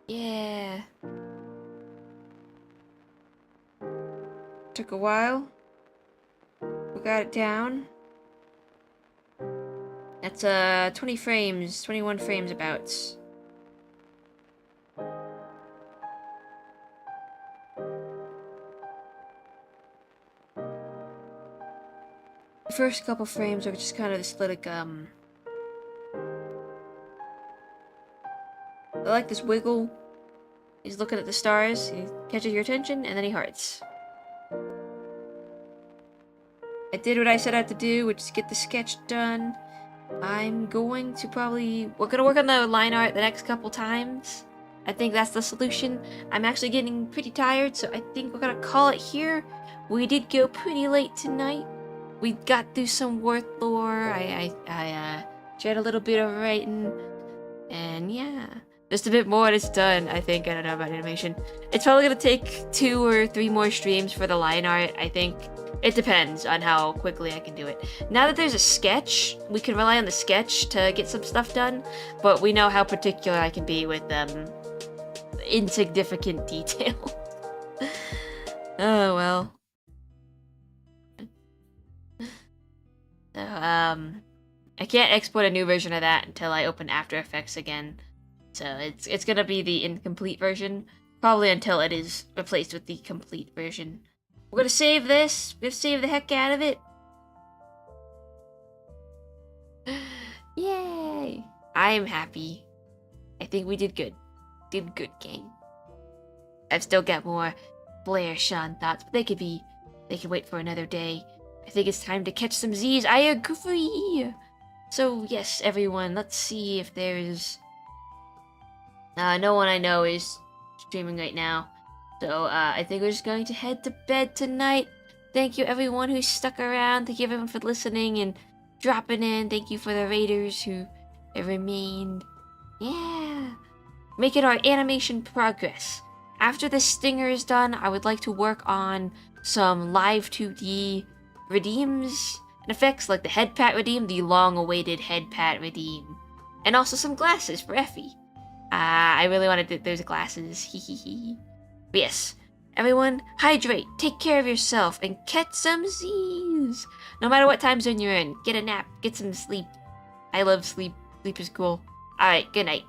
Yeah. Took a while. We got it down. That's 20 frames, 21 frames about. The first couple frames are just kind of this like I like this wiggle. He's looking at the stars, he catches your attention, and then he hearts. I did what I set out to do, which is get the sketch done. I'm going to we're gonna work on the line art the next couple times. I think that's the solution. I'm actually getting pretty tired, so I think we're gonna call it here. We did go pretty late tonight. We got through some Worth lore. I shared a little bit of writing, and yeah, just a bit more and it's done. I think. I don't know about animation. It's probably gonna take 2 or 3 more streams for the line art. I think it depends on how quickly I can do it. Now that there's a sketch, we can rely on the sketch to get some stuff done. But we know how particular I can be with insignificant detail. Oh well. So, I can't export a new version of that until I open After Effects again. So it's gonna be the incomplete version, probably until it is replaced with the complete version. We're gonna save this. We're gonna save the heck out of it. Yay! I am happy. I think we did good. Did good, gang. I've still got more Blair Sean thoughts, but they can wait for another day. I think it's time to catch some Z's. I agree! So, yes, everyone, let's see if there's... no one I know is streaming right now. So, I think we're just going to head to bed tonight. Thank you, everyone who stuck around. Thank you, everyone, for listening and dropping in. Thank you for the raiders who have remained. Yeah. Making our animation progress. After the stinger is done, I would like to work on some live 2D redeems and effects, like the head pat redeem, the long-awaited head pat redeem, and also some glasses for Effie. I really wanted those glasses. Hee. But yes, everyone, hydrate, take care of yourself, and catch some Z's. No matter what time zone you're in, get a nap, get some sleep. I love sleep. Sleep is cool. Alright, good night.